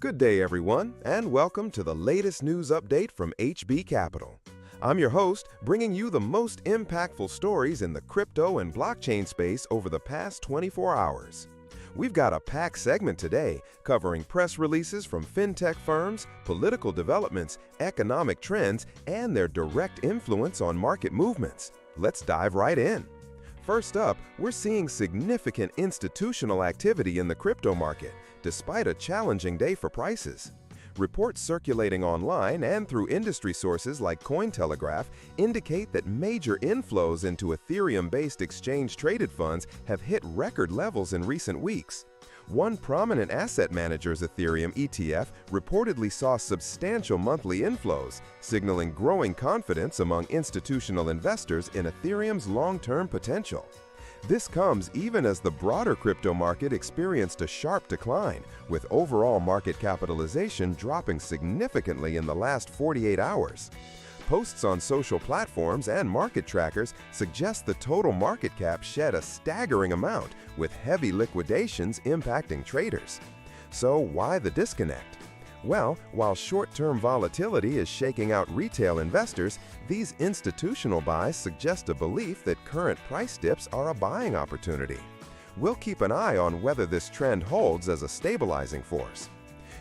Good day, everyone, and welcome to the latest news update from HB Capital. I'm your host, bringing you the most impactful stories in the crypto and blockchain space over the past 24 hours. We've got a packed segment today covering press releases from fintech firms, political developments, economic trends, and their direct influence on market movements. Let's dive right in. First up, we're seeing significant institutional activity in the crypto market, despite a challenging day for prices. Reports circulating online and through industry sources like Cointelegraph indicate that major inflows into Ethereum-based exchange-traded funds have hit record levels in recent weeks. One prominent asset manager's Ethereum ETF reportedly saw substantial monthly inflows, signaling growing confidence among institutional investors in Ethereum's long-term potential. This comes even as the broader crypto market experienced a sharp decline, with overall market capitalization dropping significantly in the last 48 hours. Posts on social platforms and market trackers suggest the total market cap shed a staggering amount, with heavy liquidations impacting traders. So why the disconnect? Well, while short-term volatility is shaking out retail investors, these institutional buys suggest a belief that current price dips are a buying opportunity. We'll keep an eye on whether this trend holds as a stabilizing force.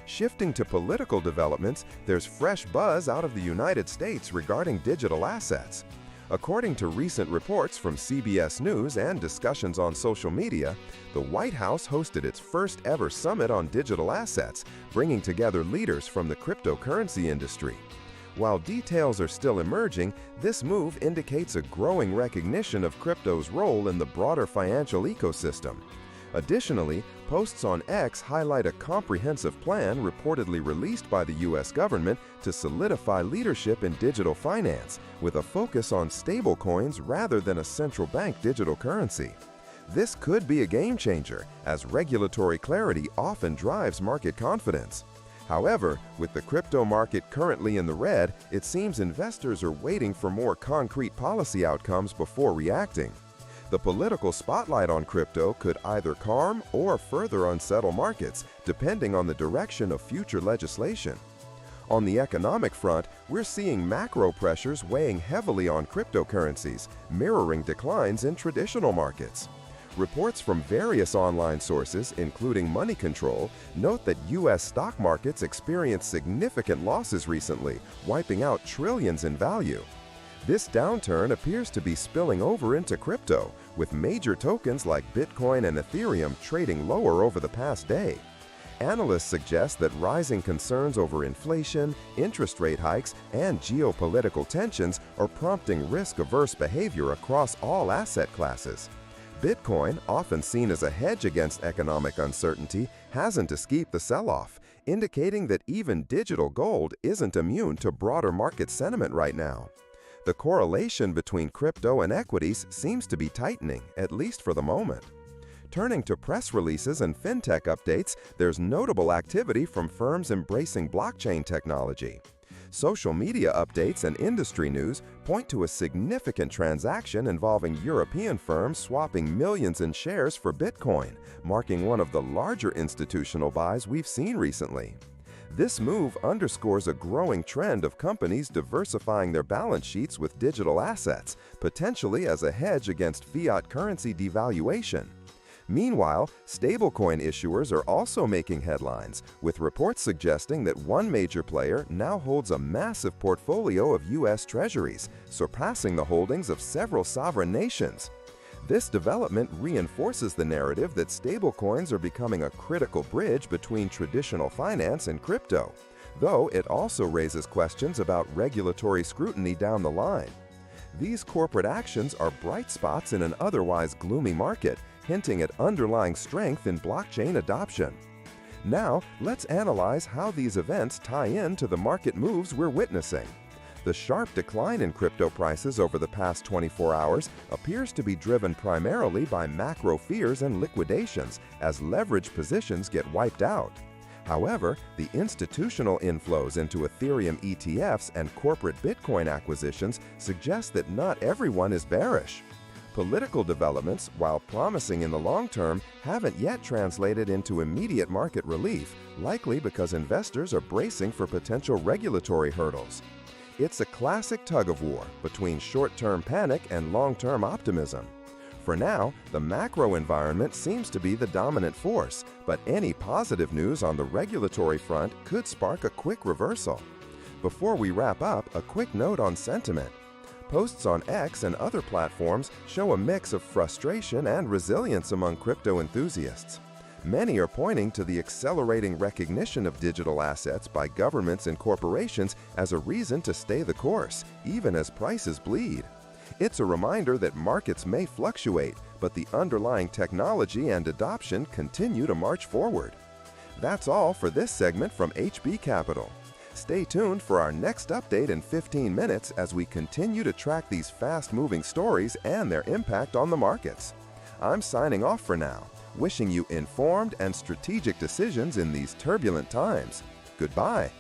Shifting to political developments, there's fresh buzz out of the United States regarding digital assets. According to recent reports from CBS News and discussions on social media, the White House hosted its first ever summit on digital assets, bringing together leaders from the cryptocurrency industry. While details are still emerging, this move indicates a growing recognition of crypto's role in the broader financial ecosystem. Additionally, posts on X highlight a comprehensive plan reportedly released by the U.S. government to solidify leadership in digital finance, with a focus on stablecoins rather than a central bank digital currency. This could be a game changer, as regulatory clarity often drives market confidence. However, with the crypto market currently in the red, it seems investors are waiting for more concrete policy outcomes before reacting. The political spotlight on crypto could either calm or further unsettle markets, depending on the direction of future legislation. On the economic front, we're seeing macro pressures weighing heavily on cryptocurrencies, mirroring declines in traditional markets. Reports from various online sources, including Money Control, note that U.S. stock markets experienced significant losses recently, wiping out trillions in value. This downturn appears to be spilling over into crypto, with major tokens like Bitcoin and Ethereum trading lower over the past day. Analysts suggest that rising concerns over inflation, interest rate hikes, and geopolitical tensions are prompting risk-averse behavior across all asset classes. Bitcoin, often seen as a hedge against economic uncertainty, hasn't escaped the sell-off, indicating that even digital gold isn't immune to broader market sentiment right now. The correlation between crypto and equities seems to be tightening, at least for the moment. Turning to press releases and fintech updates, there's notable activity from firms embracing blockchain technology. Social media updates and industry news point to a significant transaction involving European firms swapping millions in shares for Bitcoin, marking one of the larger institutional buys we've seen recently. This move underscores a growing trend of companies diversifying their balance sheets with digital assets, potentially as a hedge against fiat currency devaluation. Meanwhile, stablecoin issuers are also making headlines, with reports suggesting that one major player now holds a massive portfolio of U.S. treasuries, surpassing the holdings of several sovereign nations. This development reinforces the narrative that stablecoins are becoming a critical bridge between traditional finance and crypto, though it also raises questions about regulatory scrutiny down the line. These corporate actions are bright spots in an otherwise gloomy market, hinting at underlying strength in blockchain adoption. Now, let's analyze how these events tie in to the market moves we're witnessing. The sharp decline in crypto prices over the past 24 hours appears to be driven primarily by macro fears and liquidations as leverage positions get wiped out. However, the institutional inflows into Ethereum ETFs and corporate Bitcoin acquisitions suggest that not everyone is bearish. Political developments, while promising in the long term, haven't yet translated into immediate market relief, likely because investors are bracing for potential regulatory hurdles. It's a classic tug-of-war between short-term panic and long-term optimism. For now, the macro environment seems to be the dominant force, but any positive news on the regulatory front could spark a quick reversal. Before we wrap up, a quick note on sentiment. Posts on X and other platforms show a mix of frustration and resilience among crypto enthusiasts. Many are pointing to the accelerating recognition of digital assets by governments and corporations as a reason to stay the course, even as prices bleed. It's a reminder that markets may fluctuate, but the underlying technology and adoption continue to march forward. That's all for this segment from HB Capital. Stay tuned for our next update in 15 minutes as we continue to track these fast-moving stories and their impact on the markets. I'm signing off for now, wishing you informed and strategic decisions in these turbulent times. Goodbye.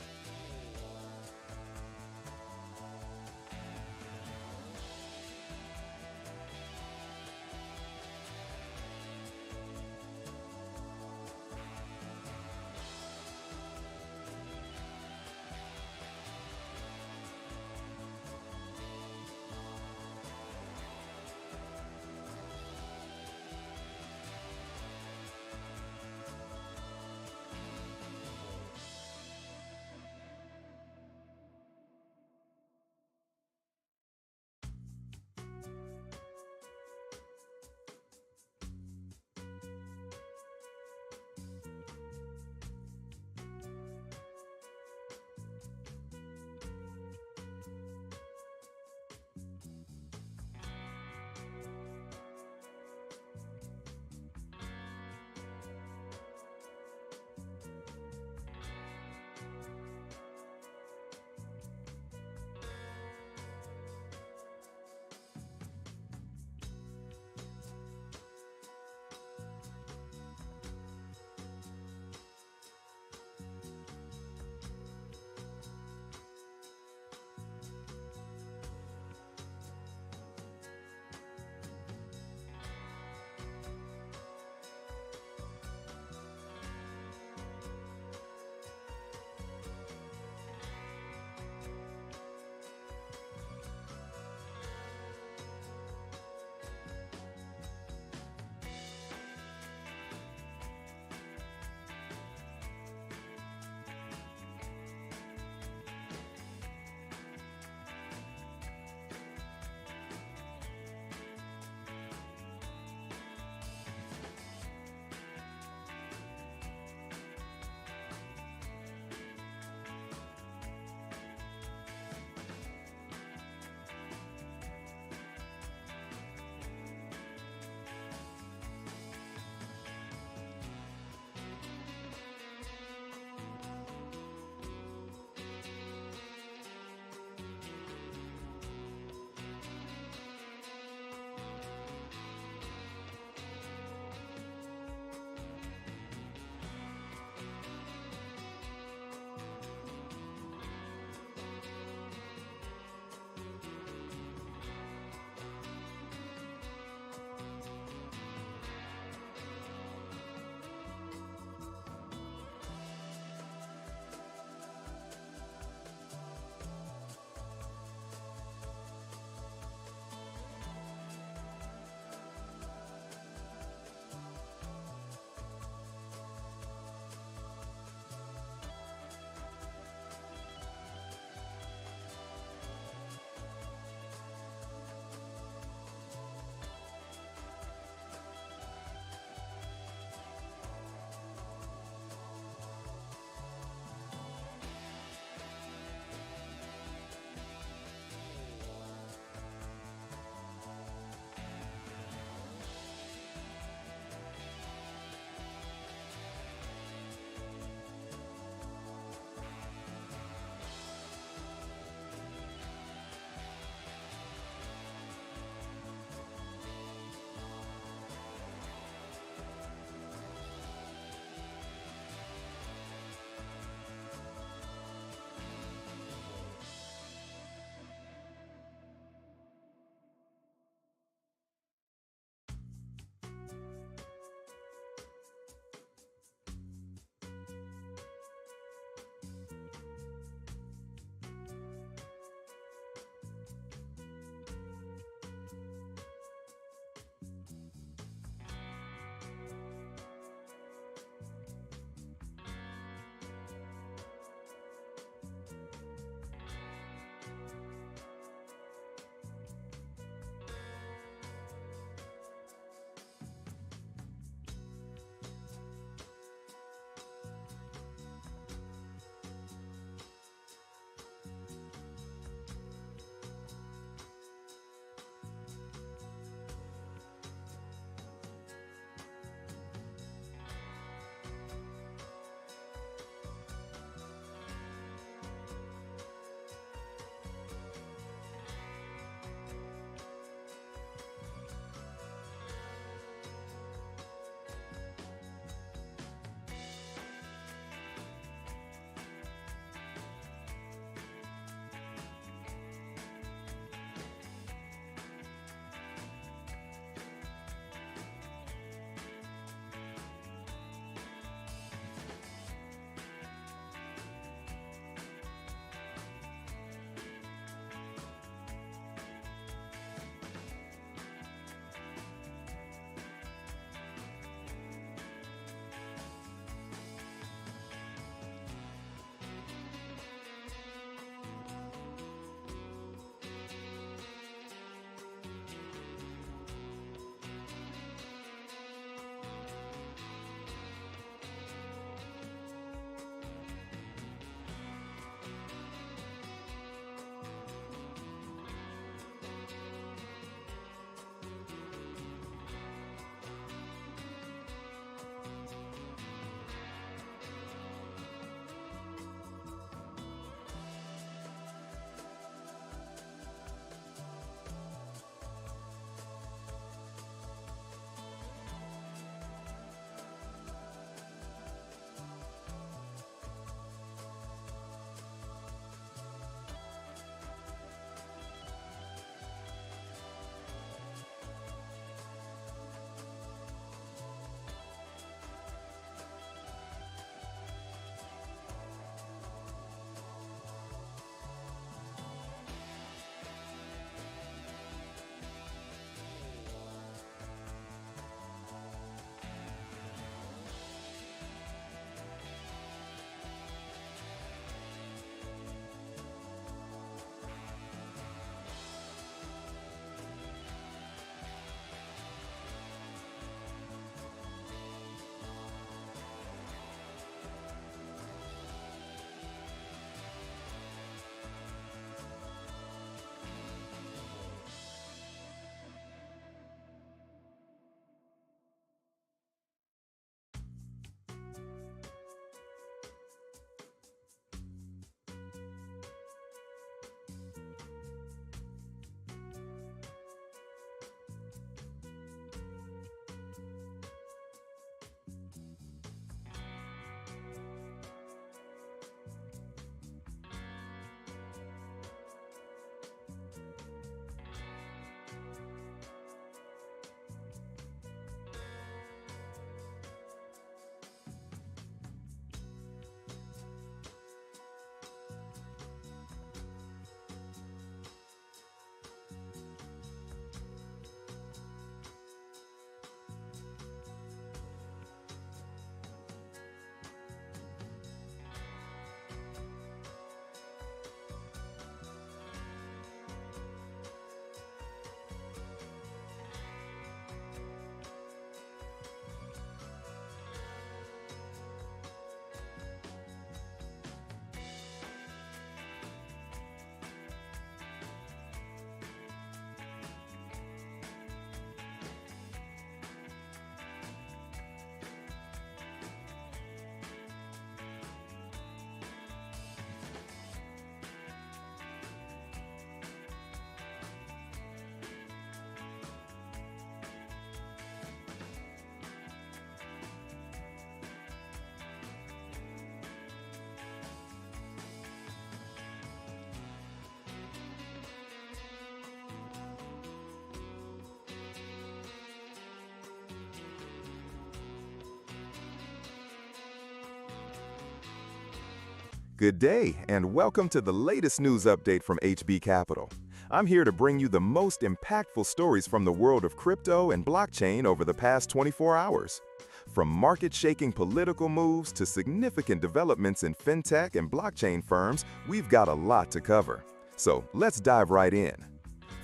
Good day, and welcome to the latest news update from HB Capital. I'm here to bring you the most impactful stories from the world of crypto and blockchain over the past 24 hours. From market-shaking political moves to significant developments in fintech and blockchain firms, we've got a lot to cover. So let's dive right in.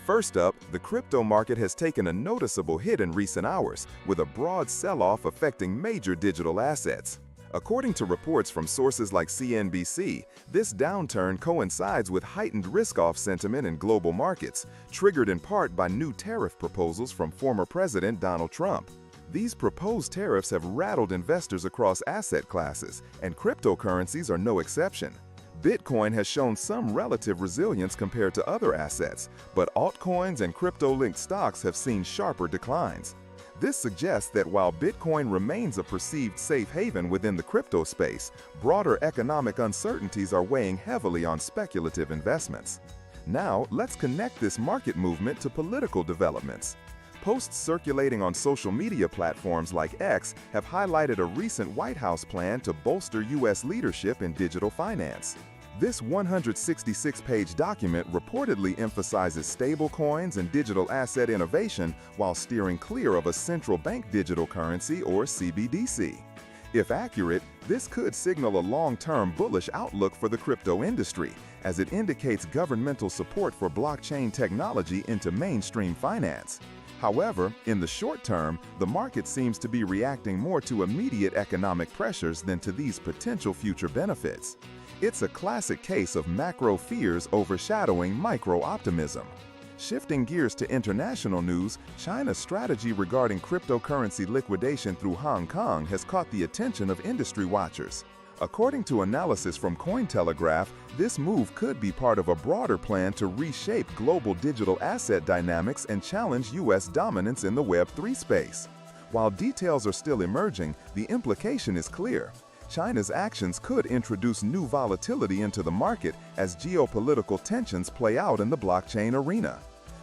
First up, the crypto market has taken a noticeable hit in recent hours, with a broad sell-off affecting major digital assets. According to reports from sources like CNBC, this downturn coincides with heightened risk-off sentiment in global markets, triggered in part by new tariff proposals from former President Donald Trump. These proposed tariffs have rattled investors across asset classes, and cryptocurrencies are no exception. Bitcoin has shown some relative resilience compared to other assets, but altcoins and crypto-linked stocks have seen sharper declines. This suggests that while Bitcoin remains a perceived safe haven within the crypto space, broader economic uncertainties are weighing heavily on speculative investments. Now, let's connect this market movement to political developments. Posts circulating on social media platforms like X have highlighted a recent White House plan to bolster U.S. leadership in digital finance. This 166-page document reportedly emphasizes stablecoins and digital asset innovation while steering clear of a central bank digital currency or CBDC. If accurate, this could signal a long-term bullish outlook for the crypto industry, as it indicates governmental support for blockchain technology into mainstream finance. However, in the short term, the market seems to be reacting more to immediate economic pressures than to these potential future benefits. It's a classic case of macro fears overshadowing micro optimism. Shifting gears to international news, China's strategy regarding cryptocurrency liquidation through Hong Kong has caught the attention of industry watchers. According to analysis from Cointelegraph, this move could be part of a broader plan to reshape global digital asset dynamics and challenge U.S. dominance in the Web3 space. While details are still emerging, the implication is clear. China's actions could introduce new volatility into the market as geopolitical tensions play out in the blockchain arena.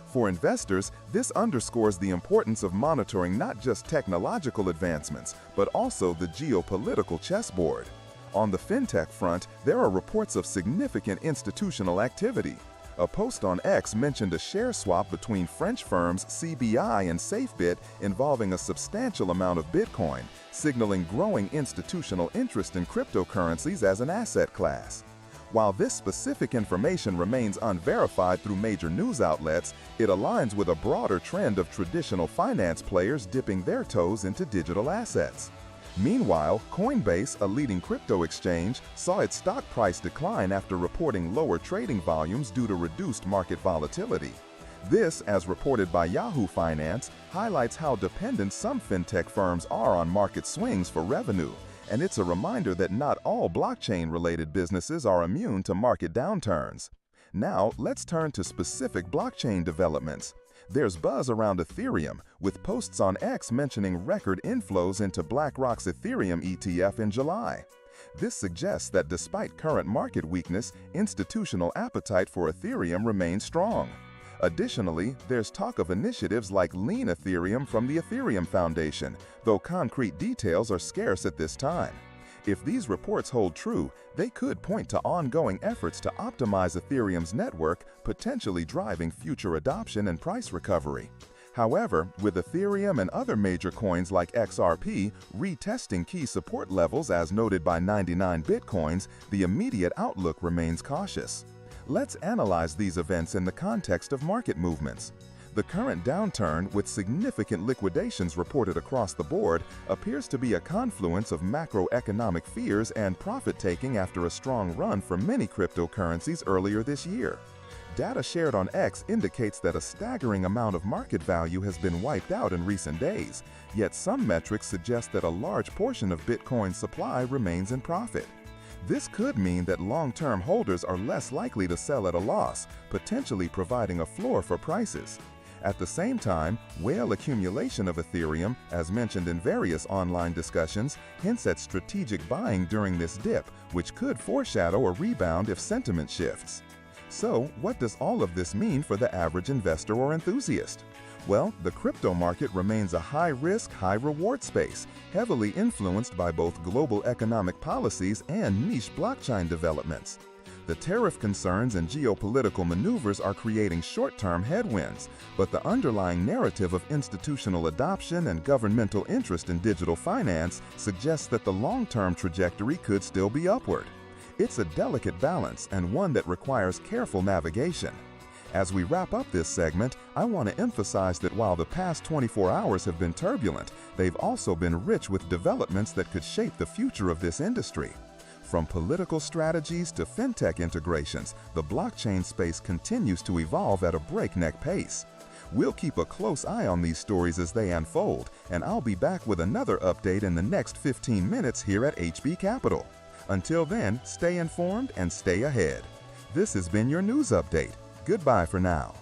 For investors, this underscores the importance of monitoring not just technological advancements, but also the geopolitical chessboard. On the fintech front, there are reports of significant institutional activity. A post on X mentioned a share swap between French firms CBI and SafeBit involving a substantial amount of Bitcoin, signaling growing institutional interest in cryptocurrencies as an asset class. While this specific information remains unverified through major news outlets, it aligns with a broader trend of traditional finance players dipping their toes into digital assets. Meanwhile, Coinbase, a leading crypto exchange, saw its stock price decline after reporting lower trading volumes due to reduced market volatility. This, as reported by Yahoo Finance, highlights how dependent some fintech firms are on market swings for revenue, and it's a reminder that not all blockchain-related businesses are immune to market downturns. Now, let's turn to specific blockchain developments. There's buzz around Ethereum, with posts on X mentioning record inflows into BlackRock's Ethereum ETF in July. This suggests that despite current market weakness, institutional appetite for Ethereum remains strong. Additionally, there's talk of initiatives like Lean Ethereum from the Ethereum Foundation, though concrete details are scarce at this time. If these reports hold true, they could point to ongoing efforts to optimize Ethereum's network, potentially driving future adoption and price recovery. However, with Ethereum and other major coins like XRP retesting key support levels as noted by 99 Bitcoins, the immediate outlook remains cautious. Let's analyze these events in the context of market movements. The current downturn, with significant liquidations reported across the board, appears to be a confluence of macroeconomic fears and profit-taking after a strong run for many cryptocurrencies earlier this year. Data shared on X indicates that a staggering amount of market value has been wiped out in recent days, yet some metrics suggest that a large portion of Bitcoin's supply remains in profit. This could mean that long-term holders are less likely to sell at a loss, potentially providing a floor for prices. At the same time, whale accumulation of Ethereum, as mentioned in various online discussions, hints at strategic buying during this dip, which could foreshadow a rebound if sentiment shifts. So, what does all of this mean for the average investor or enthusiast? Well, the crypto market remains a high-risk, high-reward space, heavily influenced by both global economic policies and niche blockchain developments. The tariff concerns and geopolitical maneuvers are creating short-term headwinds, but the underlying narrative of institutional adoption and governmental interest in digital finance suggests that the long-term trajectory could still be upward. It's a delicate balance and one that requires careful navigation. As we wrap up this segment, I want to emphasize that while the past 24 hours have been turbulent, they've also been rich with developments that could shape the future of this industry. From political strategies to fintech integrations, the blockchain space continues to evolve at a breakneck pace. We'll keep a close eye on these stories as they unfold, and I'll be back with another update in the next 15 minutes here at HB Capital. Until then, stay informed and stay ahead. This has been your news update. Goodbye for now.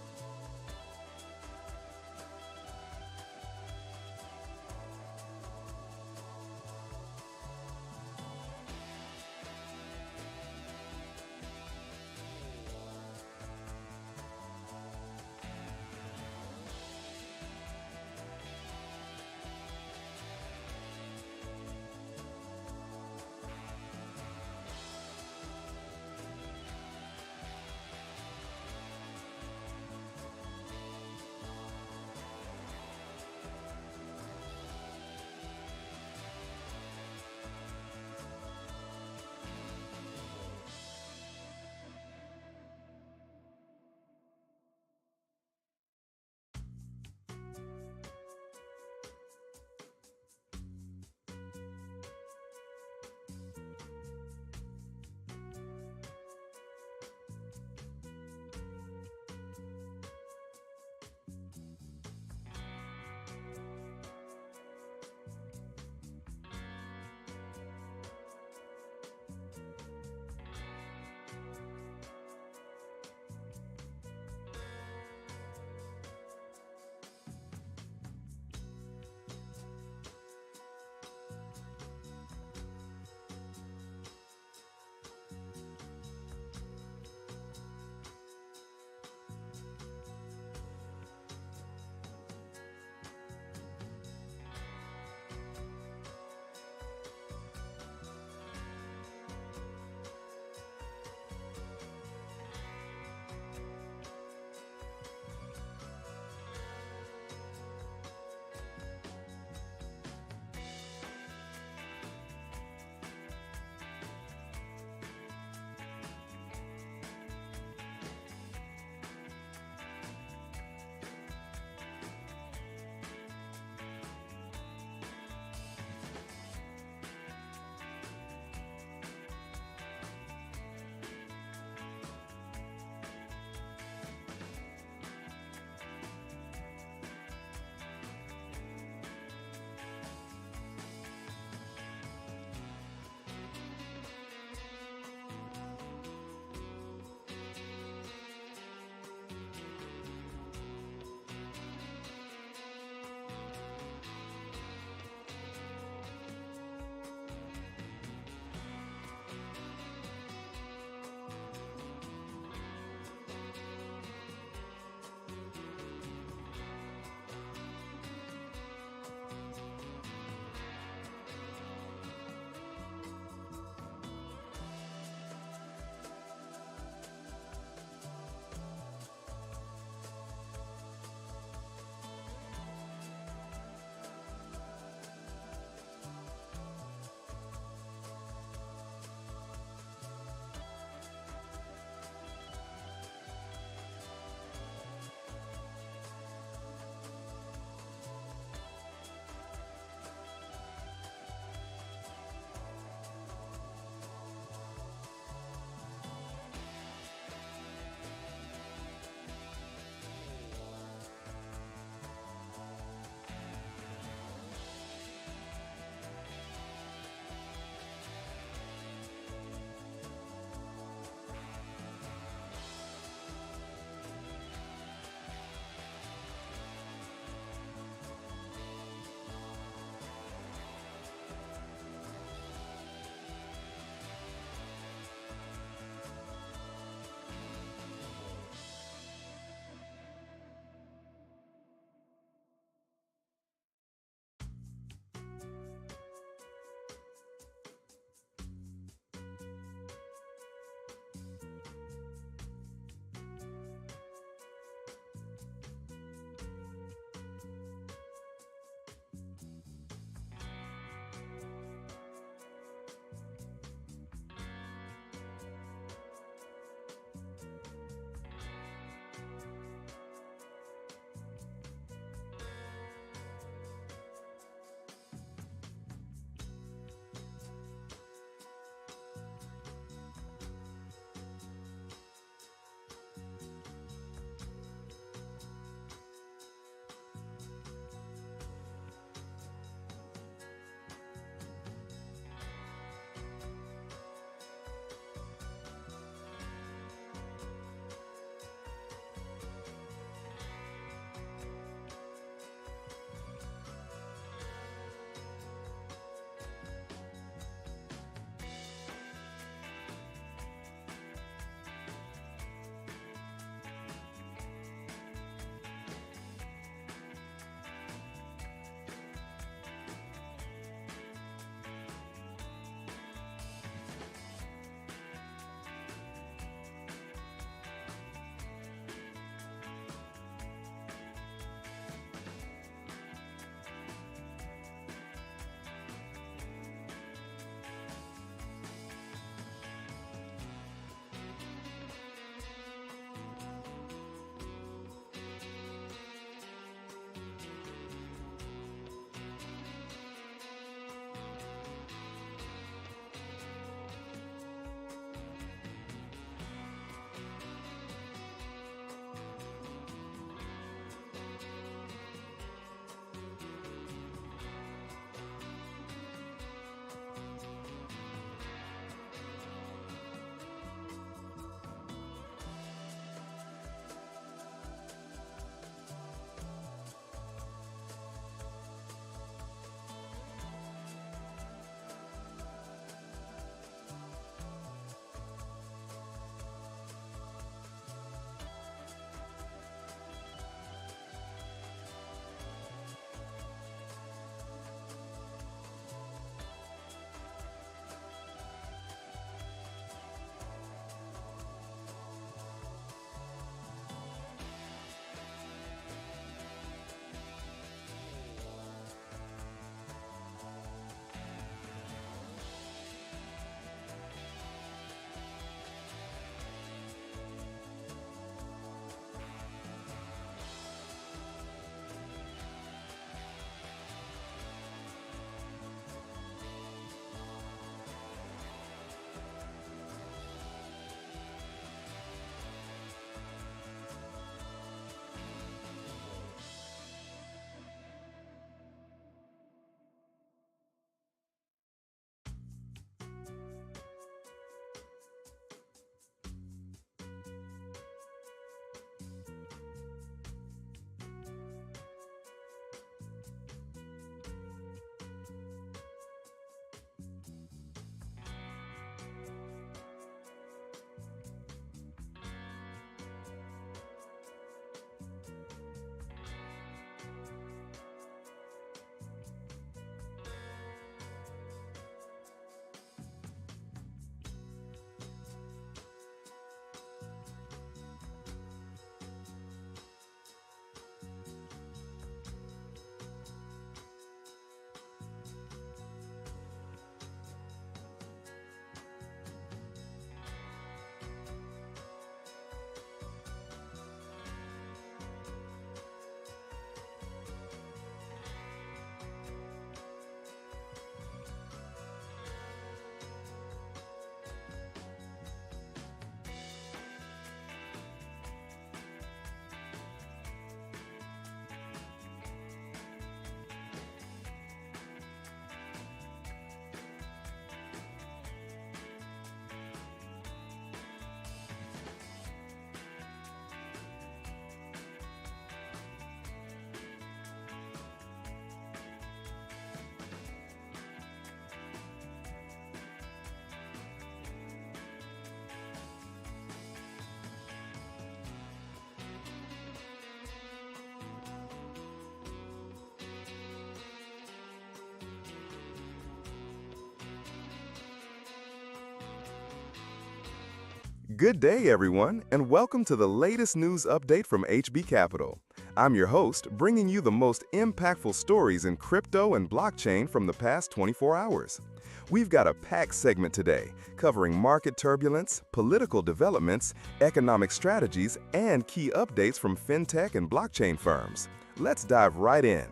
Good day, everyone, and welcome to the latest news update from HB Capital. I'm your host, bringing you the most impactful stories in crypto and blockchain from the past 24 hours. We've got a packed segment today, covering market turbulence, political developments, economic strategies, and key updates from fintech and blockchain firms. Let's dive right in.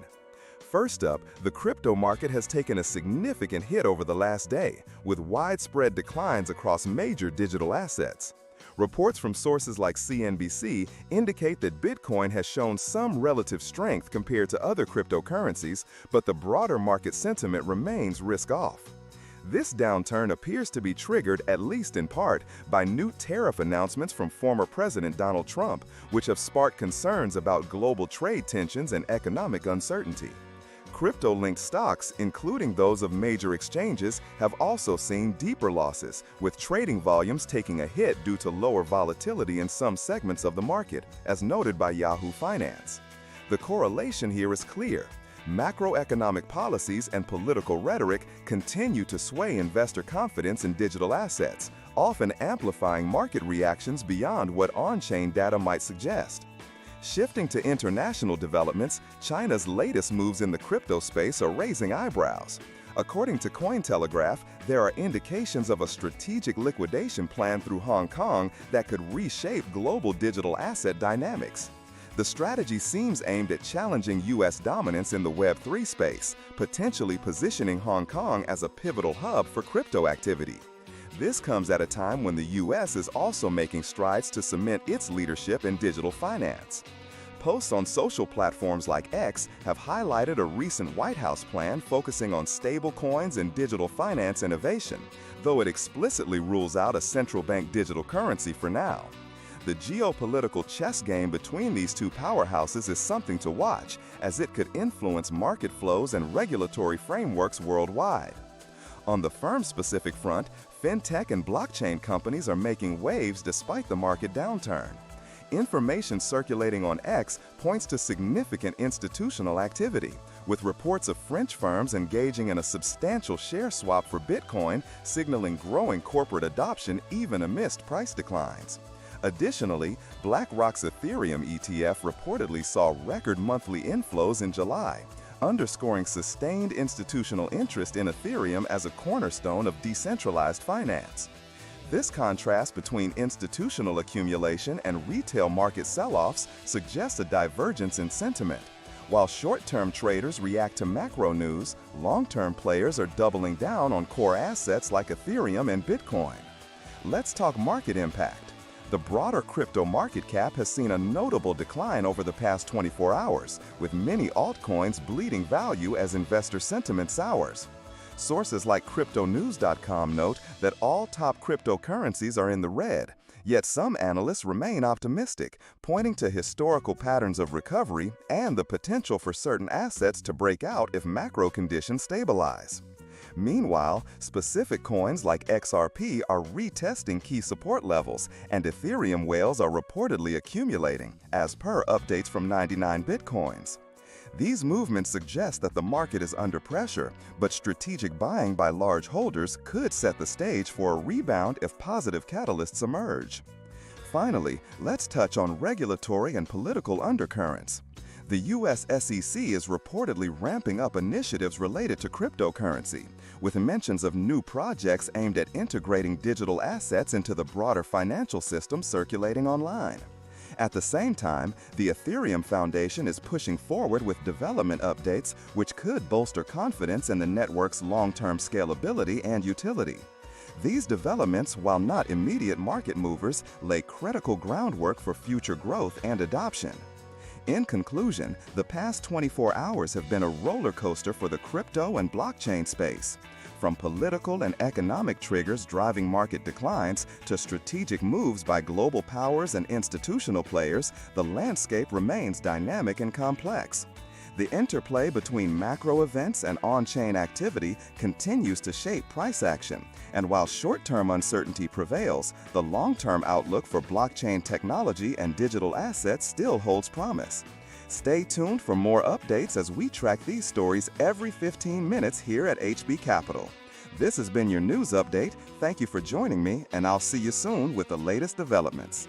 First up, the crypto market has taken a significant hit over the last day, with widespread declines across major digital assets. Reports from sources like CNBC indicate that Bitcoin has shown some relative strength compared to other cryptocurrencies, but the broader market sentiment remains risk-off. This downturn appears to be triggered, at least in part, by new tariff announcements from former President Donald Trump, which have sparked concerns about global trade tensions and economic uncertainty. Crypto-linked stocks, including those of major exchanges, have also seen deeper losses, with trading volumes taking a hit due to lower volatility in some segments of the market, as noted by Yahoo Finance. The correlation here is clear. Macroeconomic policies and political rhetoric continue to sway investor confidence in digital assets, often amplifying market reactions beyond what on-chain data might suggest. Shifting to international developments, China's latest moves in the crypto space are raising eyebrows. According to Cointelegraph, there are indications of a strategic liquidation plan through Hong Kong that could reshape global digital asset dynamics. The strategy seems aimed at challenging U.S. dominance in the Web3 space, potentially positioning Hong Kong as a pivotal hub for crypto activity. This comes at a time when the U.S. is also making strides to cement its leadership in digital finance. Posts on social platforms like X have highlighted a recent White House plan focusing on stablecoins and digital finance innovation, though it explicitly rules out a central bank digital currency for now. The geopolitical chess game between these two powerhouses is something to watch, as it could influence market flows and regulatory frameworks worldwide. On the firm-specific front, fintech and blockchain companies are making waves despite the market downturn. Information circulating on X points to significant institutional activity, with reports of French firms engaging in a substantial share swap for Bitcoin, signaling growing corporate adoption even amidst price declines. Additionally, BlackRock's Ethereum ETF reportedly saw record monthly inflows in July, underscoring sustained institutional interest in Ethereum as a cornerstone of decentralized finance. This contrast between institutional accumulation and retail market sell-offs suggests a divergence in sentiment. While short-term traders react to macro news, long-term players are doubling down on core assets like Ethereum and Bitcoin. Let's talk market impact. The broader crypto market cap has seen a notable decline over the past 24 hours, with many altcoins bleeding value as investor sentiment sours. Sources like CryptoNews.com note that all top cryptocurrencies are in the red, yet some analysts remain optimistic, pointing to historical patterns of recovery and the potential for certain assets to break out if macro conditions stabilize. Meanwhile, specific coins like XRP are retesting key support levels, and Ethereum whales are reportedly accumulating, as per updates from 99 Bitcoins. These movements suggest that the market is under pressure, but strategic buying by large holders could set the stage for a rebound if positive catalysts emerge. Finally, let's touch on regulatory and political undercurrents. The U.S. SEC is reportedly ramping up initiatives related to cryptocurrency, with mentions of new projects aimed at integrating digital assets into the broader financial system circulating online. At the same time, the Ethereum Foundation is pushing forward with development updates which could bolster confidence in the network's long-term scalability and utility. These developments, while not immediate market movers, lay critical groundwork for future growth and adoption. In conclusion, the past 24 hours have been a roller coaster for the crypto and blockchain space. From political and economic triggers driving market declines to strategic moves by global powers and institutional players, the landscape remains dynamic and complex. The interplay between macro events and on-chain activity continues to shape price action, and while short-term uncertainty prevails, the long-term outlook for blockchain technology and digital assets still holds promise. Stay tuned for more updates as we track these stories every 15 minutes here at HB Capital. This has been your news update. Thank you for joining me, and I'll see you soon with the latest developments.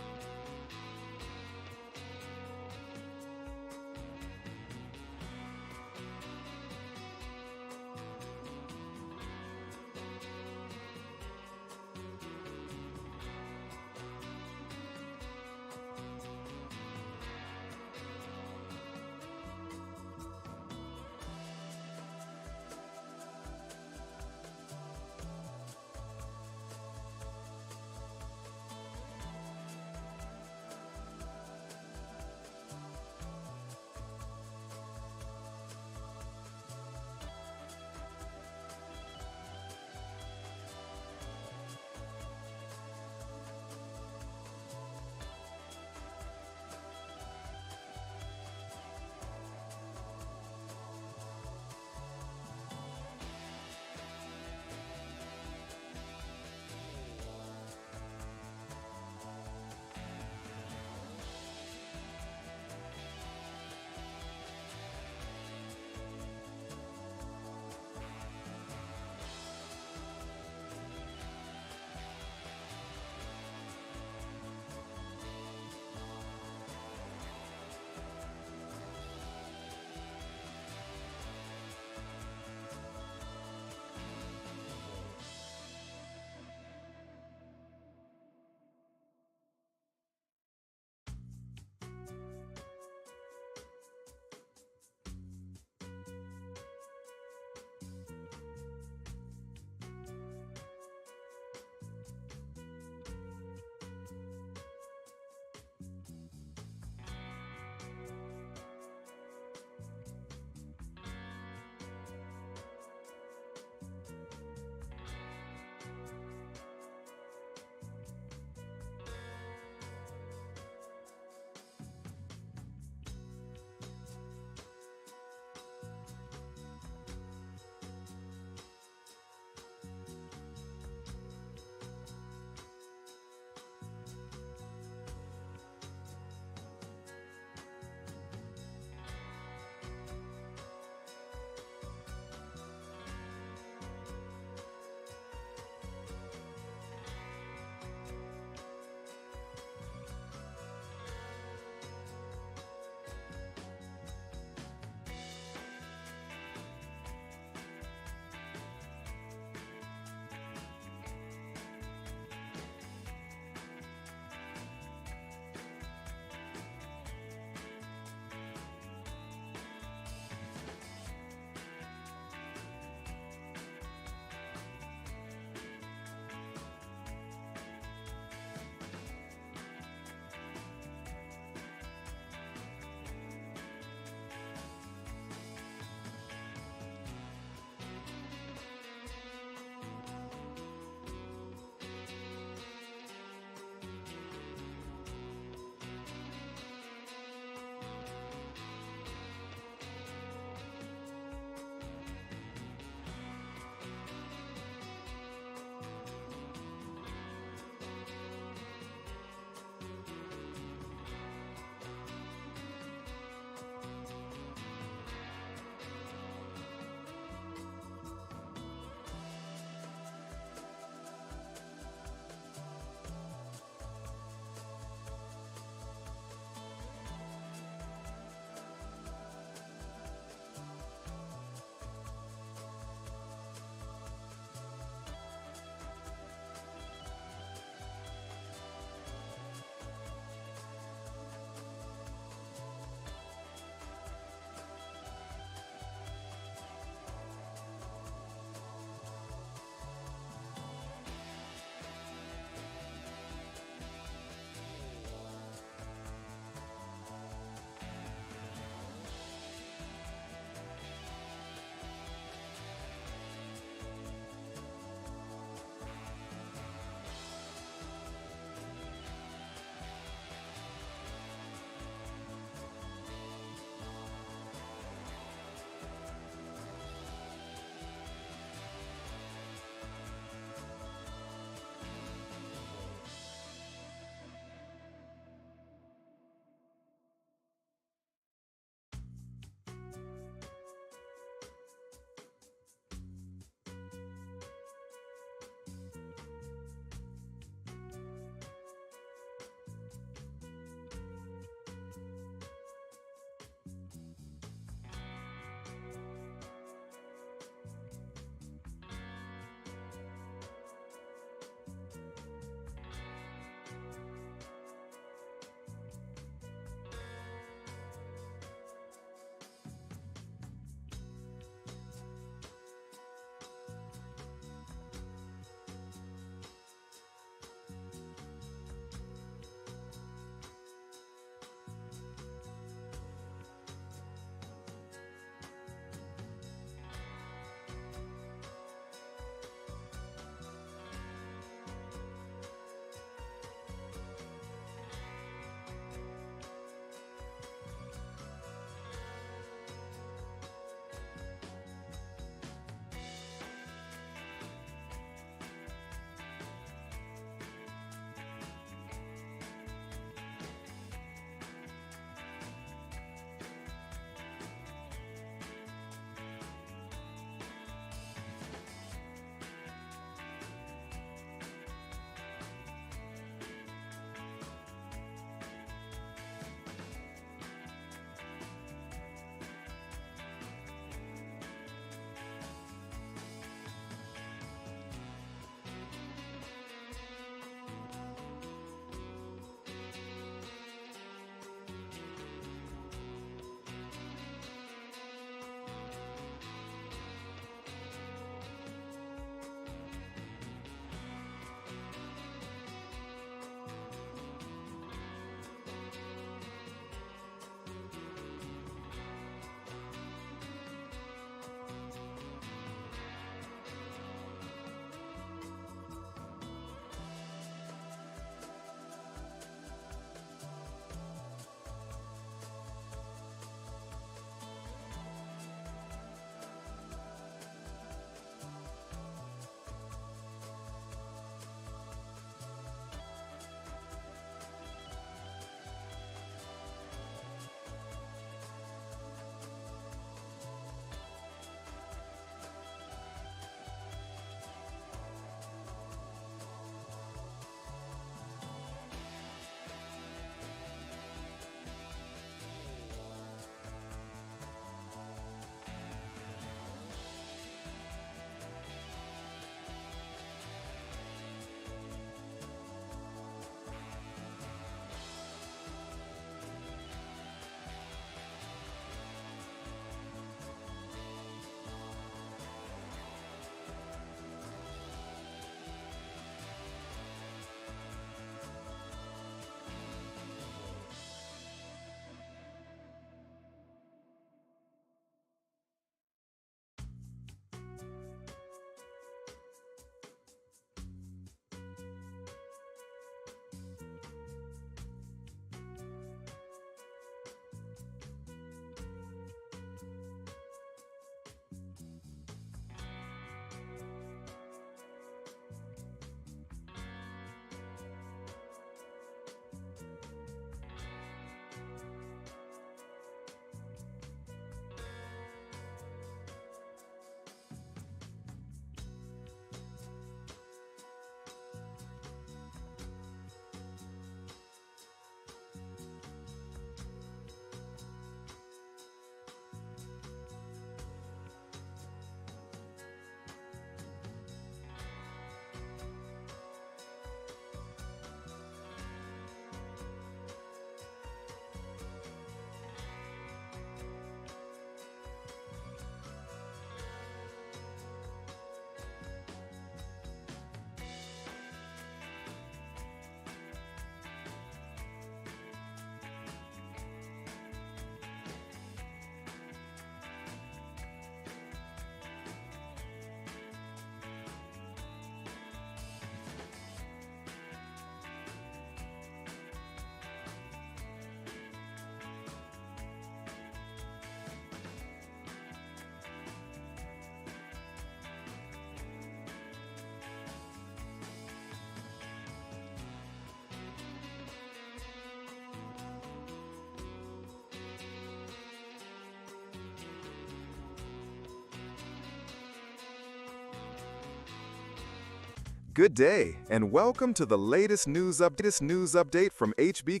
Good day, and welcome to the latest news update from HB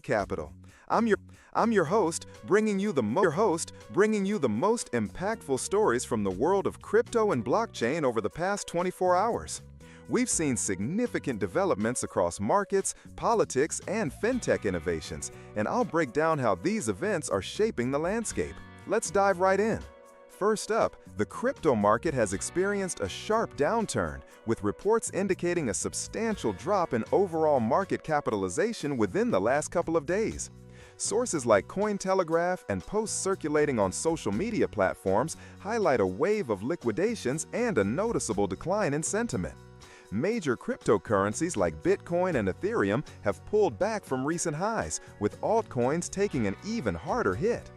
Capital. I'm your host, bringing you the most impactful stories from the world of crypto and blockchain over the past 24 hours. We've seen significant developments across markets, politics, and fintech innovations, and I'll break down how these events are shaping the landscape. Let's dive right in. First up, the crypto market has experienced a sharp downturn, with reports indicating a substantial drop in overall market capitalization within the last couple of days. Sources like Cointelegraph and posts circulating on social media platforms highlight a wave of liquidations and a noticeable decline in sentiment. Major cryptocurrencies like Bitcoin and Ethereum have pulled back from recent highs, with altcoins taking an even harder hit.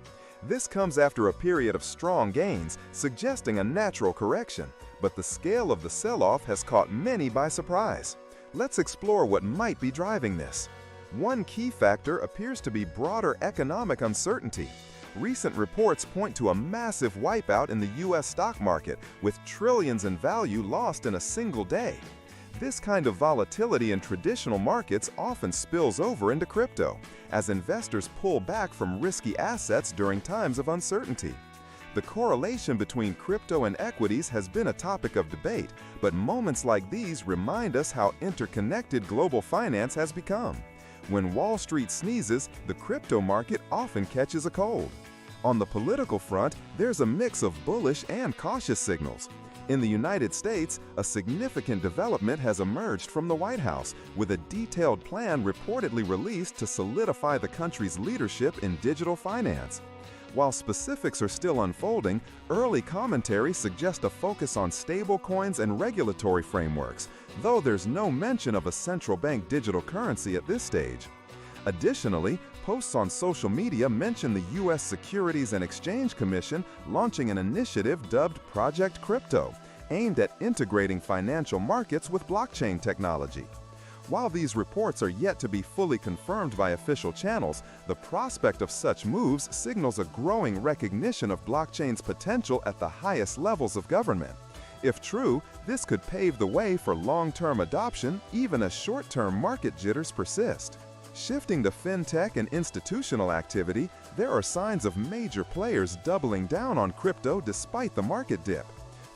This comes after a period of strong gains, suggesting a natural correction, but the scale of the sell-off has caught many by surprise. Let's explore what might be driving this. One key factor appears to be broader economic uncertainty. Recent reports point to a massive wipeout in the U.S. stock market, with trillions in value lost in a single day. This kind of volatility in traditional markets often spills over into crypto, as investors pull back from risky assets during times of uncertainty. The correlation between crypto and equities has been a topic of debate, but moments like these remind us how interconnected global finance has become. When Wall Street sneezes, the crypto market often catches a cold. On the political front, there's a mix of bullish and cautious signals. In the United States, a significant development has emerged from the White House, with a detailed plan reportedly released to solidify the country's leadership in digital finance. While specifics are still unfolding, early commentary suggests a focus on stablecoins and regulatory frameworks, though there's no mention of a central bank digital currency at this stage. Additionally, posts on social media mention the U.S. Securities and Exchange Commission launching an initiative dubbed Project Crypto, aimed at integrating financial markets with blockchain technology. While these reports are yet to be fully confirmed by official channels, the prospect of such moves signals a growing recognition of blockchain's potential at the highest levels of government. If true, this could pave the way for long-term adoption, even as short-term market jitters persist. Shifting to fintech and institutional activity, there are signs of major players doubling down on crypto despite the market dip.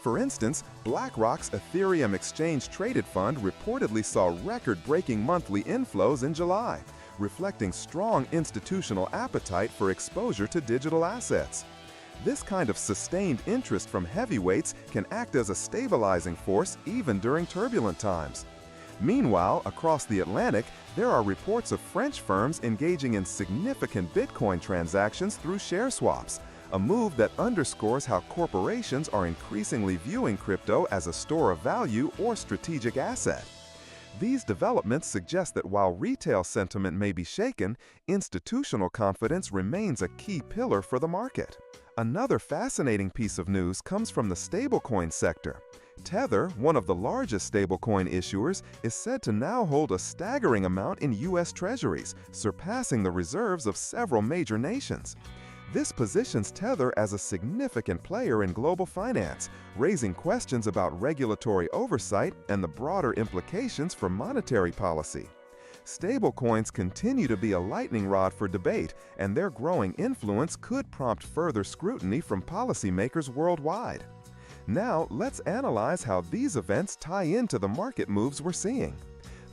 For instance, BlackRock's Ethereum Exchange-Traded Fund reportedly saw record-breaking monthly inflows in July, reflecting strong institutional appetite for exposure to digital assets. This kind of sustained interest from heavyweights can act as a stabilizing force even during turbulent times. Meanwhile, across the Atlantic, there are reports of French firms engaging in significant Bitcoin transactions through share swaps, a move that underscores how corporations are increasingly viewing crypto as a store of value or strategic asset. These developments suggest that while retail sentiment may be shaken, institutional confidence remains a key pillar for the market. Another fascinating piece of news comes from the stablecoin sector. Tether, one of the largest stablecoin issuers, is said to now hold a staggering amount in U.S. treasuries, surpassing the reserves of several major nations. This positions Tether as a significant player in global finance, raising questions about regulatory oversight and the broader implications for monetary policy. Stablecoins continue to be a lightning rod for debate, and their growing influence could prompt further scrutiny from policymakers worldwide. Now, let's analyze how these events tie into the market moves we're seeing.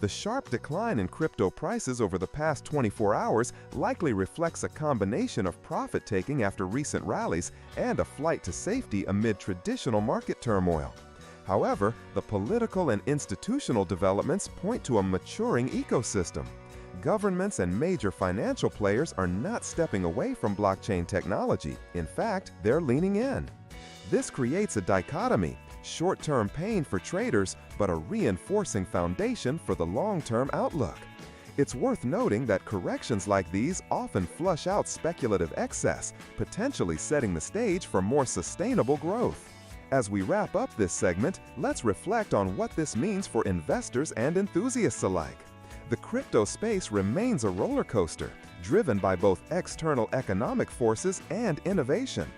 The sharp decline in crypto prices over the past 24 hours likely reflects a combination of profit-taking after recent rallies and a flight to safety amid traditional market turmoil. However, the political and institutional developments point to a maturing ecosystem. Governments and major financial players are not stepping away from blockchain technology. In fact, they're leaning in. This creates a dichotomy: short-term pain for traders, but a reinforcing foundation for the long-term outlook. It's worth noting that corrections like these often flush out speculative excess, potentially setting the stage for more sustainable growth. As we wrap up this segment, let's reflect on what this means for investors and enthusiasts alike. The crypto space remains a roller coaster, driven by both external economic forces and innovation.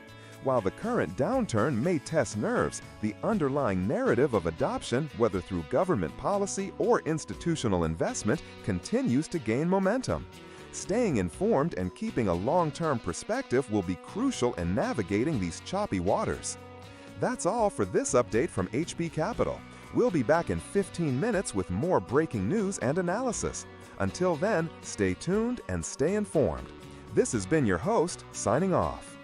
While the current downturn may test nerves, the underlying narrative of adoption, whether through government policy or institutional investment, continues to gain momentum. Staying informed and keeping a long-term perspective will be crucial in navigating these choppy waters. That's all for this update from HB Capital. We'll be back in 15 minutes with more breaking news and analysis. Until then, stay tuned and stay informed. This has been your host, signing off.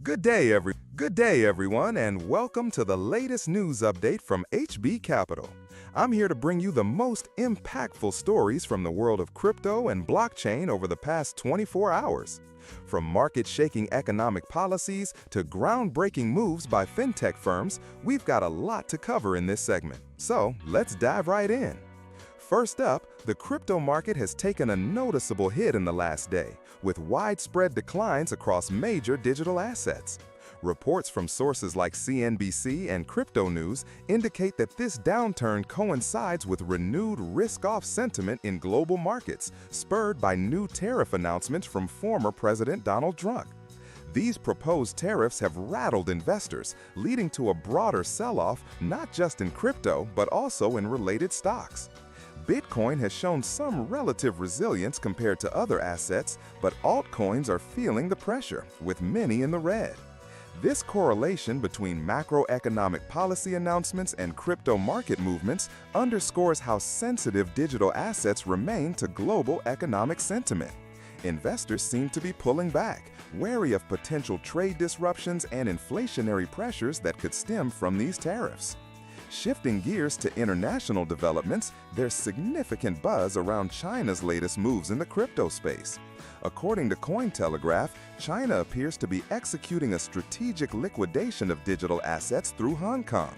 Good day, everyone, and welcome to the latest news update from HB Capital. I'm here to bring you the most impactful stories from the world of crypto and blockchain over the past 24 hours. From market-shaking economic policies to groundbreaking moves by fintech firms, we've got a lot to cover in this segment. So, let's dive right in. First up, the crypto market has taken a noticeable hit in the last day, with widespread declines across major digital assets. Reports from sources like CNBC and Crypto News indicate that this downturn coincides with renewed risk-off sentiment in global markets, spurred by new tariff announcements from former President Donald Trump. These proposed tariffs have rattled investors, leading to a broader sell-off not just in crypto but also in related stocks. Bitcoin has shown some relative resilience compared to other assets, but altcoins are feeling the pressure, with many in the red. This correlation between macroeconomic policy announcements and crypto market movements underscores how sensitive digital assets remain to global economic sentiment. Investors seem to be pulling back, wary of potential trade disruptions and inflationary pressures that could stem from these tariffs. Shifting gears to international developments, there's significant buzz around China's latest moves in the crypto space. According to Cointelegraph, China appears to be executing a strategic liquidation of digital assets through Hong Kong.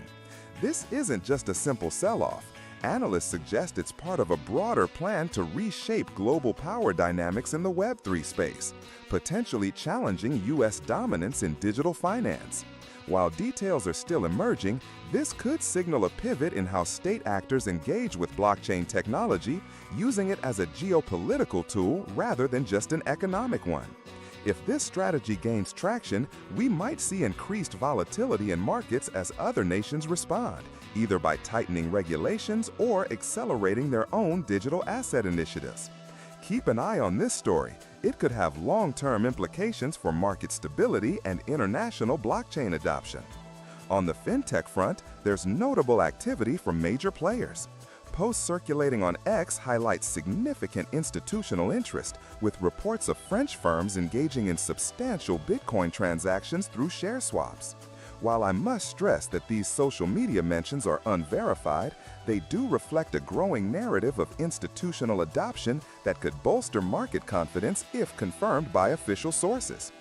This isn't just a simple sell-off. Analysts suggest it's part of a broader plan to reshape global power dynamics in the Web3 space, potentially challenging U.S. dominance in digital finance. While details are still emerging, this could signal a pivot in how state actors engage with blockchain technology, using it as a geopolitical tool rather than just an economic one. If this strategy gains traction, we might see increased volatility in markets as other nations respond, either by tightening regulations or accelerating their own digital asset initiatives. Keep an eye on this story. It could have long-term implications for market stability and international blockchain adoption. On the fintech front, there's notable activity from major players. Posts circulating on X highlight significant institutional interest, with reports of French firms engaging in substantial Bitcoin transactions through share swaps. While I must stress that these social media mentions are unverified, they do reflect a growing narrative of institutional adoption that could bolster market confidence if confirmed by official sources.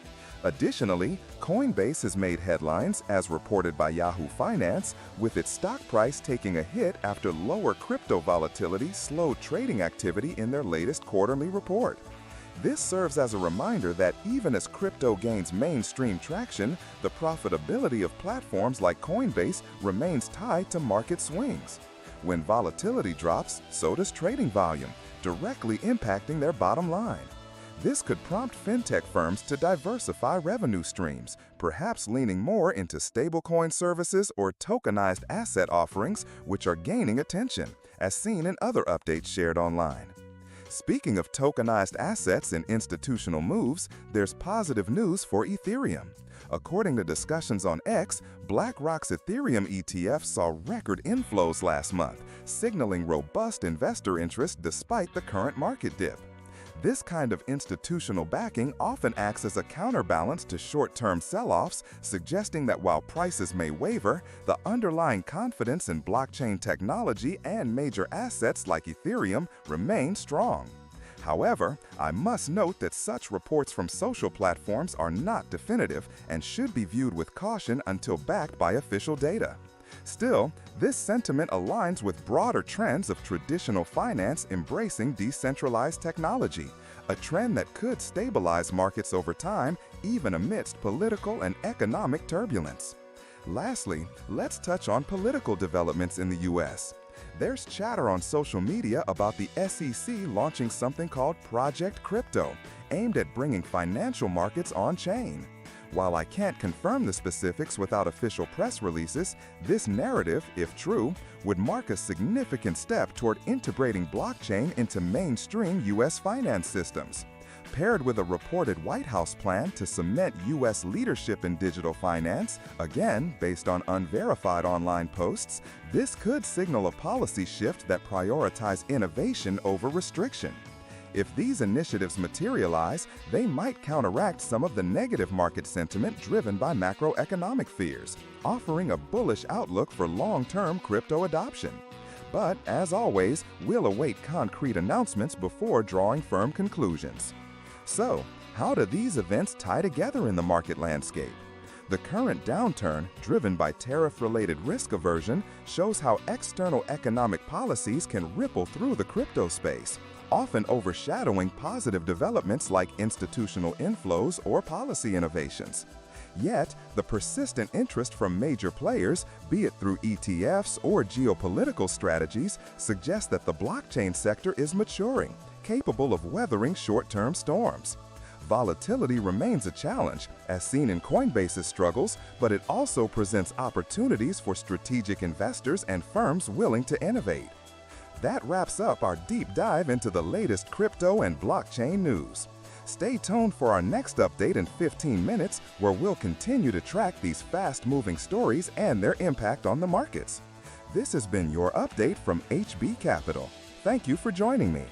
Additionally, Coinbase has made headlines, as reported by Yahoo Finance, with its stock price taking a hit after lower crypto volatility slowed trading activity in their latest quarterly report. This serves as a reminder that even as crypto gains mainstream traction, the profitability of platforms like Coinbase remains tied to market swings. When volatility drops, so does trading volume, directly impacting their bottom line. This could prompt fintech firms to diversify revenue streams, perhaps leaning more into stablecoin services or tokenized asset offerings, which are gaining attention, as seen in other updates shared online. Speaking of tokenized assets and institutional moves, there's positive news for Ethereum. According to discussions on X, BlackRock's Ethereum ETF saw record inflows last month, signaling robust investor interest despite the current market dip. This kind of institutional backing often acts as a counterbalance to short-term sell-offs, suggesting that while prices may waver, the underlying confidence in blockchain technology and major assets like Ethereum remain strong. However, I must note that such reports from social platforms are not definitive and should be viewed with caution until backed by official data. Still, this sentiment aligns with broader trends of traditional finance embracing decentralized technology, a trend that could stabilize markets over time, even amidst political and economic turbulence. Lastly, let's touch on political developments in the U.S. There's chatter on social media about the SEC launching something called Project Crypto, aimed at bringing financial markets on-chain. While I can't confirm the specifics without official press releases, this narrative, if true, would mark a significant step toward integrating blockchain into mainstream U.S. finance systems. Paired with a reported White House plan to cement U.S. leadership in digital finance, again based on unverified online posts, this could signal a policy shift that prioritizes innovation over restriction. If these initiatives materialize, they might counteract some of the negative market sentiment driven by macroeconomic fears, offering a bullish outlook for long-term crypto adoption. But, as always, we'll await concrete announcements before drawing firm conclusions. So, how do these events tie together in the market landscape? The current downturn, driven by tariff-related risk aversion, shows how external economic policies can ripple through the crypto space, often overshadowing positive developments like institutional inflows or policy innovations. Yet, the persistent interest from major players, be it through ETFs or geopolitical strategies, suggests that the blockchain sector is maturing, capable of weathering short-term storms. Volatility remains a challenge, as seen in Coinbase's struggles, but it also presents opportunities for strategic investors and firms willing to innovate. That wraps up our deep dive into the latest crypto and blockchain news. Stay tuned for our next update in 15 minutes, where we'll continue to track these fast-moving stories and their impact on the markets. This has been your update from HB Capital. Thank you for joining me.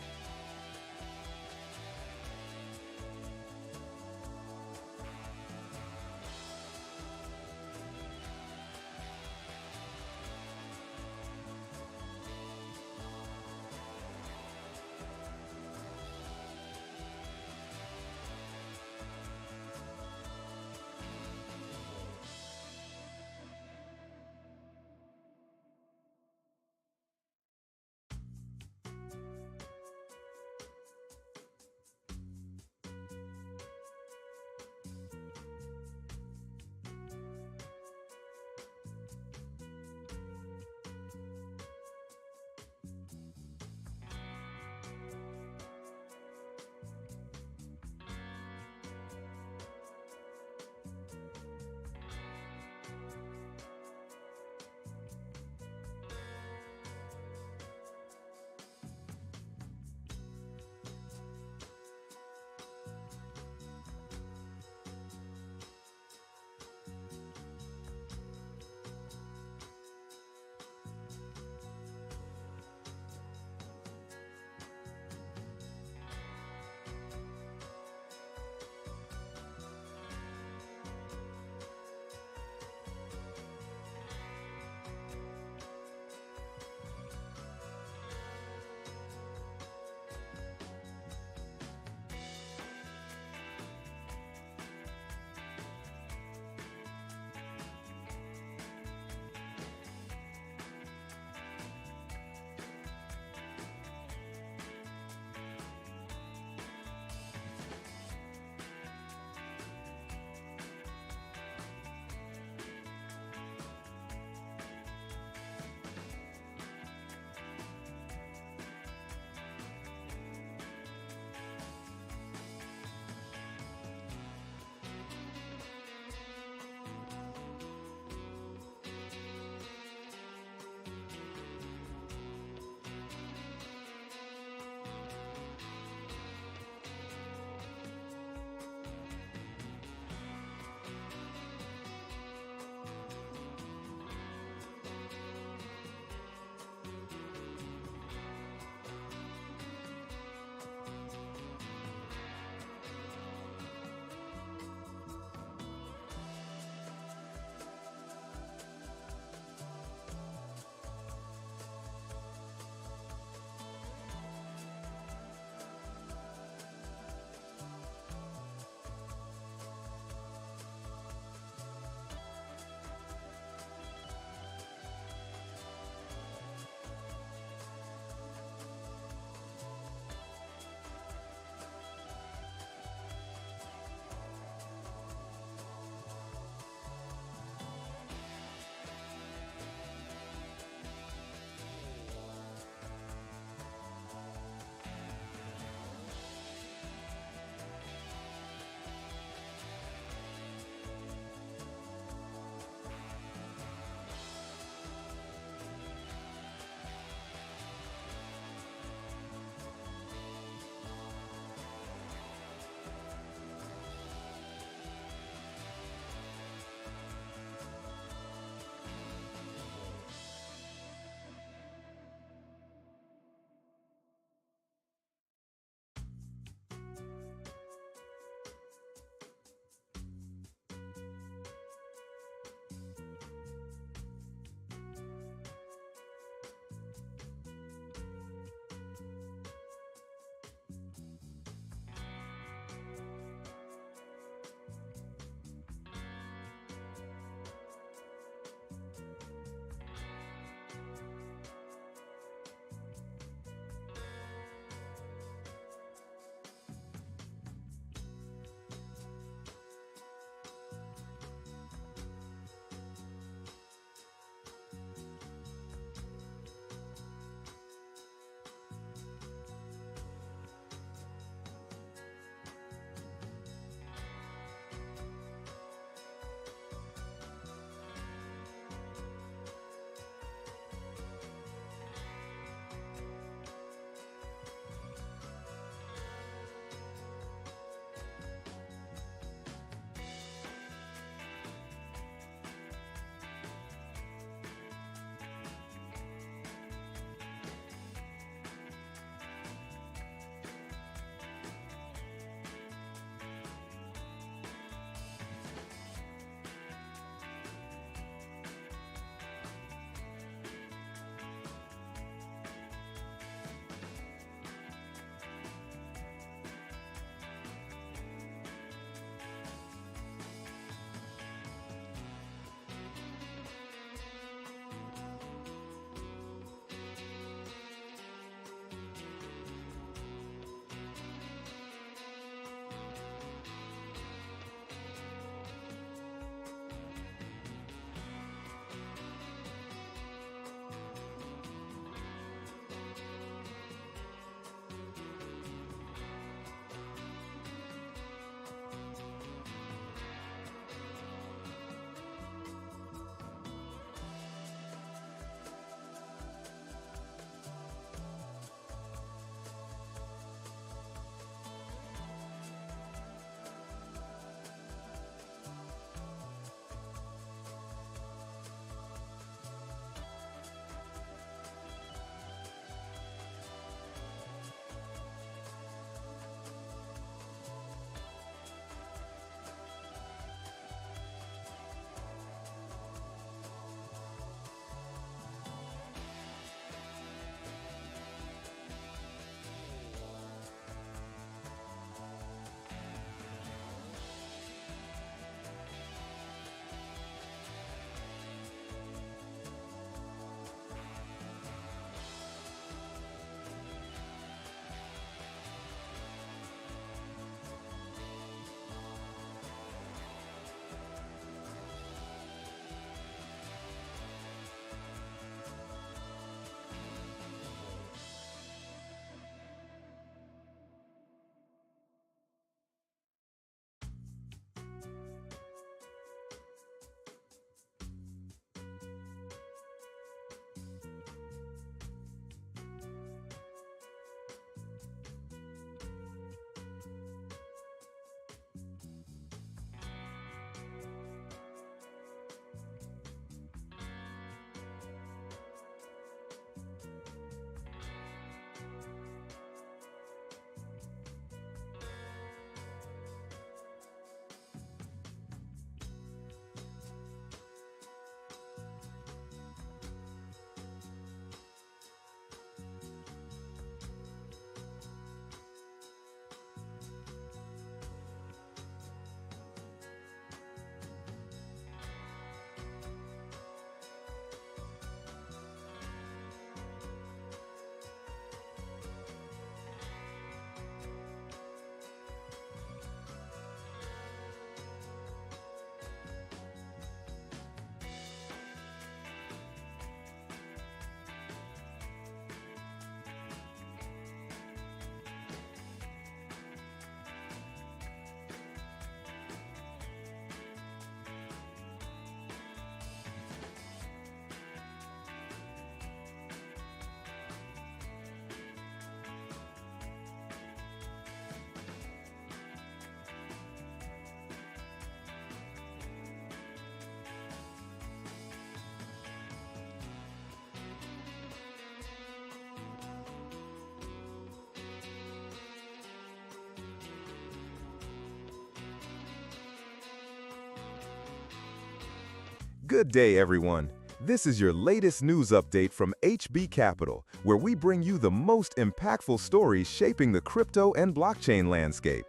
Good day, everyone. This is your latest news update from HB Capital, where we bring you the most impactful stories shaping the crypto and blockchain landscape.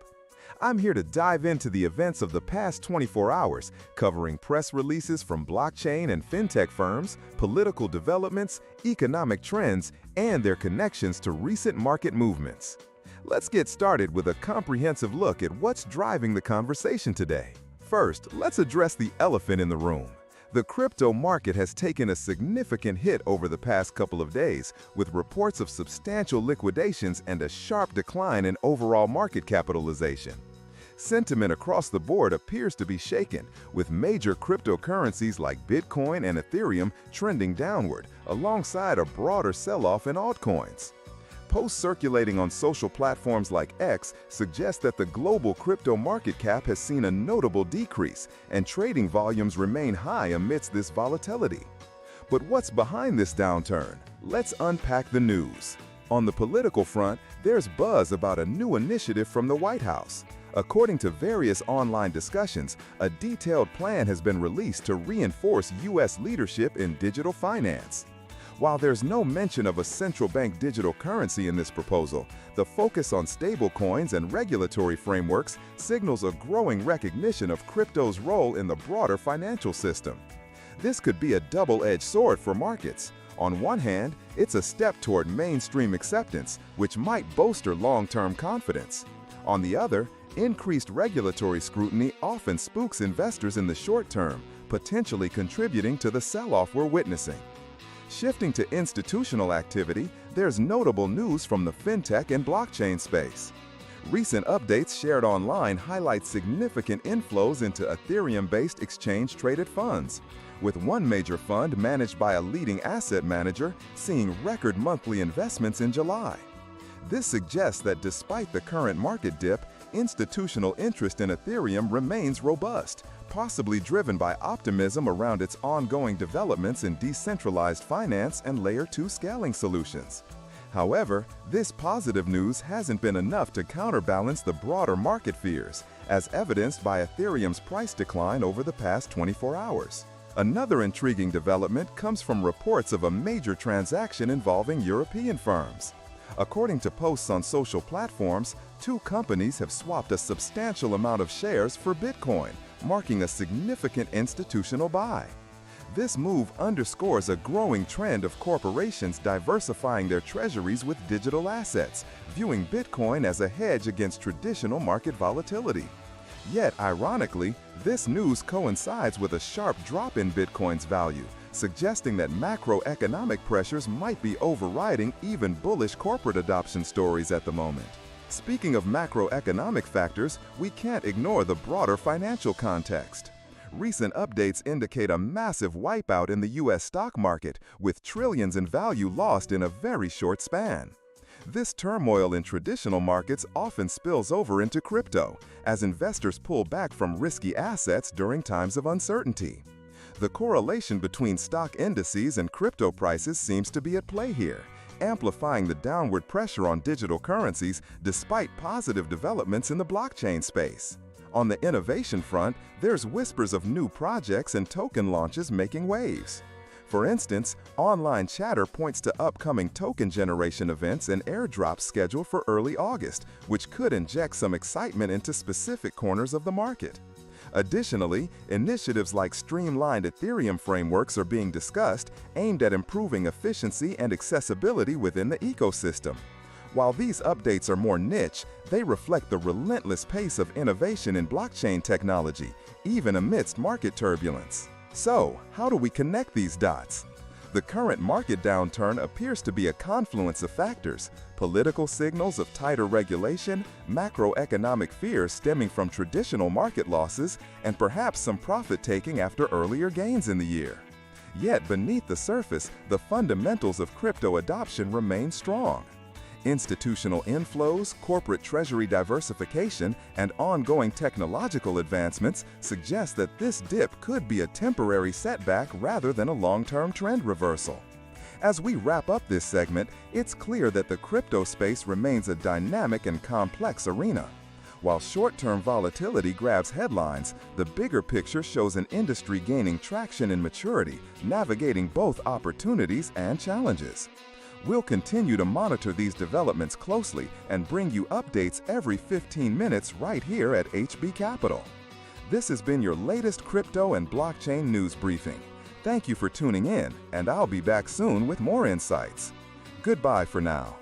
I'm here to dive into the events of the past 24 hours, covering press releases from blockchain and fintech firms, political developments, economic trends, and their connections to recent market movements. Let's get started with a comprehensive look at what's driving the conversation today. First, let's address the elephant in the room. The crypto market has taken a significant hit over the past couple of days, with reports of substantial liquidations and a sharp decline in overall market capitalization. Sentiment across the board appears to be shaken, with major cryptocurrencies like Bitcoin and Ethereum trending downward, alongside a broader sell-off in altcoins. Posts circulating on social platforms like X suggest that the global crypto market cap has seen a notable decrease, and trading volumes remain high amidst this volatility. But what's behind this downturn? Let's unpack the news. On the political front, there's buzz about a new initiative from the White House. According to various online discussions, a detailed plan has been released to reinforce U.S. leadership in digital finance. While there's no mention of a central bank digital currency in this proposal, the focus on stablecoins and regulatory frameworks signals a growing recognition of crypto's role in the broader financial system. This could be a double-edged sword for markets. On one hand, it's a step toward mainstream acceptance, which might bolster long-term confidence. On the other, increased regulatory scrutiny often spooks investors in the short term, potentially contributing to the sell-off we're witnessing. Shifting to institutional activity, there's notable news from the fintech and blockchain space. Recent updates shared online highlight significant inflows into Ethereum-based exchange-traded funds, with one major fund managed by a leading asset manager seeing record monthly investments in July. This suggests that despite the current market dip, institutional interest in Ethereum remains robust, possibly driven by optimism around its ongoing developments in decentralized finance and Layer 2 scaling solutions. However, this positive news hasn't been enough to counterbalance the broader market fears, as evidenced by Ethereum's price decline over the past 24 hours. Another intriguing development comes from reports of a major transaction involving European firms. According to posts on social platforms, two companies have swapped a substantial amount of shares for Bitcoin, marking a significant institutional buy. This move underscores a growing trend of corporations diversifying their treasuries with digital assets, viewing Bitcoin as a hedge against traditional market volatility. Yet, ironically, this news coincides with a sharp drop in Bitcoin's value, suggesting that macroeconomic pressures might be overriding even bullish corporate adoption stories at the moment. Speaking of macroeconomic factors, we can't ignore the broader financial context. Recent updates indicate a massive wipeout in the U.S. stock market, with trillions in value lost in a very short span. This turmoil in traditional markets often spills over into crypto, as investors pull back from risky assets during times of uncertainty. The correlation between stock indices and crypto prices seems to be at play here, amplifying the downward pressure on digital currencies despite positive developments in the blockchain space. On the innovation front, there's whispers of new projects and token launches making waves. For instance, online chatter points to upcoming token generation events and airdrops scheduled for early August, which could inject some excitement into specific corners of the market. Additionally, initiatives like streamlined Ethereum frameworks are being discussed, aimed at improving efficiency and accessibility within the ecosystem. While these updates are more niche, they reflect the relentless pace of innovation in blockchain technology, even amidst market turbulence. So, how do we connect these dots? The current market downturn appears to be a confluence of factors: political signals of tighter regulation, macroeconomic fears stemming from traditional market losses, and perhaps some profit-taking after earlier gains in the year. Yet beneath the surface, the fundamentals of crypto adoption remain strong. Institutional inflows, corporate treasury diversification, and ongoing technological advancements suggest that this dip could be a temporary setback rather than a long-term trend reversal. As we wrap up this segment, it's clear that the crypto space remains a dynamic and complex arena. While short-term volatility grabs headlines, the bigger picture shows an industry gaining traction and maturity, navigating both opportunities and challenges. We'll continue to monitor these developments closely and bring you updates every 15 minutes right here at HB Capital. This has been your latest crypto and blockchain news briefing. Thank you for tuning in, and I'll be back soon with more insights. Goodbye for now.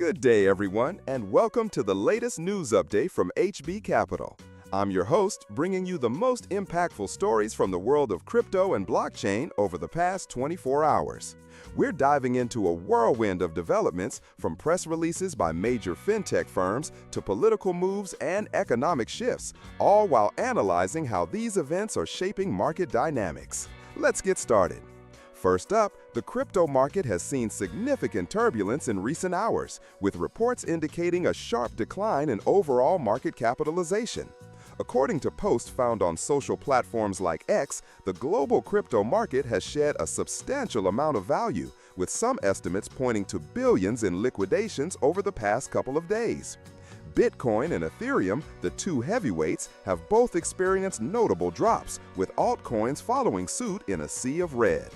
Good day, everyone, and welcome to the latest news update from HB Capital. I'm your host, bringing you the most impactful stories from the world of crypto and blockchain over the past 24 hours. We're diving into a whirlwind of developments, from press releases by major fintech firms to political moves and economic shifts, all while analyzing how these events are shaping market dynamics. Let's get started. First up, the crypto market has seen significant turbulence in recent hours, with reports indicating a sharp decline in overall market capitalization. According to posts found on social platforms like X, the global crypto market has shed a substantial amount of value, with some estimates pointing to billions in liquidations over the past couple of days. Bitcoin and Ethereum, the two heavyweights, have both experienced notable drops, with altcoins following suit in a sea of red.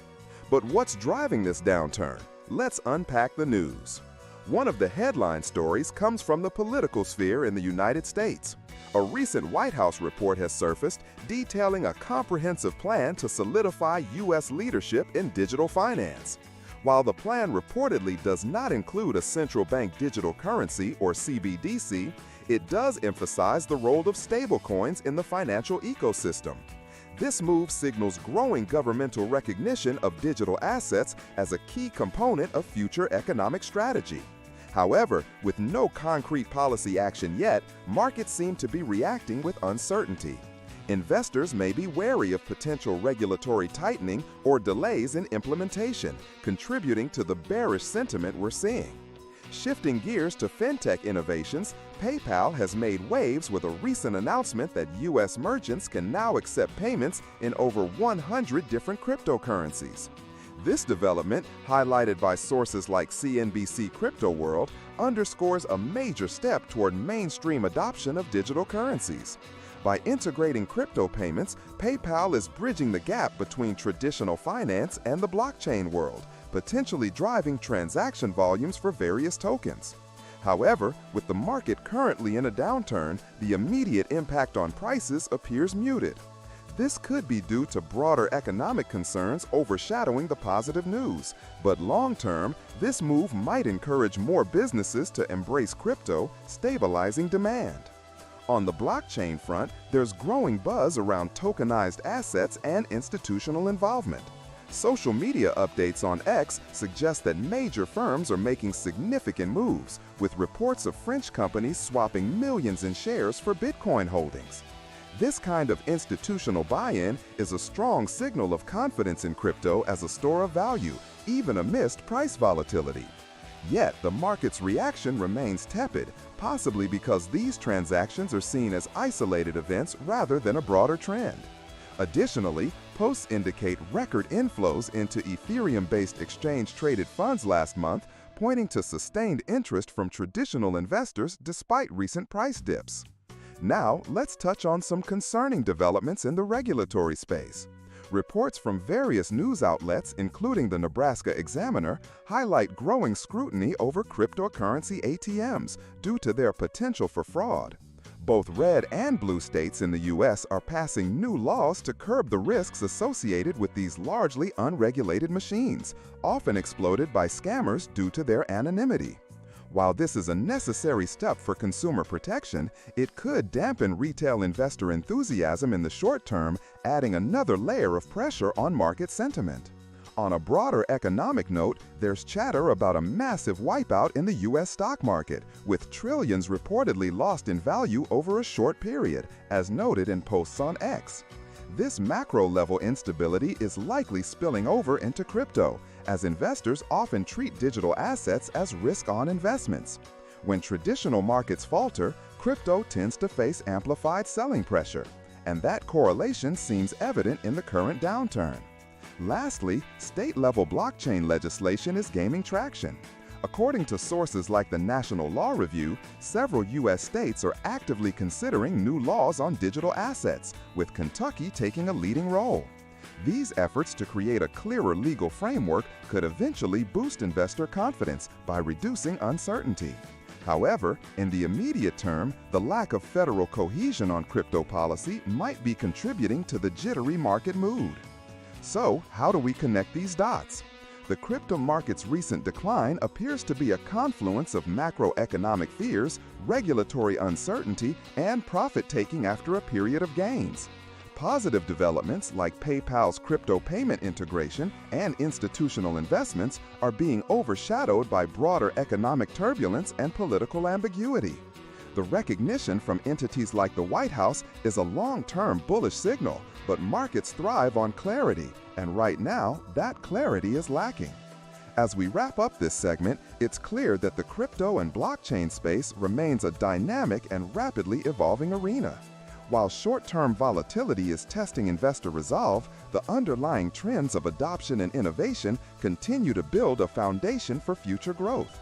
But what's driving this downturn? Let's unpack the news. One of the headline stories comes from the political sphere in the United States. A recent White House report has surfaced detailing a comprehensive plan to solidify U.S. leadership in digital finance. While the plan reportedly does not include a central bank digital currency, or CBDC, it does emphasize the role of stablecoins in the financial ecosystem. This move signals growing governmental recognition of digital assets as a key component of future economic strategy. However, with no concrete policy action yet, markets seem to be reacting with uncertainty. Investors may be wary of potential regulatory tightening or delays in implementation, contributing to the bearish sentiment we're seeing. Shifting gears to fintech innovations, PayPal has made waves with a recent announcement that U.S. merchants can now accept payments in over 100 different cryptocurrencies. This development, highlighted by sources like CNBC Crypto World, underscores a major step toward mainstream adoption of digital currencies. By integrating crypto payments, PayPal is bridging the gap between traditional finance and the blockchain world, potentially driving transaction volumes for various tokens. However, with the market currently in a downturn, the immediate impact on prices appears muted. This could be due to broader economic concerns overshadowing the positive news, but long-term, this move might encourage more businesses to embrace crypto, stabilizing demand. On the blockchain front, there's growing buzz around tokenized assets and institutional involvement. Social media updates on X suggest that major firms are making significant moves, with reports of French companies swapping millions in shares for Bitcoin holdings. This kind of institutional buy-in is a strong signal of confidence in crypto as a store of value, even amidst price volatility. Yet, the market's reaction remains tepid, possibly because these transactions are seen as isolated events rather than a broader trend. Additionally, posts indicate record inflows into Ethereum-based exchange-traded funds last month, pointing to sustained interest from traditional investors despite recent price dips. Now, let's touch on some concerning developments in the regulatory space. Reports from various news outlets, including the Nebraska Examiner, highlight growing scrutiny over cryptocurrency ATMs due to their potential for fraud. Both red and blue states in the U.S. are passing new laws to curb the risks associated with these largely unregulated machines, often exploited by scammers due to their anonymity. While this is a necessary step for consumer protection, it could dampen retail investor enthusiasm in the short term, adding another layer of pressure on market sentiment. On a broader economic note, there's chatter about a massive wipeout in the U.S. stock market, with trillions reportedly lost in value over a short period, as noted in posts on X. This macro-level instability is likely spilling over into crypto, as investors often treat digital assets as risk-on investments. When traditional markets falter, crypto tends to face amplified selling pressure, and that correlation seems evident in the current downturn. Lastly, state-level blockchain legislation is gaining traction. According to sources like the National Law Review, several U.S. states are actively considering new laws on digital assets, with Kentucky taking a leading role. These efforts to create a clearer legal framework could eventually boost investor confidence by reducing uncertainty. However, in the immediate term, the lack of federal cohesion on crypto policy might be contributing to the jittery market mood. So, how do we connect these dots? The crypto market's recent decline appears to be a confluence of macroeconomic fears, regulatory uncertainty, and profit-taking after a period of gains. Positive developments like PayPal's crypto payment integration and institutional investments are being overshadowed by broader economic turbulence and political ambiguity. The recognition from entities like the White House is a long-term bullish signal, but markets thrive on clarity, and right now, that clarity is lacking. As we wrap up this segment, it's clear that the crypto and blockchain space remains a dynamic and rapidly evolving arena. While short-term volatility is testing investor resolve, the underlying trends of adoption and innovation continue to build a foundation for future growth.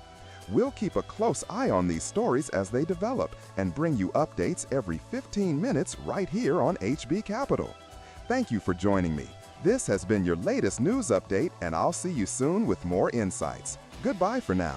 We'll keep a close eye on these stories as they develop and bring you updates every 15 minutes right here on HB Capital. Thank you for joining me. This has been your latest news update, and I'll see you soon with more insights. Goodbye for now.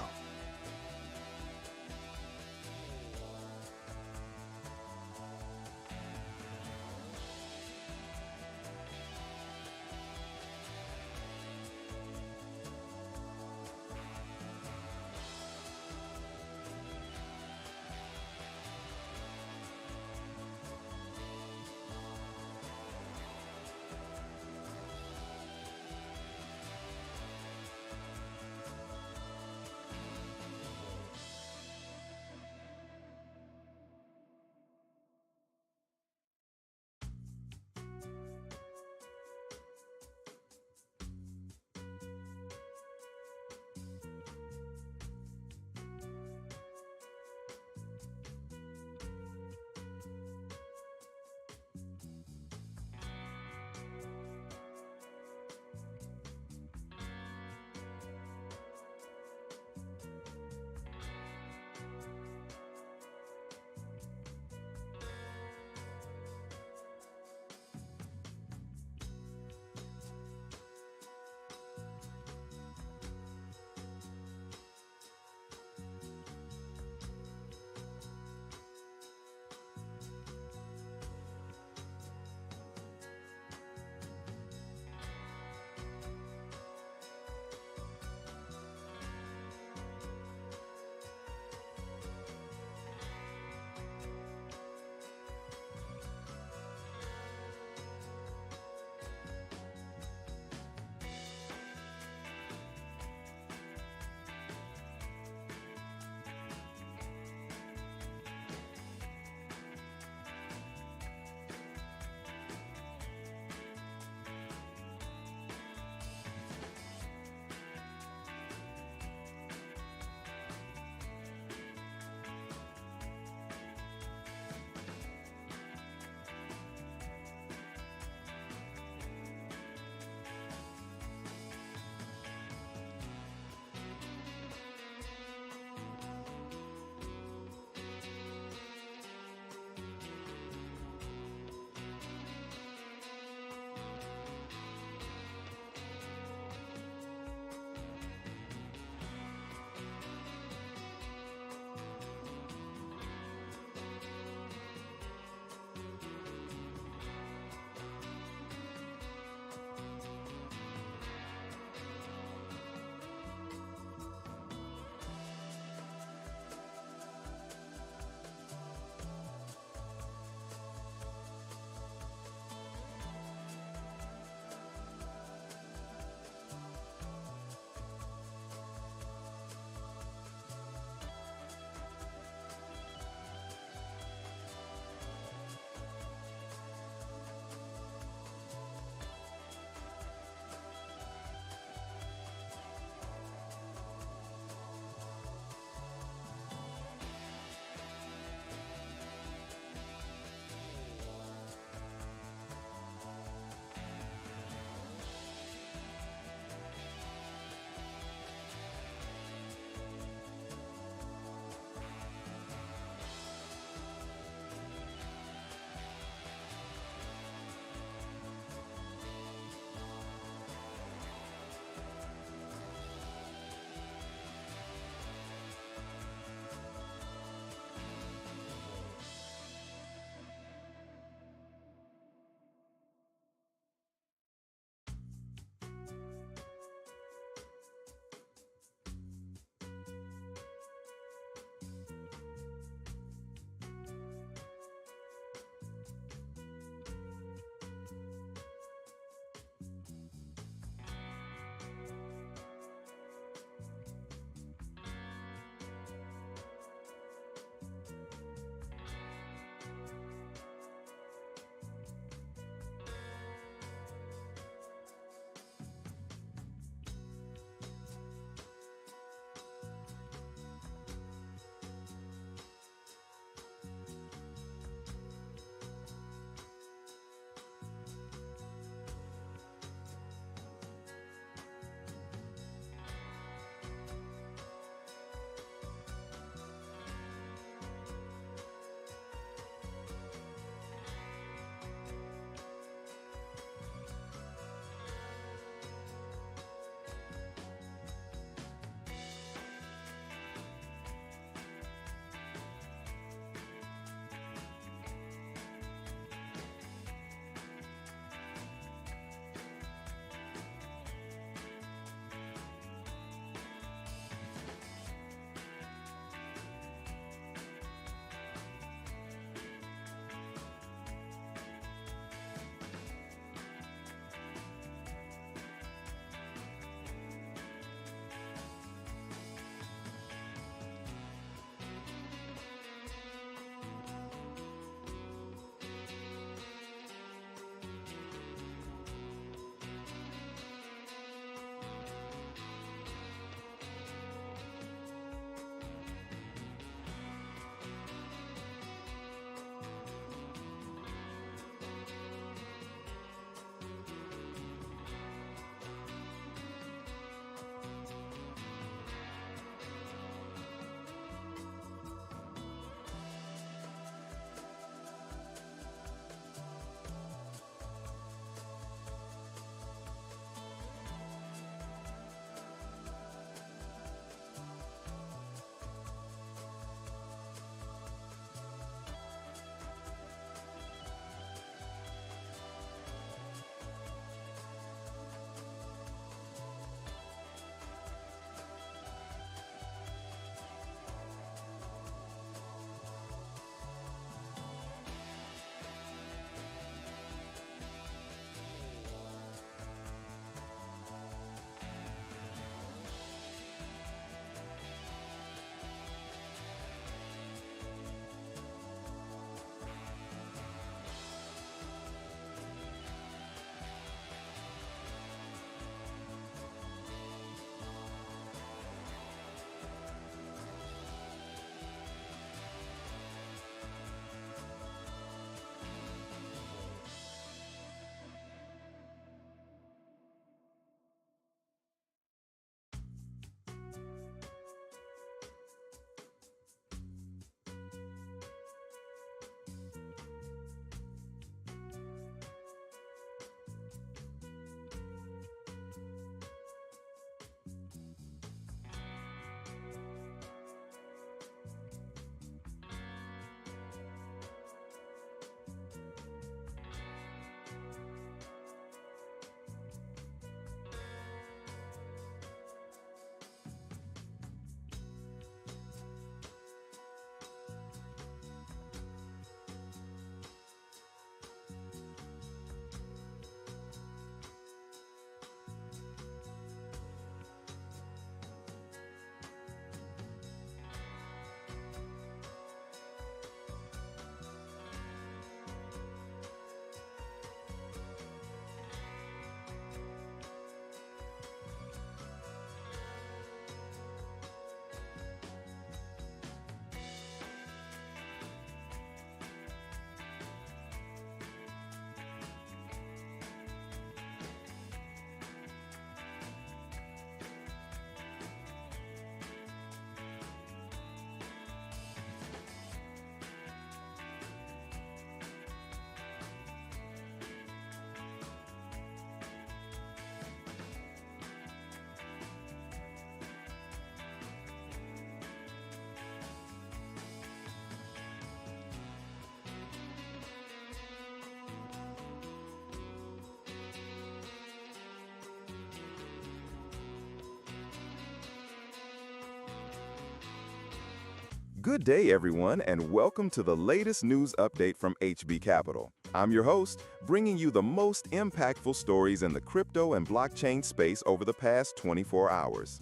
Good day, everyone, and welcome to the latest news update from HB Capital. I'm your host, bringing you the most impactful stories in the crypto and blockchain space over the past 24 hours.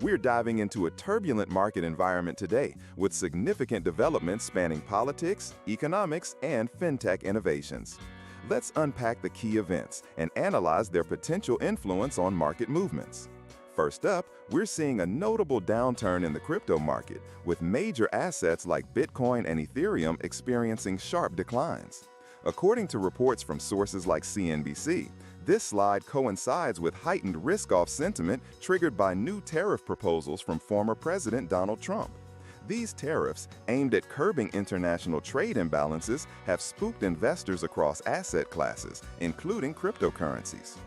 We're diving into a turbulent market environment today with significant developments spanning politics, economics, and fintech innovations. Let's unpack the key events and analyze their potential influence on market movements. First up, we're seeing a notable downturn in the crypto market, with major assets like Bitcoin and Ethereum experiencing sharp declines. According to reports from sources like CNBC, this slide coincides with heightened risk-off sentiment triggered by new tariff proposals from former President Donald Trump. These tariffs, aimed at curbing international trade imbalances, have spooked investors across asset classes, including cryptocurrencies.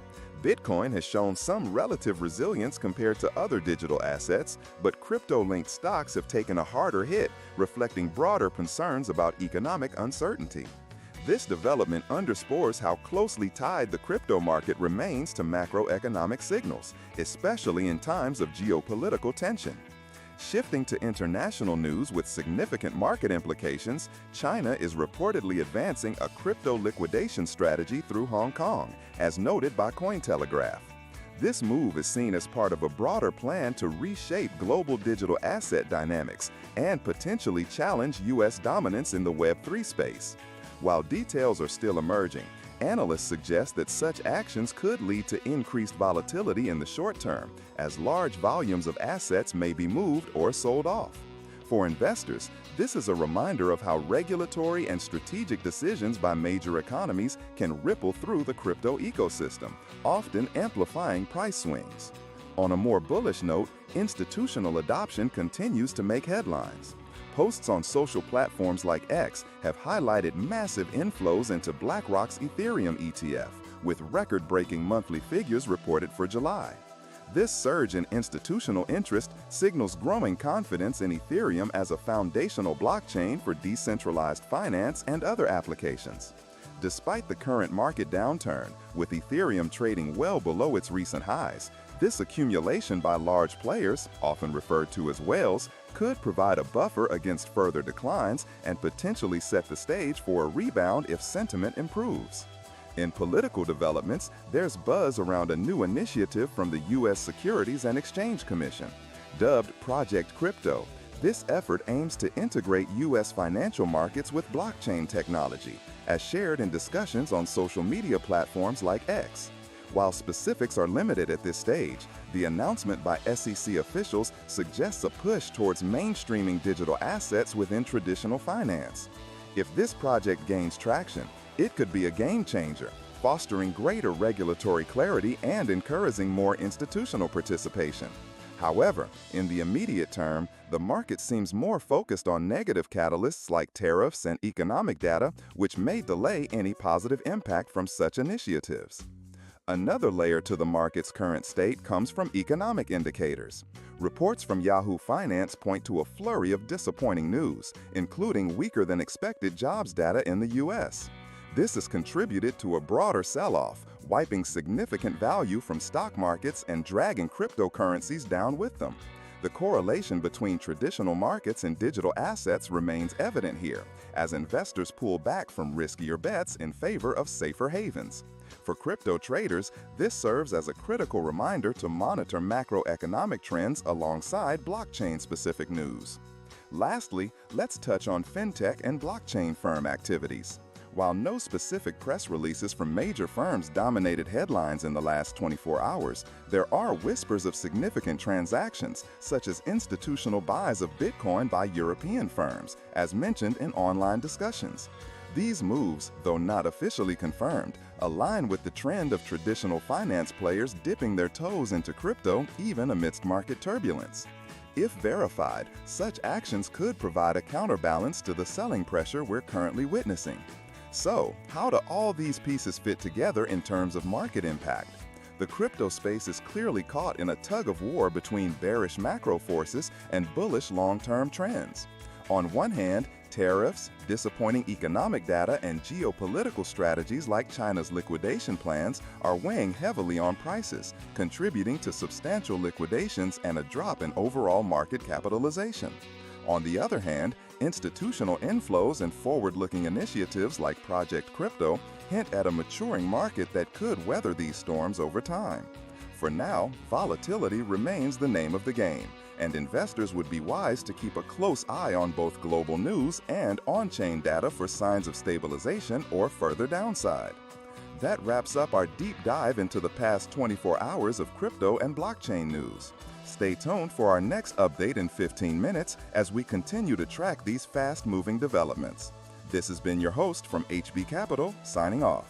Bitcoin has shown some relative resilience compared to other digital assets, but crypto-linked stocks have taken a harder hit, reflecting broader concerns about economic uncertainty. This development underscores how closely tied the crypto market remains to macroeconomic signals, especially in times of geopolitical tension. Shifting to international news with significant market implications, China is reportedly advancing a crypto liquidation strategy through Hong Kong, as noted by Cointelegraph. This move is seen as part of a broader plan to reshape global digital asset dynamics and potentially challenge U.S. dominance in the Web3 space. While details are still emerging, analysts suggest that such actions could lead to increased volatility in the short term, as large volumes of assets may be moved or sold off. For investors, this is a reminder of how regulatory and strategic decisions by major economies can ripple through the crypto ecosystem, often amplifying price swings. On a more bullish note, institutional adoption continues to make headlines. Posts on social platforms like X have highlighted massive inflows into BlackRock's Ethereum ETF, with record-breaking monthly figures reported for July. This surge in institutional interest signals growing confidence in Ethereum as a foundational blockchain for decentralized finance and other applications. Despite the current market downturn, with Ethereum trading well below its recent highs, this accumulation by large players, often referred to as whales, could provide a buffer against further declines and potentially set the stage for a rebound if sentiment improves. In political developments, there's buzz around a new initiative from the U.S. Securities and Exchange Commission. Dubbed Project Crypto, this effort aims to integrate U.S. financial markets with blockchain technology, as shared in discussions on social media platforms like X. While specifics are limited at this stage, the announcement by SEC officials suggests a push towards mainstreaming digital assets within traditional finance. If this project gains traction, it could be a game changer, fostering greater regulatory clarity and encouraging more institutional participation. However, in the immediate term, the market seems more focused on negative catalysts like tariffs and economic data, which may delay any positive impact from such initiatives. Another layer to the market's current state comes from economic indicators. Reports from Yahoo Finance point to a flurry of disappointing news, including weaker than expected jobs data in the U.S. This has contributed to a broader sell-off, wiping significant value from stock markets and dragging cryptocurrencies down with them. The correlation between traditional markets and digital assets remains evident here, as investors pull back from riskier bets in favor of safer havens. For crypto traders, this serves as a critical reminder to monitor macroeconomic trends alongside blockchain-specific news. Lastly, let's touch on fintech and blockchain firm activities. While no specific press releases from major firms dominated headlines in the last 24 hours, there are whispers of significant transactions, such as institutional buys of Bitcoin by European firms, as mentioned in online discussions. These moves, though not officially confirmed, align with the trend of traditional finance players dipping their toes into crypto even amidst market turbulence. If verified, such actions could provide a counterbalance to the selling pressure we're currently witnessing. So, how do all these pieces fit together in terms of market impact? The crypto space is clearly caught in a tug-of-war between bearish macro forces and bullish long-term trends. On one hand, tariffs, disappointing economic data, and geopolitical strategies like China's liquidation plans are weighing heavily on prices, contributing to substantial liquidations and a drop in overall market capitalization. On the other hand, institutional inflows and forward-looking initiatives like Project Crypto hint at a maturing market that could weather these storms over time. For now, volatility remains the name of the game, and investors would be wise to keep a close eye on both global news and on-chain data for signs of stabilization or further downside. That wraps up our deep dive into the past 24 hours of crypto and blockchain news. Stay tuned for our next update in 15 minutes as we continue to track these fast-moving developments. This has been your host from HB Capital, signing off.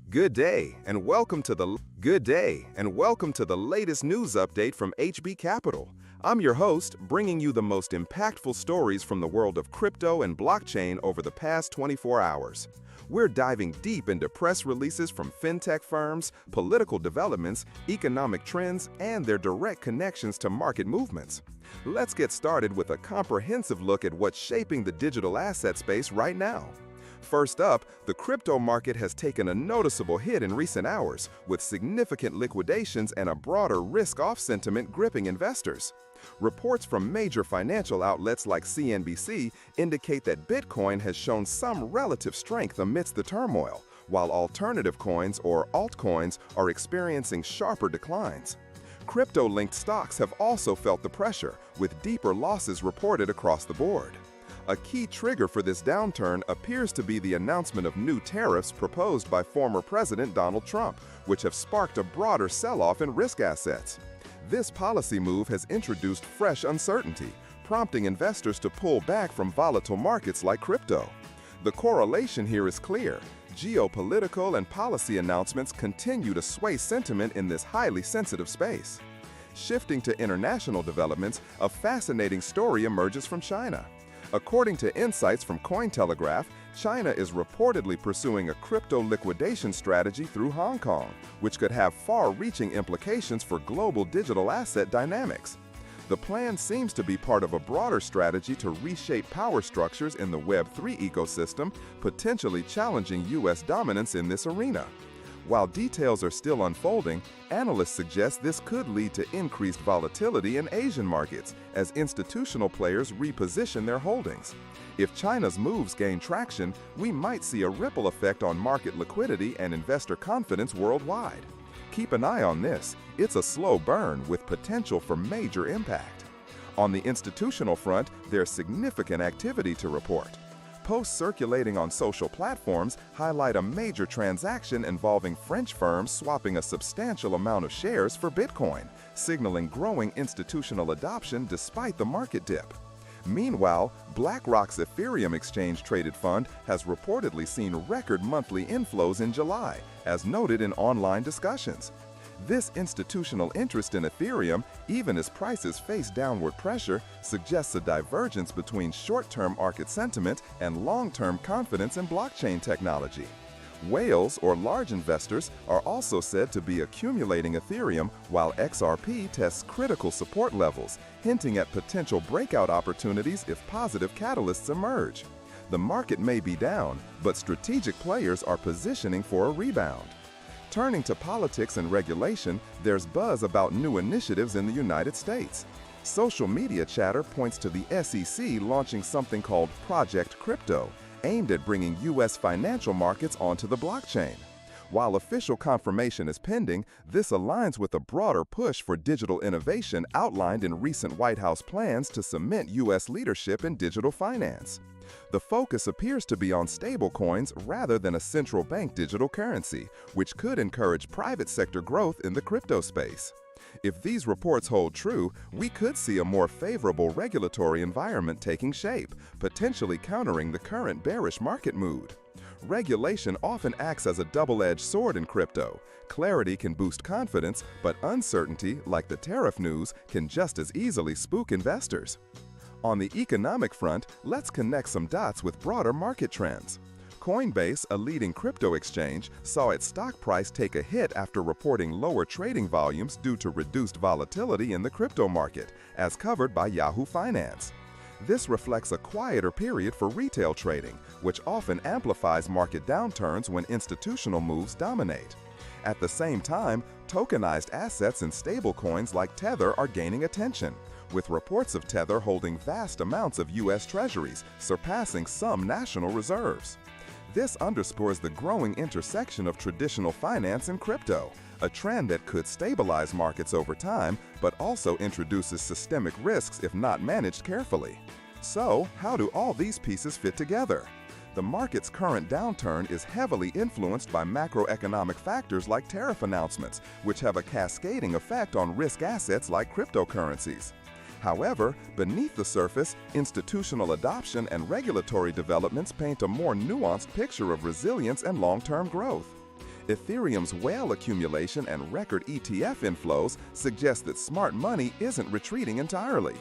Good day and welcome to the latest news update from HB Capital. I'm your host, bringing you the most impactful stories from the world of crypto and blockchain over the past 24 hours. We're diving deep into press releases from fintech firms, political developments, economic trends, and their direct connections to market movements. Let's get started with a comprehensive look at what's shaping the digital asset space right now. First up, the crypto market has taken a noticeable hit in recent hours, with significant liquidations and a broader risk-off sentiment gripping investors. Reports from major financial outlets like CNBC indicate that Bitcoin has shown some relative strength amidst the turmoil, while alternative coins or altcoins are experiencing sharper declines. Crypto-linked stocks have also felt the pressure, with deeper losses reported across the board. A key trigger for this downturn appears to be the announcement of new tariffs proposed by former President Donald Trump, which have sparked a broader sell-off in risk assets. This policy move has introduced fresh uncertainty, prompting investors to pull back from volatile markets like crypto. The correlation here is clear. Geopolitical and policy announcements continue to sway sentiment in this highly sensitive space. Shifting to international developments, a fascinating story emerges from China. According to insights from Cointelegraph, China is reportedly pursuing a crypto liquidation strategy through Hong Kong, which could have far-reaching implications for global digital asset dynamics. The plan seems to be part of a broader strategy to reshape power structures in the Web3 ecosystem, potentially challenging U.S. dominance in this arena. While details are still unfolding, analysts suggest this could lead to increased volatility in Asian markets as institutional players reposition their holdings. If China's moves gain traction, we might see a ripple effect on market liquidity and investor confidence worldwide. Keep an eye on this. It's a slow burn with potential for major impact. On the institutional front, there's significant activity to report. Posts circulating on social platforms highlight a major transaction involving French firms swapping a substantial amount of shares for Bitcoin, signaling growing institutional adoption despite the market dip. Meanwhile, BlackRock's Ethereum exchange-traded fund has reportedly seen record monthly inflows in July, as noted in online discussions. This institutional interest in Ethereum, even as prices face downward pressure, suggests a divergence between short-term market sentiment and long-term confidence in blockchain technology. Whales, or large investors, are also said to be accumulating Ethereum, while XRP tests critical support levels, hinting at potential breakout opportunities if positive catalysts emerge. The market may be down, but strategic players are positioning for a rebound. Turning to politics and regulation, there's buzz about new initiatives in the United States. Social media chatter points to the SEC launching something called Project Crypto, aimed at bringing U.S. financial markets onto the blockchain. While official confirmation is pending, this aligns with a broader push for digital innovation outlined in recent White House plans to cement U.S. leadership in digital finance. The focus appears to be on stablecoins rather than a central bank digital currency, which could encourage private sector growth in the crypto space. If these reports hold true, we could see a more favorable regulatory environment taking shape, potentially countering the current bearish market mood. Regulation often acts as a double-edged sword in crypto. Clarity can boost confidence, but uncertainty, like the tariff news, can just as easily spook investors. On the economic front, let's connect some dots with broader market trends. Coinbase, a leading crypto exchange, saw its stock price take a hit after reporting lower trading volumes due to reduced volatility in the crypto market, as covered by Yahoo Finance. This reflects a quieter period for retail trading, which often amplifies market downturns when institutional moves dominate. At the same time, tokenized assets and stablecoins like Tether are gaining attention, with reports of Tether holding vast amounts of U.S. treasuries, surpassing some national reserves. This underscores the growing intersection of traditional finance and crypto, a trend that could stabilize markets over time, but also introduces systemic risks if not managed carefully. So, how do all these pieces fit together? The market's current downturn is heavily influenced by macroeconomic factors like tariff announcements, which have a cascading effect on risk assets like cryptocurrencies. However, beneath the surface, institutional adoption and regulatory developments paint a more nuanced picture of resilience and long-term growth. Ethereum's whale accumulation and record ETF inflows suggest that smart money isn't retreating entirely,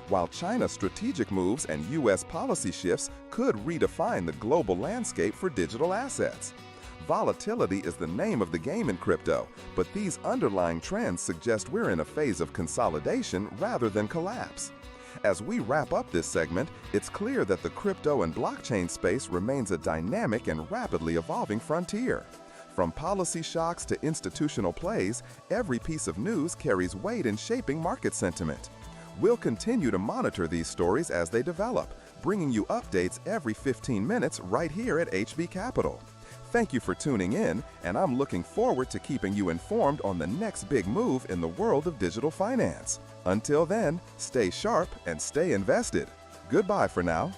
while China's strategic moves and U.S. policy shifts could redefine the global landscape for digital assets. Volatility is the name of the game in crypto, but these underlying trends suggest we're in a phase of consolidation rather than collapse. As we wrap up this segment, it's clear that the crypto and blockchain space remains a dynamic and rapidly evolving frontier. From policy shocks to institutional plays, every piece of news carries weight in shaping market sentiment. We'll continue to monitor these stories as they develop, bringing you updates every 15 minutes right here at HB Capital. Thank you for tuning in, and I'm looking forward to keeping you informed on the next big move in the world of digital finance. Until then, stay sharp and stay invested. Goodbye for now.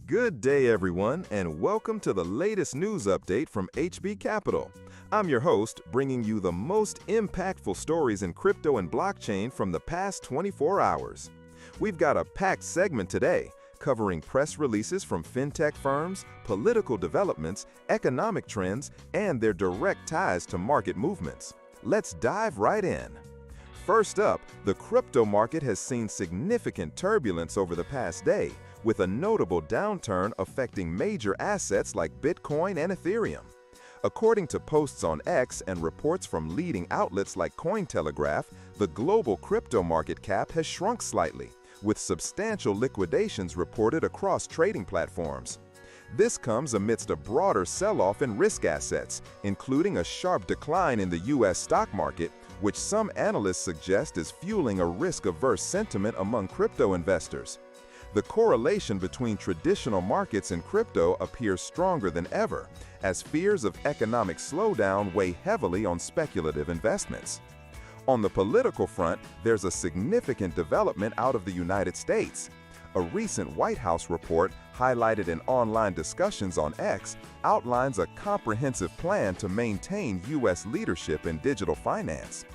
Good day, everyone, and welcome to the latest news update from HB Capital. I'm your host, bringing you the most impactful stories in crypto and blockchain from the past 24 hours. We've got a packed segment today, covering press releases from fintech firms, political developments, economic trends, and their direct ties to market movements. Let's dive right in. First up, the crypto market has seen significant turbulence over the past day, with a notable downturn affecting major assets like Bitcoin and Ethereum. According to posts on X and reports from leading outlets like Cointelegraph, the global crypto market cap has shrunk slightly, with substantial liquidations reported across trading platforms. This comes amidst a broader sell-off in risk assets, including a sharp decline in the U.S. stock market, which some analysts suggest is fueling a risk-averse sentiment among crypto investors. The correlation between traditional markets and crypto appears stronger than ever, as fears of economic slowdown weigh heavily on speculative investments. On the political front, there's a significant development out of the United States. A recent White House report, highlighted in online discussions on X, outlines a comprehensive plan to maintain U.S. leadership in digital finance.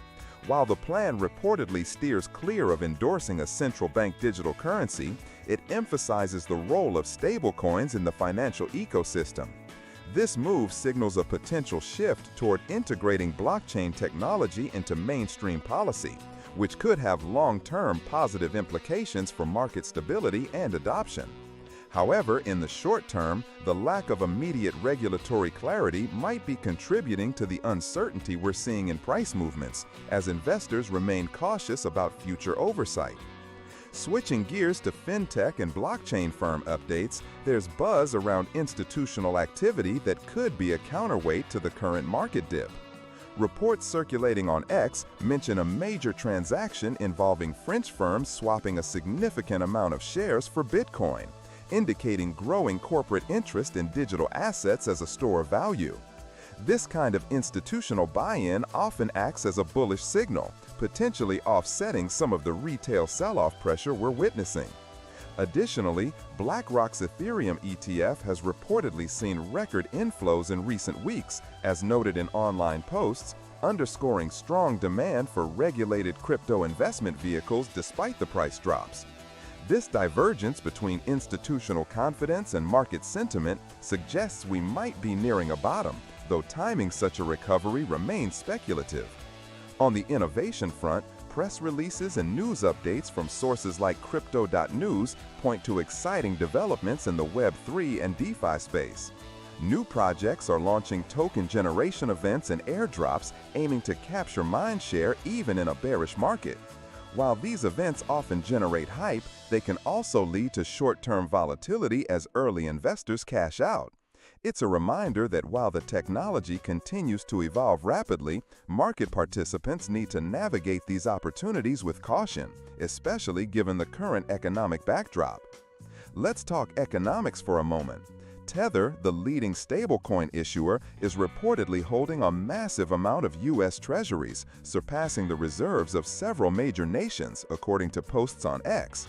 While the plan reportedly steers clear of endorsing a central bank digital currency, it emphasizes the role of stablecoins in the financial ecosystem. This move signals a potential shift toward integrating blockchain technology into mainstream policy, which could have long-term positive implications for market stability and adoption. However, in the short term, the lack of immediate regulatory clarity might be contributing to the uncertainty we're seeing in price movements, as investors remain cautious about future oversight. Switching gears to fintech and blockchain firm updates, there's buzz around institutional activity that could be a counterweight to the current market dip. Reports circulating on X mention a major transaction involving French firms swapping a significant amount of shares for Bitcoin, indicating growing corporate interest in digital assets as a store of value. This kind of institutional buy-in often acts as a bullish signal, potentially offsetting some of the retail sell-off pressure we're witnessing. Additionally, BlackRock's Ethereum ETF has reportedly seen record inflows in recent weeks, as noted in online posts, underscoring strong demand for regulated crypto investment vehicles despite the price drops. This divergence between institutional confidence and market sentiment suggests we might be nearing a bottom, though timing such a recovery remains speculative. On the innovation front, press releases and news updates from sources like Crypto.news point to exciting developments in the Web3 and DeFi space. New projects are launching token generation events and airdrops aiming to capture mindshare even in a bearish market. While these events often generate hype, they can also lead to short-term volatility as early investors cash out. It's a reminder that while the technology continues to evolve rapidly, market participants need to navigate these opportunities with caution, especially given the current economic backdrop. Let's talk economics for a moment. Tether, the leading stablecoin issuer, is reportedly holding a massive amount of U.S. treasuries, surpassing the reserves of several major nations, according to posts on X.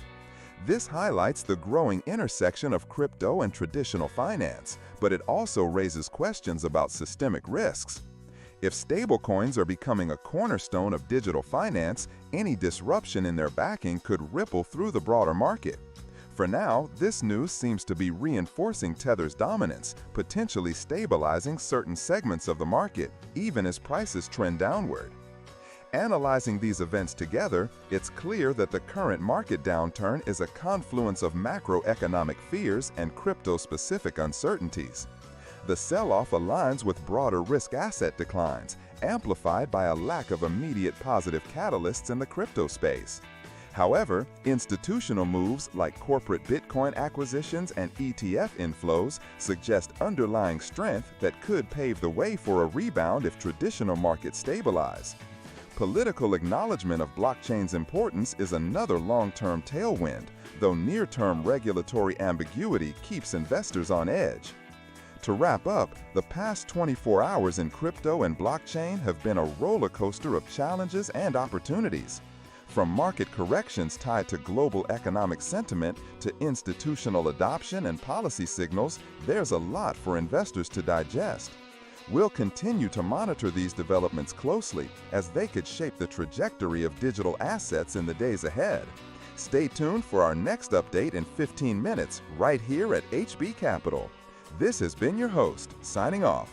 This highlights the growing intersection of crypto and traditional finance, but it also raises questions about systemic risks. If stablecoins are becoming a cornerstone of digital finance, any disruption in their backing could ripple through the broader market. For now, this news seems to be reinforcing Tether's dominance, potentially stabilizing certain segments of the market, even as prices trend downward. Analyzing these events together, it's clear that the current market downturn is a confluence of macroeconomic fears and crypto-specific uncertainties. The sell-off aligns with broader risk asset declines, amplified by a lack of immediate positive catalysts in the crypto space. However, institutional moves like corporate Bitcoin acquisitions and ETF inflows suggest underlying strength that could pave the way for a rebound if traditional markets stabilize. Political acknowledgement of blockchain's importance is another long-term tailwind, though near-term regulatory ambiguity keeps investors on edge. To wrap up, the past 24 hours in crypto and blockchain have been a roller coaster of challenges and opportunities. From market corrections tied to global economic sentiment to institutional adoption and policy signals, there's a lot for investors to digest. We'll continue to monitor these developments closely as they could shape the trajectory of digital assets in the days ahead. Stay tuned for our next update in 15 minutes right here at HB Capital. This has been your host, signing off.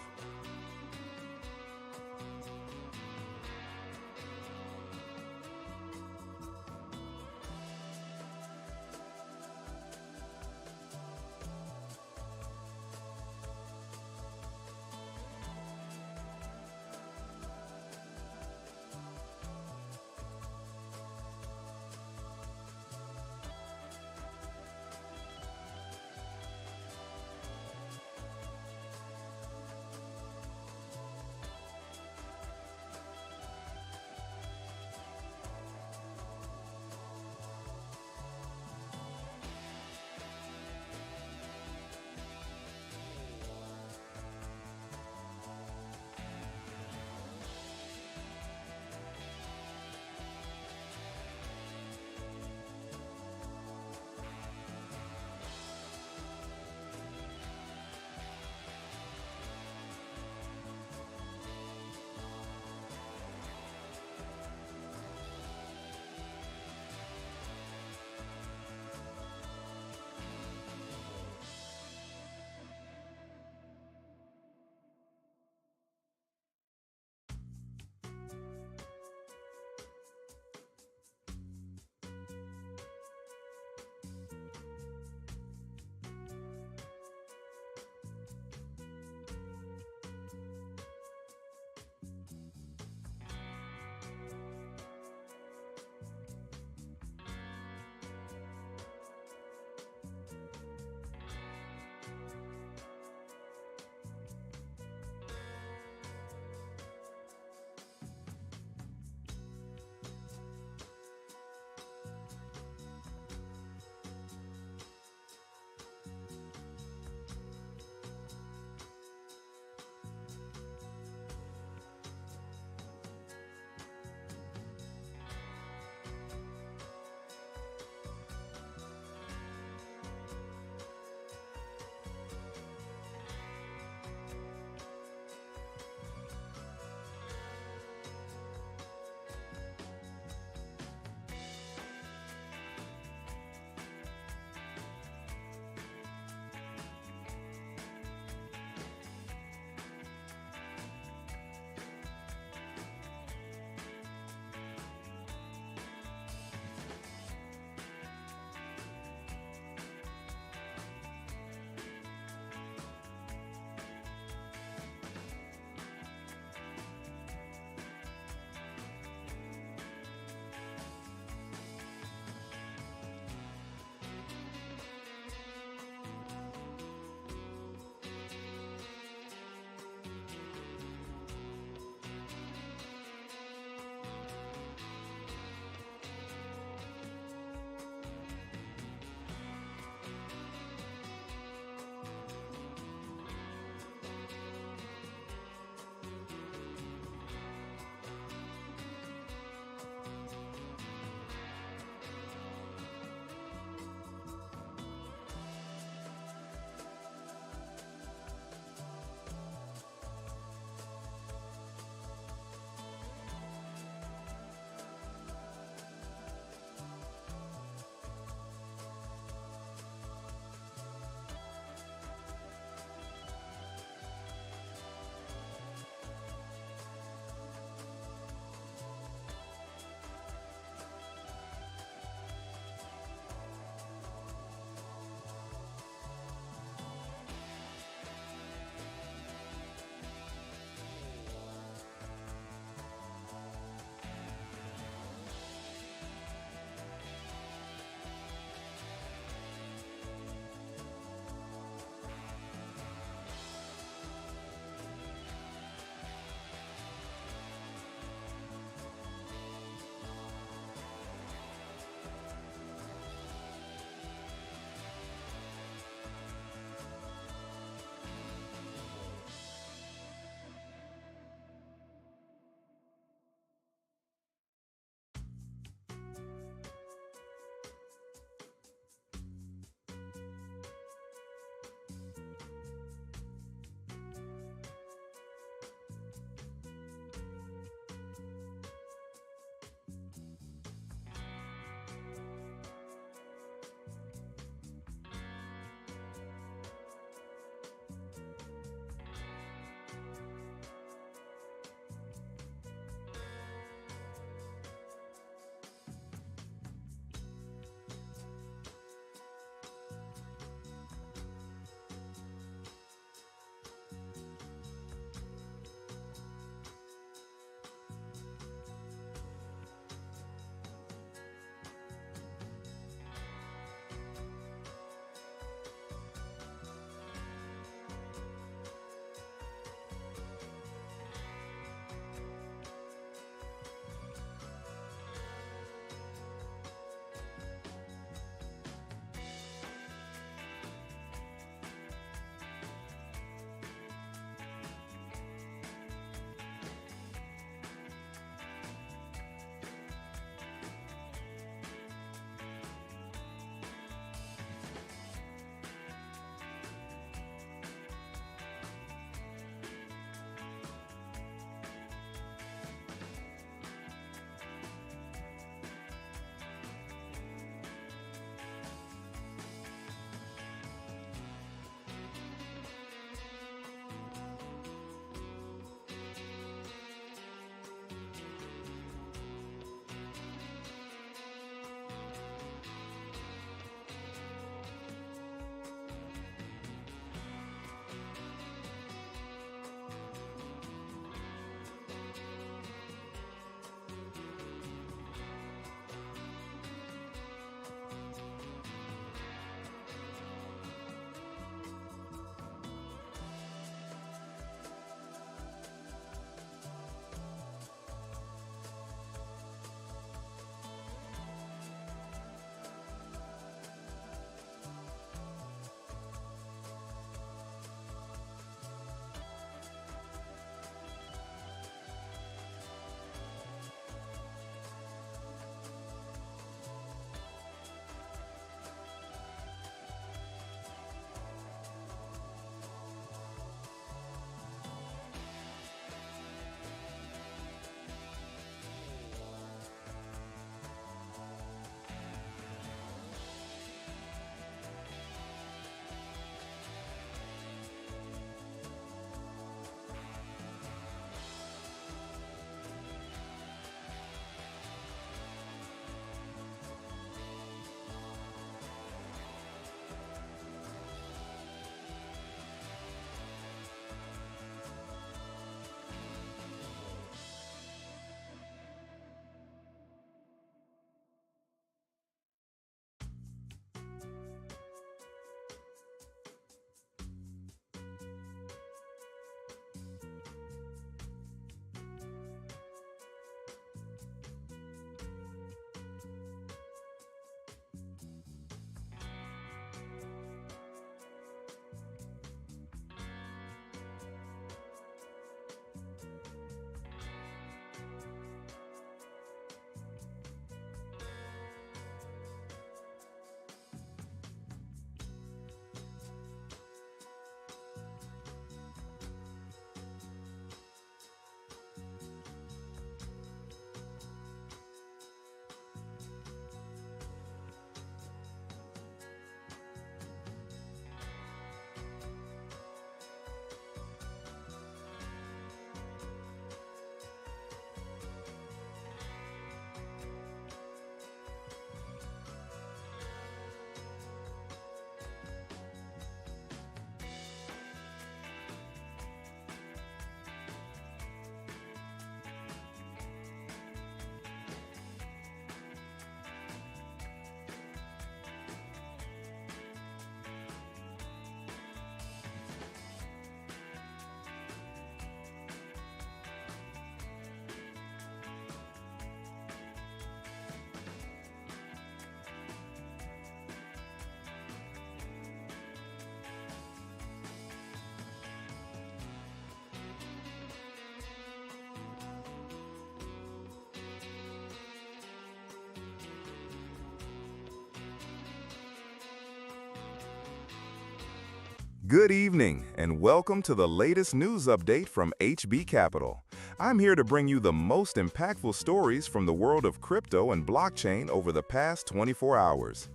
Good evening, and welcome to the latest news update from HB Capital. I'm here to bring you the most impactful stories from the world of crypto and blockchain over the past 24 hours.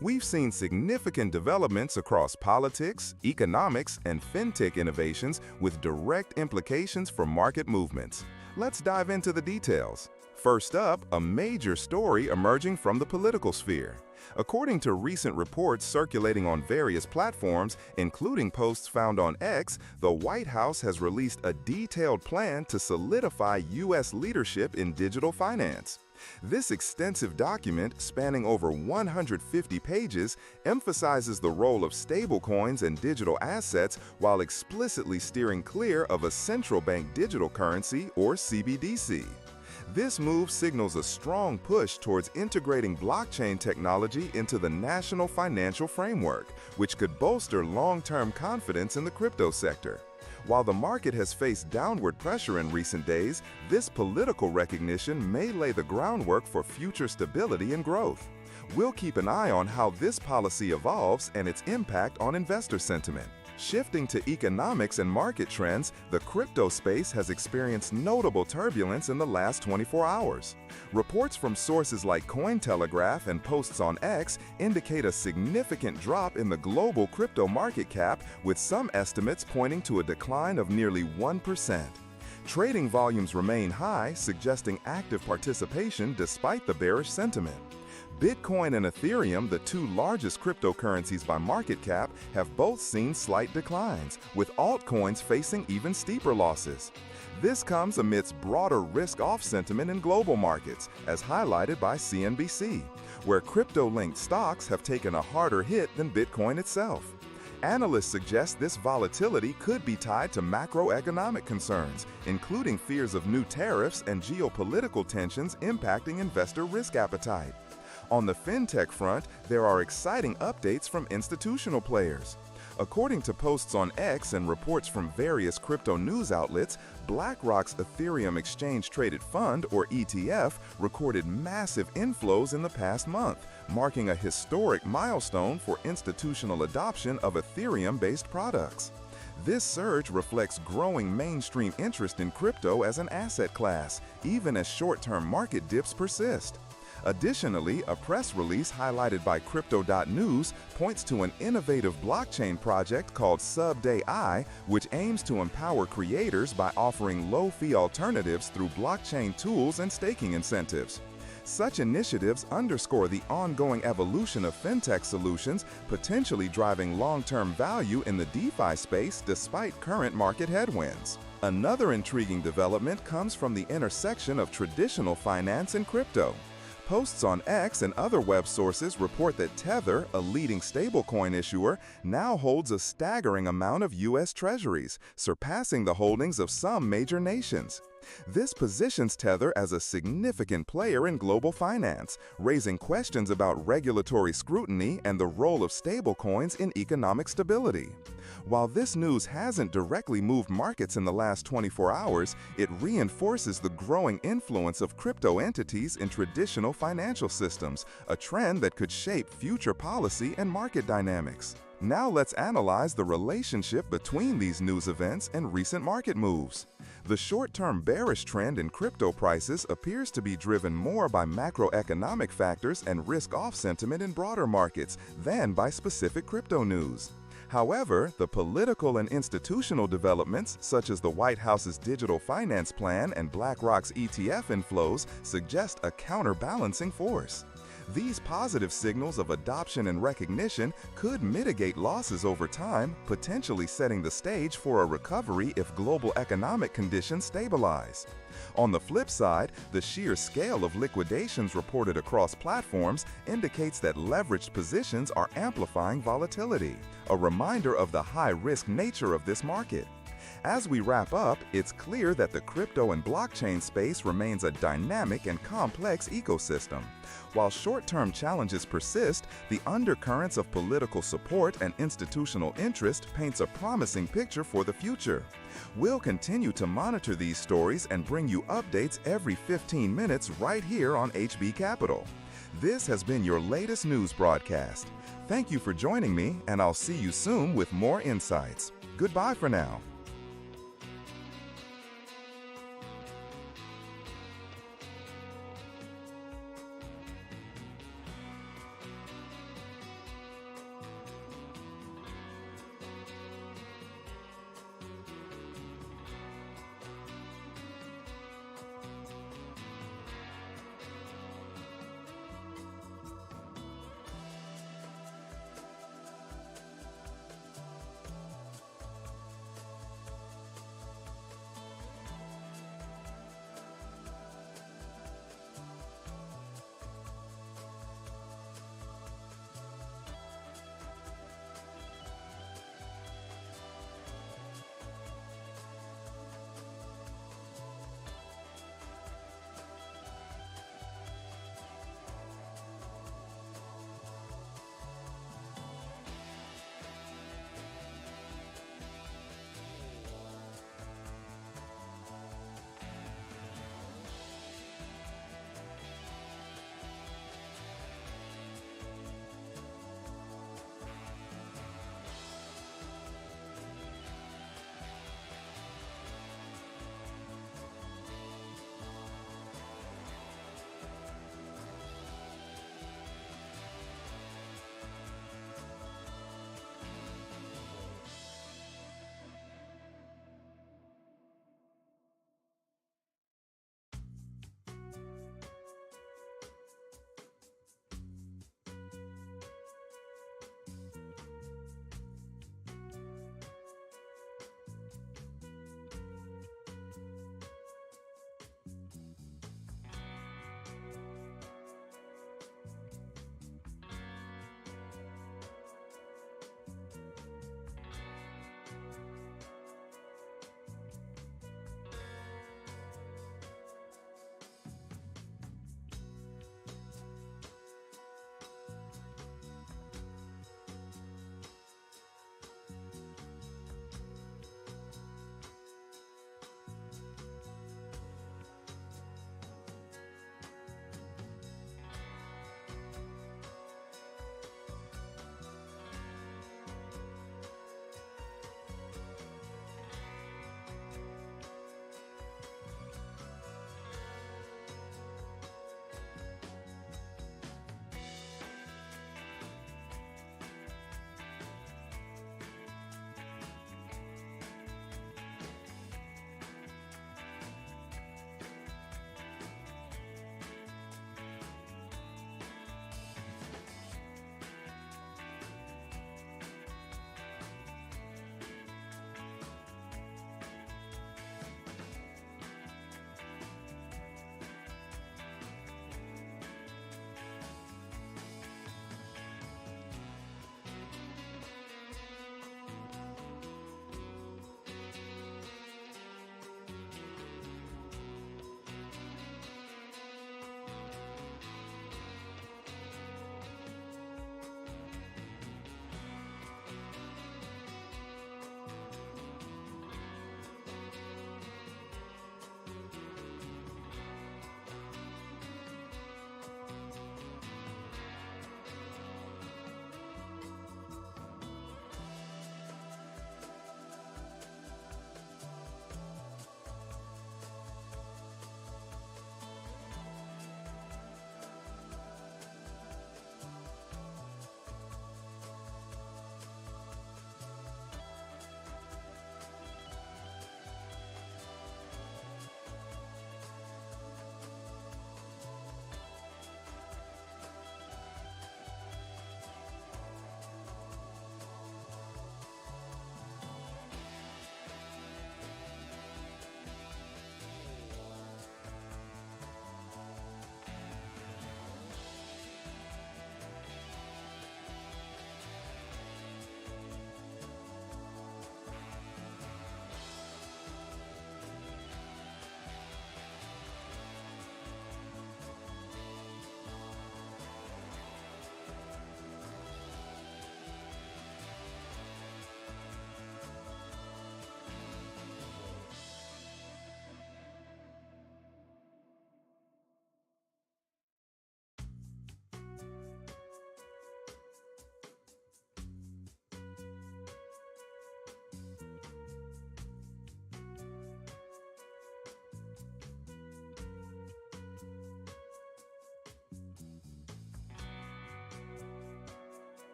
We've seen significant developments across politics, economics, and fintech innovations with direct implications for market movements. Let's dive into the details. First up, a major story emerging from the political sphere. According to recent reports circulating on various platforms, including posts found on X, the White House has released a detailed plan to solidify U.S. leadership in digital finance. This extensive document, spanning over 150 pages, emphasizes the role of stablecoins and digital assets while explicitly steering clear of a central bank digital currency, or CBDC. This move signals a strong push towards integrating blockchain technology into the national financial framework, which could bolster long-term confidence in the crypto sector. While the market has faced downward pressure in recent days, this political recognition may lay the groundwork for future stability and growth. We'll keep an eye on how this policy evolves and its impact on investor sentiment. Shifting to economics and market trends, the crypto space has experienced notable turbulence in the last 24 hours. Reports from sources like Cointelegraph and posts on X indicate a significant drop in the global crypto market cap, with some estimates pointing to a decline of nearly 1%. Trading volumes remain high, suggesting active participation despite the bearish sentiment. Bitcoin and Ethereum, the two largest cryptocurrencies by market cap, have both seen slight declines, with altcoins facing even steeper losses. This comes amidst broader risk-off sentiment in global markets, as highlighted by CNBC, where crypto-linked stocks have taken a harder hit than Bitcoin itself. Analysts suggest this volatility could be tied to macroeconomic concerns, including fears of new tariffs and geopolitical tensions impacting investor risk appetite. On the fintech front, there are exciting updates from institutional players. According to posts on X and reports from various crypto news outlets, BlackRock's Ethereum Exchange Traded Fund, or ETF, recorded massive inflows in the past month, marking a historic milestone for institutional adoption of Ethereum-based products. This surge reflects growing mainstream interest in crypto as an asset class, even as short-term market dips persist. Additionally, a press release highlighted by Crypto.news points to an innovative blockchain project called Sub.ai, which aims to empower creators by offering low-fee alternatives through blockchain tools and staking incentives. Such initiatives underscore the ongoing evolution of fintech solutions, potentially driving long-term value in the DeFi space despite current market headwinds. Another intriguing development comes from the intersection of traditional finance and crypto. Posts on X and other web sources report that Tether, a leading stablecoin issuer, now holds a staggering amount of U.S. treasuries, surpassing the holdings of some major nations. This positions Tether as a significant player in global finance, raising questions about regulatory scrutiny and the role of stablecoins in economic stability. While this news hasn't directly moved markets in the last 24 hours, it reinforces the growing influence of crypto entities in traditional financial systems, a trend that could shape future policy and market dynamics. Now let's analyze the relationship between these news events and recent market moves. The short-term bearish trend in crypto prices appears to be driven more by macroeconomic factors and risk-off sentiment in broader markets than by specific crypto news. However, the political and institutional developments, such as the White House's digital finance plan and BlackRock's ETF inflows, suggest a counterbalancing force. These positive signals of adoption and recognition could mitigate losses over time, potentially setting the stage for a recovery if global economic conditions stabilize. On the flip side, the sheer scale of liquidations reported across platforms indicates that leveraged positions are amplifying volatility, a reminder of the high-risk nature of this market. As we wrap up, it's clear that the crypto and blockchain space remains a dynamic and complex ecosystem. While short-term challenges persist, the undercurrents of political support and institutional interest paints a promising picture for the future. We'll continue to monitor these stories and bring you updates every 15 minutes right here on HB Capital. This has been your latest news broadcast. Thank you for joining me, and I'll see you soon with more insights. Goodbye for now.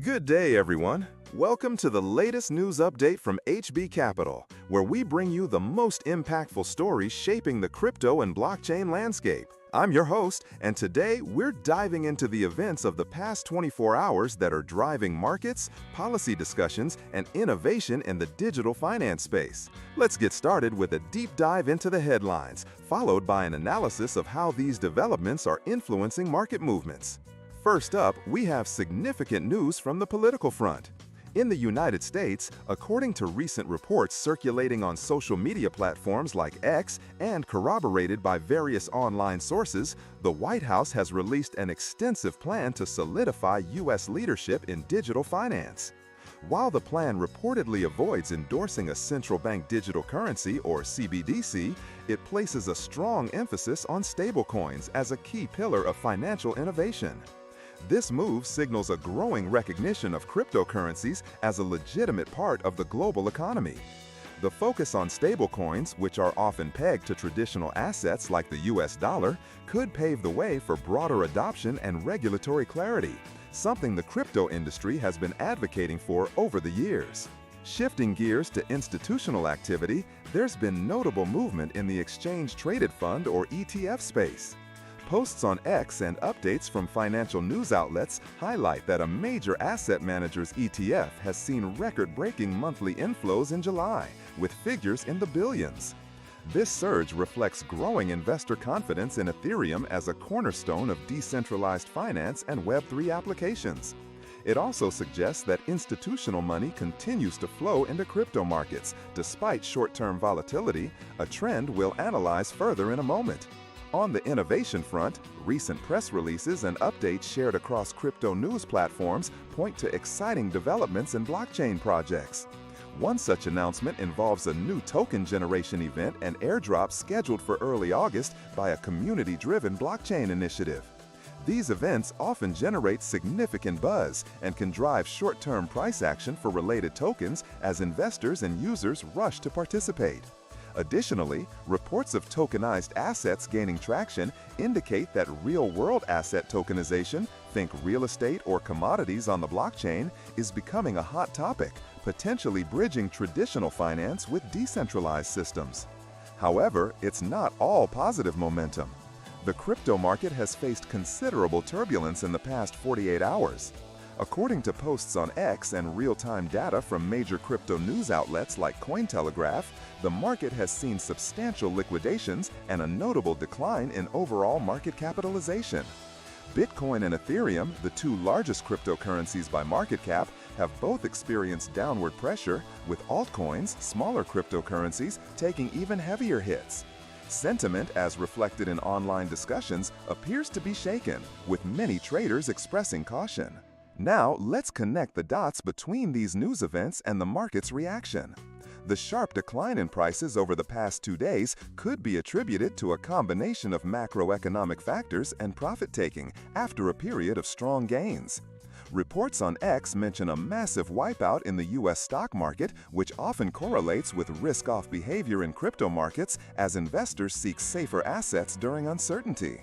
Good day, everyone. Welcome to the latest news update from HB Capital, where we bring you the most impactful stories shaping the crypto and blockchain landscape. I'm your host, and today we're diving into the events of the past 24 hours that are driving markets, policy discussions, and innovation in the digital finance space. Let's get started with a deep dive into the headlines, followed by an analysis of how these developments are influencing market movements. First up, we have significant news from the political front. In the United States, according to recent reports circulating on social media platforms like X and corroborated by various online sources, the White House has released an extensive plan to solidify U.S. leadership in digital finance. While the plan reportedly avoids endorsing a central bank digital currency or CBDC, it places a strong emphasis on stablecoins as a key pillar of financial innovation. This move signals a growing recognition of cryptocurrencies as a legitimate part of the global economy. The focus on stablecoins, which are often pegged to traditional assets like the US dollar, could pave the way for broader adoption and regulatory clarity, something the crypto industry has been advocating for over the years. Shifting gears to institutional activity, there's been notable movement in the exchange-traded fund or ETF space. Posts on X and updates from financial news outlets highlight that a major asset manager's ETF has seen record-breaking monthly inflows in July, with figures in the billions. This surge reflects growing investor confidence in Ethereum as a cornerstone of decentralized finance and Web3 applications. It also suggests that institutional money continues to flow into crypto markets despite short-term volatility, a trend we'll analyze further in a moment. On the innovation front, recent press releases and updates shared across crypto news platforms point to exciting developments in blockchain projects. One such announcement involves a new token generation event and airdrop scheduled for early August by a community-driven blockchain initiative. These events often generate significant buzz and can drive short-term price action for related tokens as investors and users rush to participate. Additionally, reports of tokenized assets gaining traction indicate that real-world asset tokenization, think real estate or commodities on the blockchain, is becoming a hot topic, potentially bridging traditional finance with decentralized systems. However, it's not all positive momentum. The crypto market has faced considerable turbulence in the past 48 hours. According to posts on X and real-time data from major crypto news outlets like Cointelegraph, the market has seen substantial liquidations and a notable decline in overall market capitalization. Bitcoin and Ethereum, the two largest cryptocurrencies by market cap, have both experienced downward pressure, with altcoins, smaller cryptocurrencies, taking even heavier hits. Sentiment, as reflected in online discussions, appears to be shaken, with many traders expressing caution. Now, let's connect the dots between these news events and the market's reaction. The sharp decline in prices over the past 2 days could be attributed to a combination of macroeconomic factors and profit-taking after a period of strong gains. Reports on X mention a massive wipeout in the U.S. stock market, which often correlates with risk-off behavior in crypto markets as investors seek safer assets during uncertainty.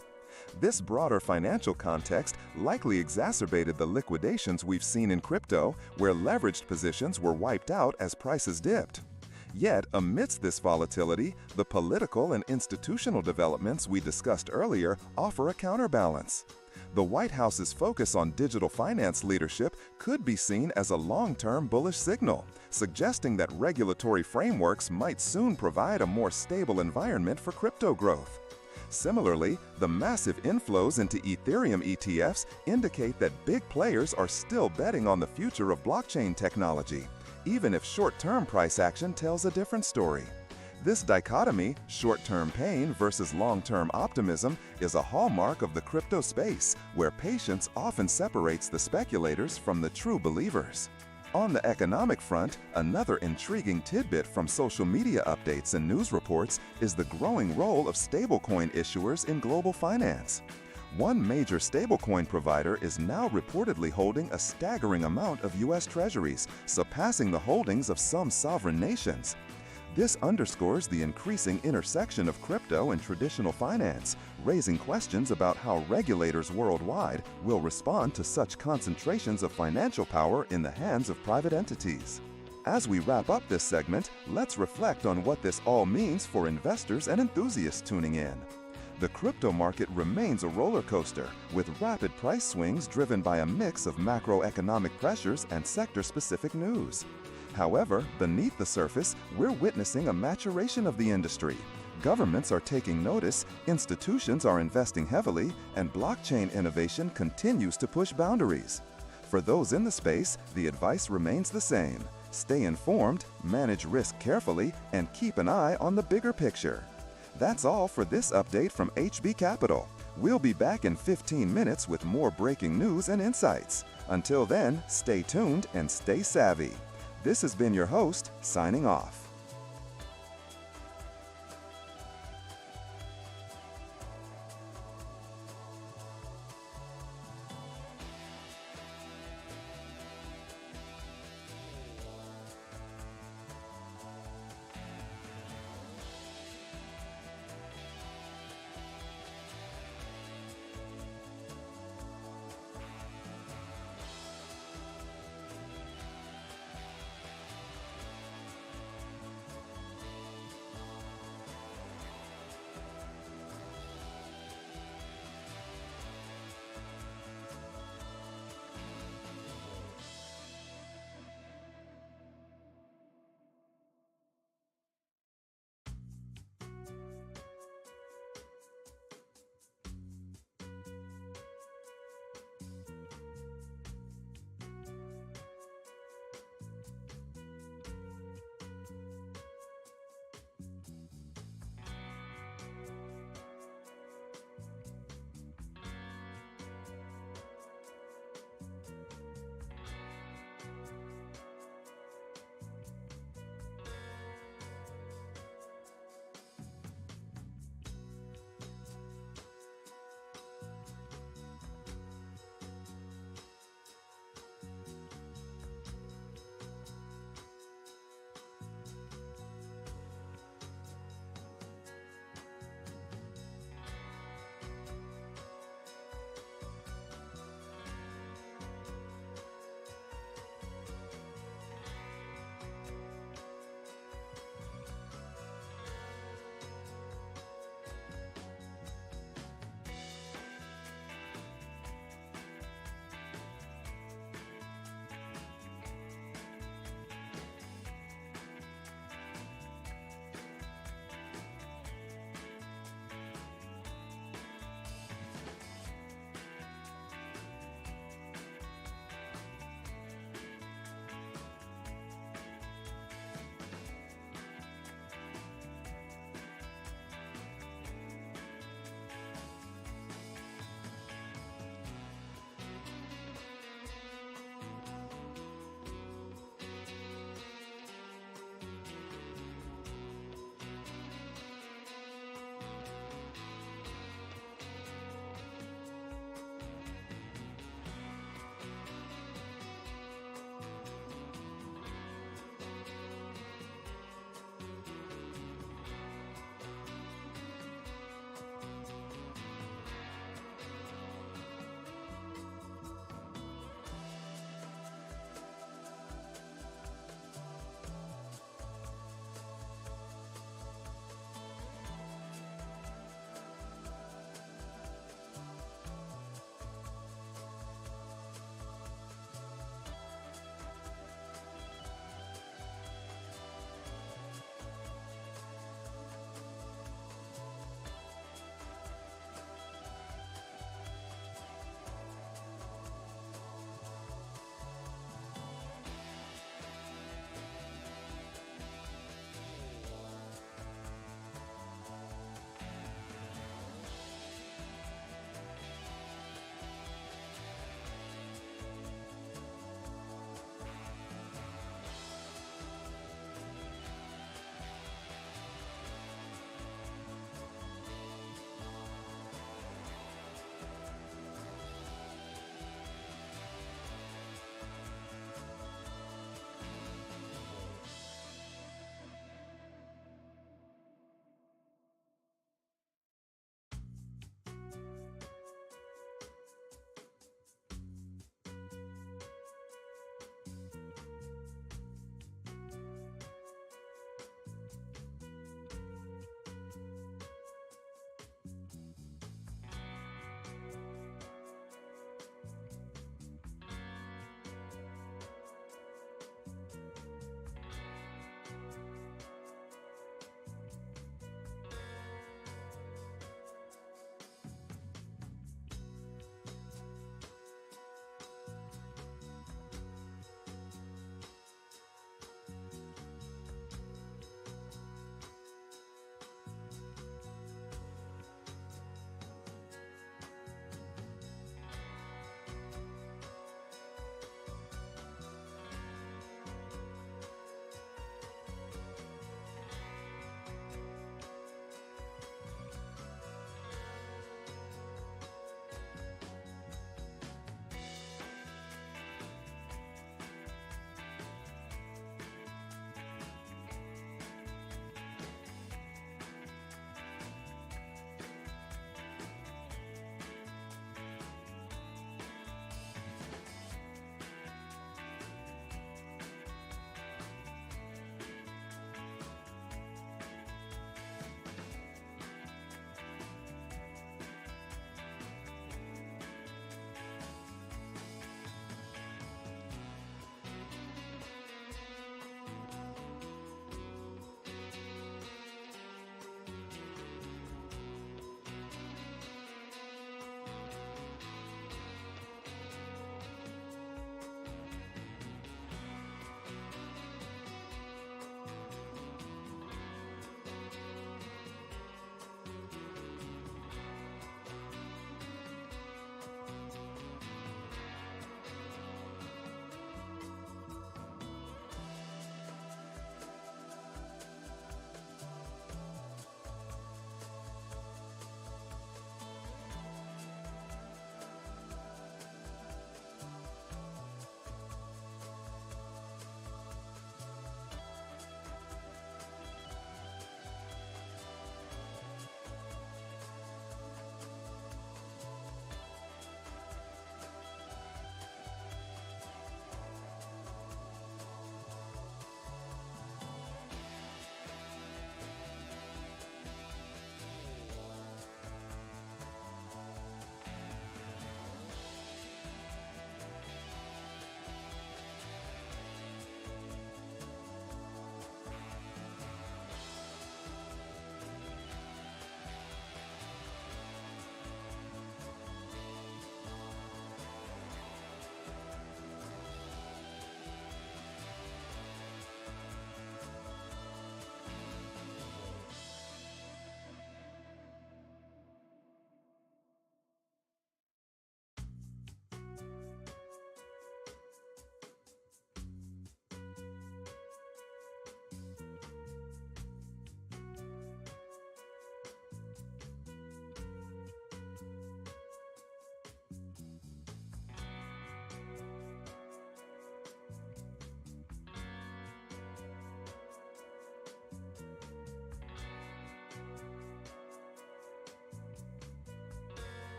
This broader financial context likely exacerbated the liquidations we've seen in crypto, where leveraged positions were wiped out as prices dipped. Yet, amidst this volatility, the political and institutional developments we discussed earlier offer a counterbalance. The White House's focus on digital finance leadership could be seen as a long-term bullish signal, suggesting that regulatory frameworks might soon provide a more stable environment for crypto growth. Similarly, the massive inflows into Ethereum ETFs indicate that big players are still betting on the future of blockchain technology, even if short-term price action tells a different story. This dichotomy, short-term pain versus long-term optimism, is a hallmark of the crypto space, where patience often separates the speculators from the true believers. On the economic front, another intriguing tidbit from social media updates and news reports is the growing role of stablecoin issuers in global finance. One major stablecoin provider is now reportedly holding a staggering amount of U.S. treasuries, surpassing the holdings of some sovereign nations. This underscores the increasing intersection of crypto and traditional finance, raising questions about how regulators worldwide will respond to such concentrations of financial power in the hands of private entities. As we wrap up this segment, let's reflect on what this all means for investors and enthusiasts tuning in. The crypto market remains a roller coaster, with rapid price swings driven by a mix of macroeconomic pressures and sector-specific news. However, beneath the surface, we're witnessing a maturation of the industry. Governments are taking notice, institutions are investing heavily, and blockchain innovation continues to push boundaries. For those in the space, the advice remains the same. Stay informed, manage risk carefully, and keep an eye on the bigger picture. That's all for this update from HB Capital. We'll be back in 15 minutes with more breaking news and insights. Until then, stay tuned and stay savvy. This has been your host, signing off.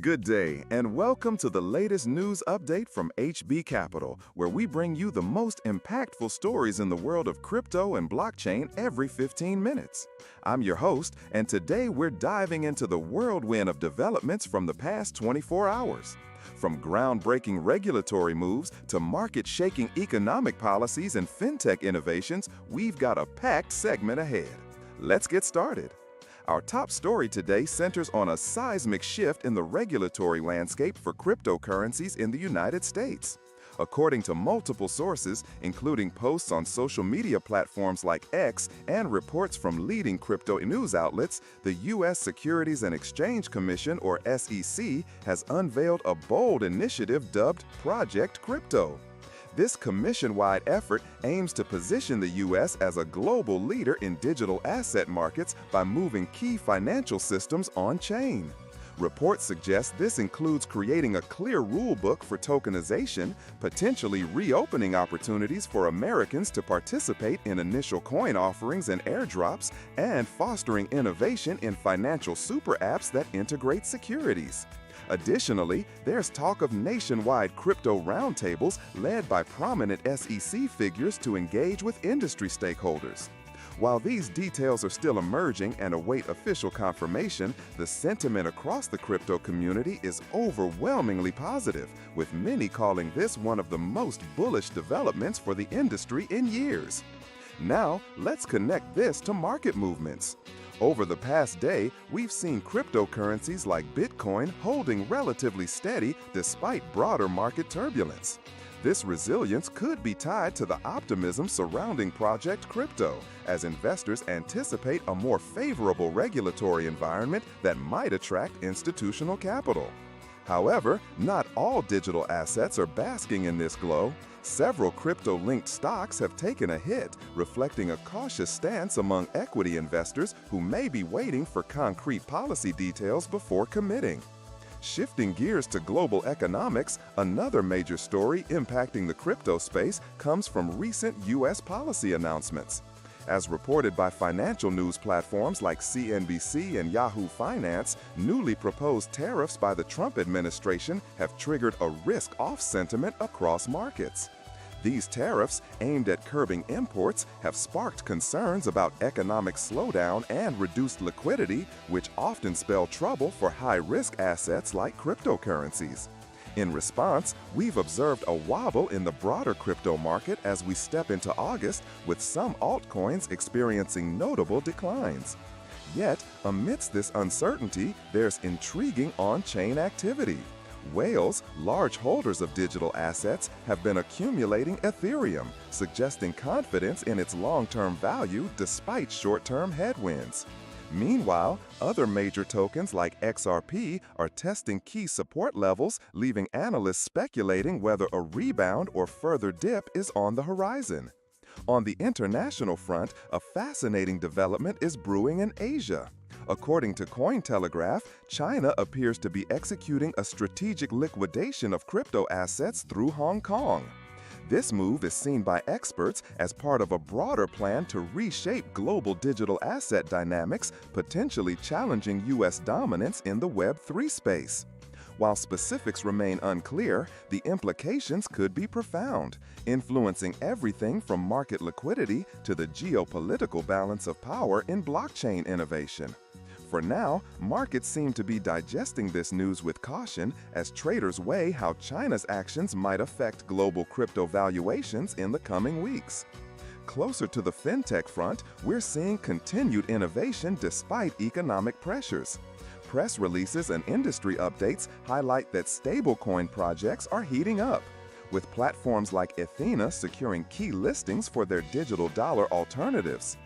Good day, and welcome to the latest news update from HB Capital, where we bring you the most impactful stories in the world of crypto and blockchain every 15 minutes. I'm your host, and today we're diving into the whirlwind of developments from the past 24 hours. From groundbreaking regulatory moves to market-shaking economic policies and fintech innovations, we've got a packed segment ahead. Let's get started. Our top story today centers on a seismic shift in the regulatory landscape for cryptocurrencies in the United States. According to multiple sources, including posts on social media platforms like X and reports from leading crypto news outlets, the U.S. Securities and Exchange Commission, or SEC, has unveiled a bold initiative dubbed Project Crypto. This commission-wide effort aims to position the U.S. as a global leader in digital asset markets by moving key financial systems on-chain. Reports suggest this includes creating a clear rulebook for tokenization, potentially reopening opportunities for Americans to participate in initial coin offerings and airdrops, and fostering innovation in financial super apps that integrate securities. Additionally, there's talk of nationwide crypto roundtables led by prominent SEC figures to engage with industry stakeholders. While these details are still emerging and await official confirmation, the sentiment across the crypto community is overwhelmingly positive, with many calling this one of the most bullish developments for the industry in years. Now, let's connect this to market movements. Over the past day, we've seen cryptocurrencies like Bitcoin holding relatively steady despite broader market turbulence. This resilience could be tied to the optimism surrounding Project Crypto, as investors anticipate a more favorable regulatory environment that might attract institutional capital. However, not all digital assets are basking in this glow. Several crypto-linked stocks have taken a hit, reflecting a cautious stance among equity investors who may be waiting for concrete policy details before committing. Shifting gears to global economics, another major story impacting the crypto space comes from recent U.S. policy announcements. As reported by financial news platforms like CNBC and Yahoo Finance, newly proposed tariffs by the Trump administration have triggered a risk-off sentiment across markets. These tariffs, aimed at curbing imports, have sparked concerns about economic slowdown and reduced liquidity, which often spell trouble for high-risk assets like cryptocurrencies. In response, we've observed a wobble in the broader crypto market as we step into August, with some altcoins experiencing notable declines. Yet, amidst this uncertainty, there's intriguing on-chain activity. Whales, large holders of digital assets, have been accumulating Ethereum, suggesting confidence in its long-term value despite short-term headwinds. Meanwhile, other major tokens like XRP are testing key support levels, leaving analysts speculating whether a rebound or further dip is on the horizon. On the international front, a fascinating development is brewing in Asia. According to Cointelegraph, China appears to be executing a strategic liquidation of crypto assets through Hong Kong. This move is seen by experts as part of a broader plan to reshape global digital asset dynamics, potentially challenging U.S. dominance in the Web3 space. While specifics remain unclear, the implications could be profound, influencing everything from market liquidity to the geopolitical balance of power in blockchain innovation. For now, markets seem to be digesting this news with caution as traders weigh how China's actions might affect global crypto valuations in the coming weeks. Closer to the fintech front, we're seeing continued innovation despite economic pressures. Press releases and industry updates highlight that stablecoin projects are heating up, with platforms like Athena securing key listings for their digital dollar alternatives.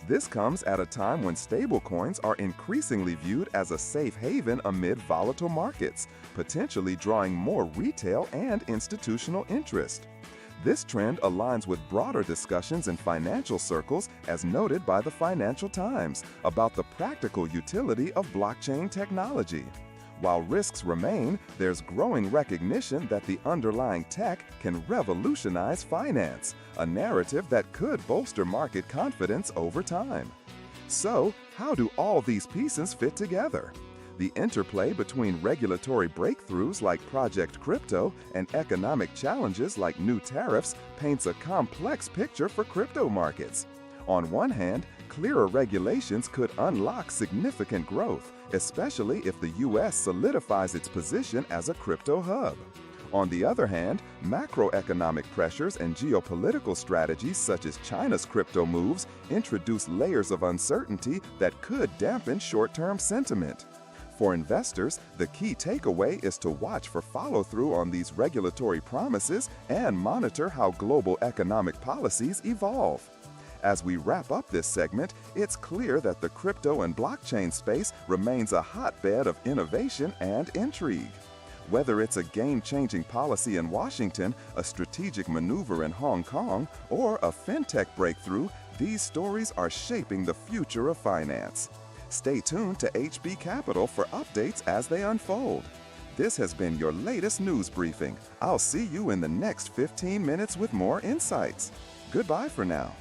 This comes at a time when stablecoins are increasingly viewed as a safe haven amid volatile markets, potentially drawing more retail and institutional interest. This trend aligns with broader discussions in financial circles, as noted by the Financial Times, about the practical utility of blockchain technology. While risks remain, there's growing recognition that the underlying tech can revolutionize finance, a narrative that could bolster market confidence over time. So, how do all these pieces fit together? The interplay between regulatory breakthroughs like Project Crypto and economic challenges like new tariffs paints a complex picture for crypto markets. On one hand, clearer regulations could unlock significant growth, especially if the U.S. solidifies its position as a crypto hub. On the other hand, macroeconomic pressures and geopolitical strategies such as China's crypto moves introduce layers of uncertainty that could dampen short-term sentiment. For investors, the key takeaway is to watch for follow-through on these regulatory promises and monitor how global economic policies evolve. As we wrap up this segment, it's clear that the crypto and blockchain space remains a hotbed of innovation and intrigue. Whether it's a game-changing policy in Washington, a strategic maneuver in Hong Kong, or a fintech breakthrough, these stories are shaping the future of finance. Stay tuned to HB Capital for updates as they unfold. This has been your latest news briefing. I'll see you in the next 15 minutes with more insights. Goodbye for now.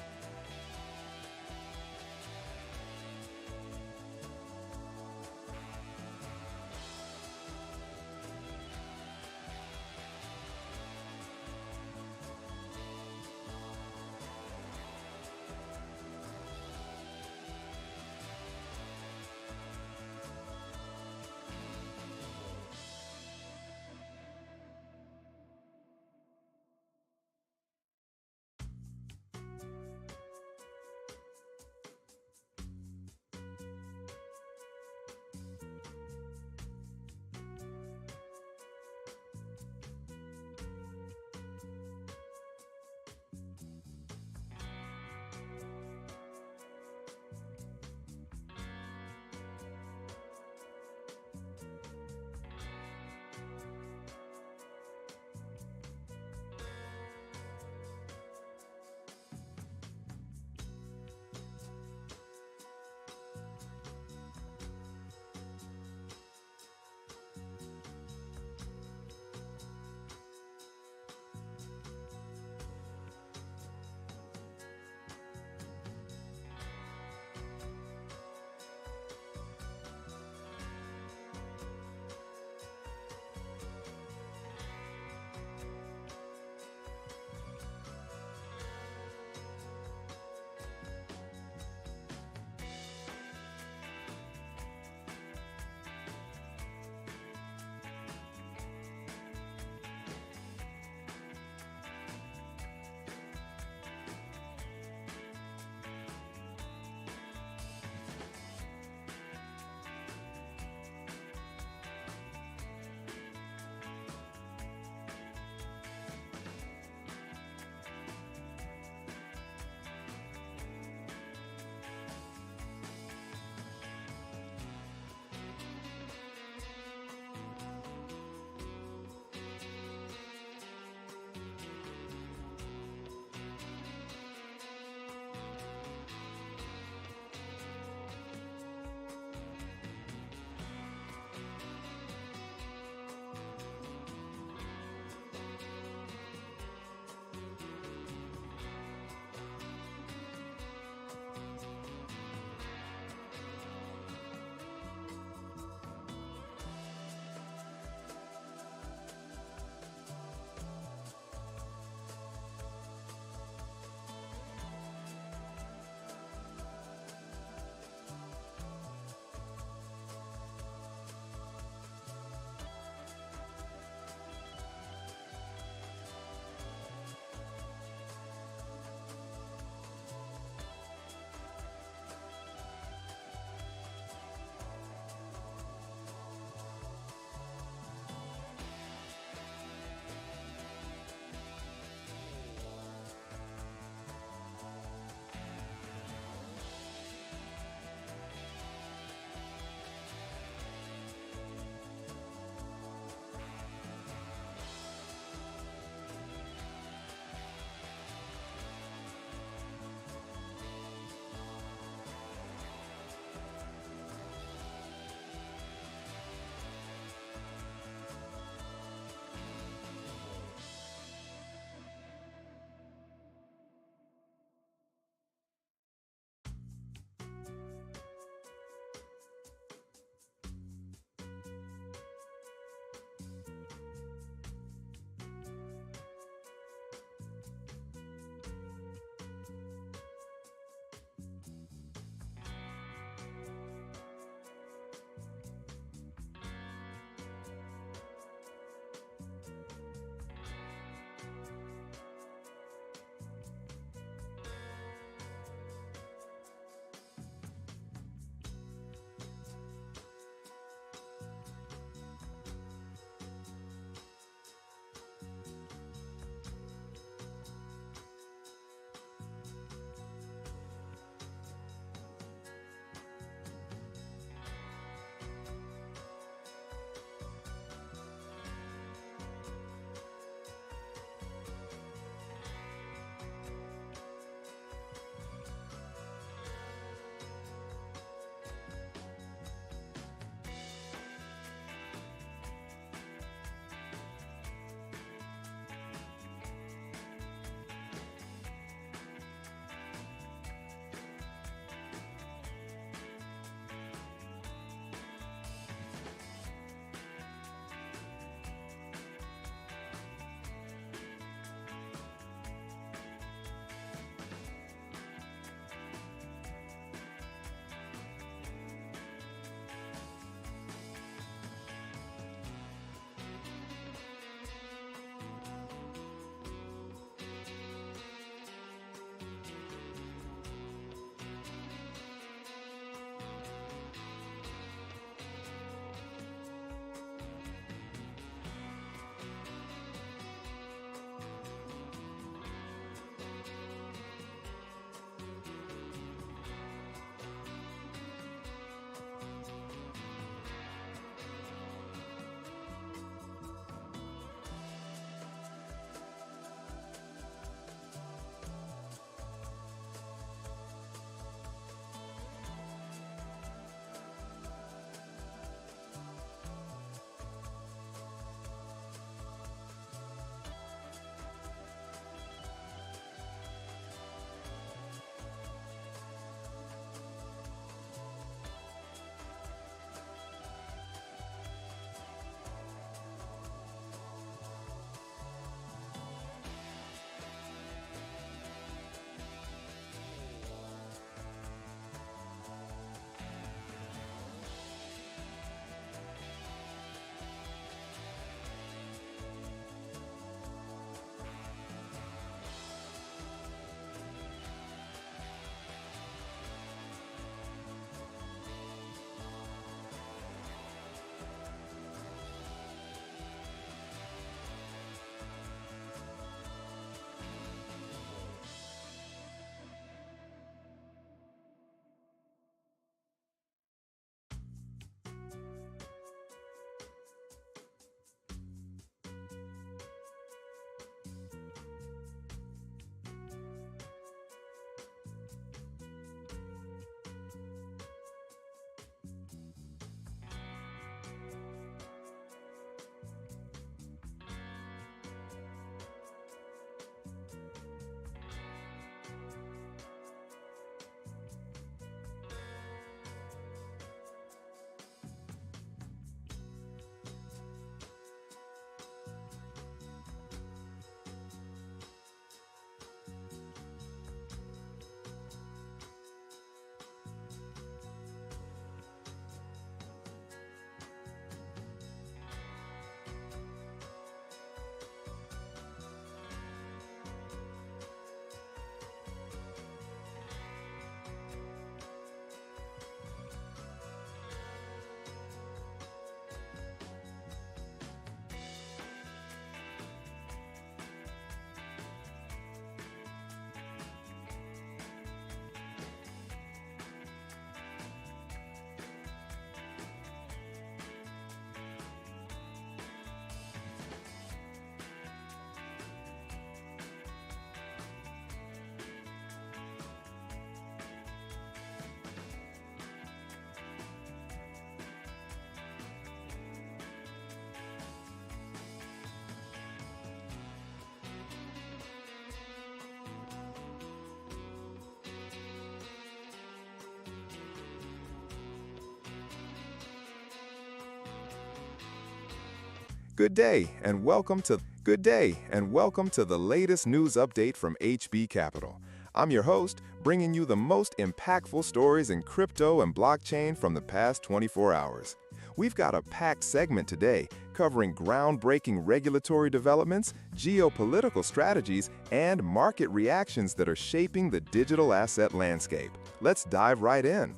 Good day and welcome to the latest news update from HB Capital. I'm your host, bringing you the most impactful stories in crypto and blockchain from the past 24 hours. We've got a packed segment today covering groundbreaking regulatory developments, geopolitical strategies, and market reactions that are shaping the digital asset landscape. Let's dive right in.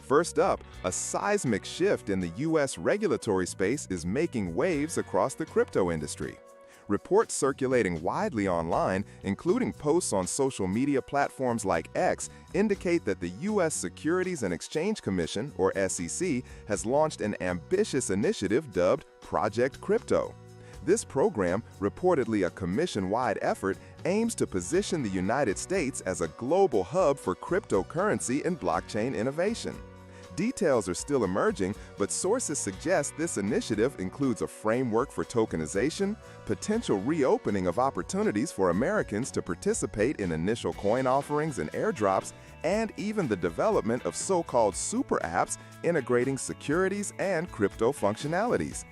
First up, a seismic shift in the U.S. regulatory space is making waves across the crypto industry. Reports circulating widely online, including posts on social media platforms like X, indicate that the U.S. Securities and Exchange Commission, or SEC, has launched an ambitious initiative dubbed Project Crypto. This program, reportedly a commission-wide effort, aims to position the United States as a global hub for cryptocurrency and blockchain innovation. Details are still emerging, but sources suggest this initiative includes a framework for tokenization, potential reopening of opportunities for Americans to participate in initial coin offerings and airdrops, and even the development of so-called super apps integrating securities and crypto functionalities.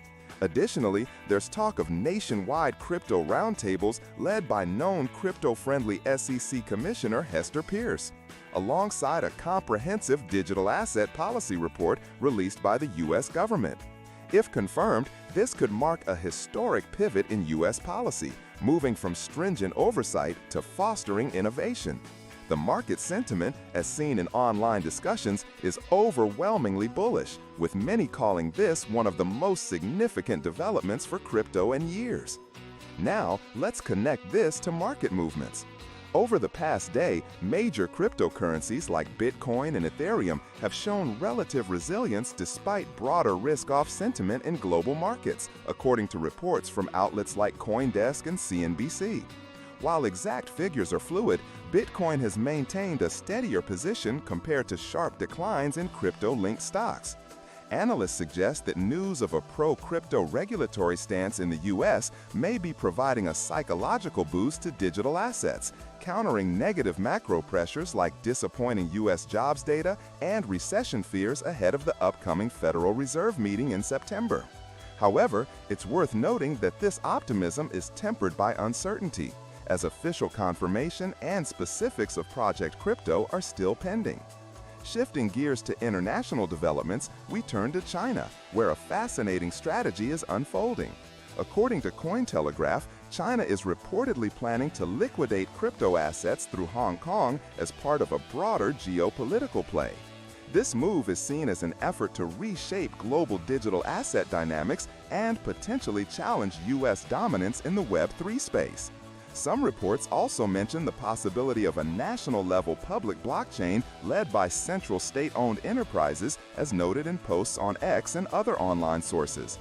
Additionally, there's talk of nationwide crypto roundtables led by known crypto-friendly SEC Commissioner Hester Peirce, alongside a comprehensive digital asset policy report released by the U.S. government. If confirmed, this could mark a historic pivot in U.S. policy, moving from stringent oversight to fostering innovation. The market sentiment, as seen in online discussions, is overwhelmingly bullish, with many calling this one of the most significant developments for crypto in years. Now, let's connect this to market movements. Over the past day, major cryptocurrencies like Bitcoin and Ethereum have shown relative resilience despite broader risk-off sentiment in global markets, according to reports from outlets like CoinDesk and CNBC. While exact figures are fluid, Bitcoin has maintained a steadier position compared to sharp declines in crypto-linked stocks. Analysts suggest that news of a pro-crypto regulatory stance in the U.S. may be providing a psychological boost to digital assets, countering negative macro pressures like disappointing U.S. jobs data and recession fears ahead of the upcoming Federal Reserve meeting in September. However, it's worth noting that this optimism is tempered by uncertainty, as official confirmation and specifics of Project Crypto are still pending. Shifting gears to international developments, we turn to China, where a fascinating strategy is unfolding. According to Cointelegraph, China is reportedly planning to liquidate crypto assets through Hong Kong as part of a broader geopolitical play. This move is seen as an effort to reshape global digital asset dynamics and potentially challenge U.S. dominance in the Web3 space. Some reports also mention the possibility of a national-level public blockchain led by central state-owned enterprises, as noted in posts on X and other online sources.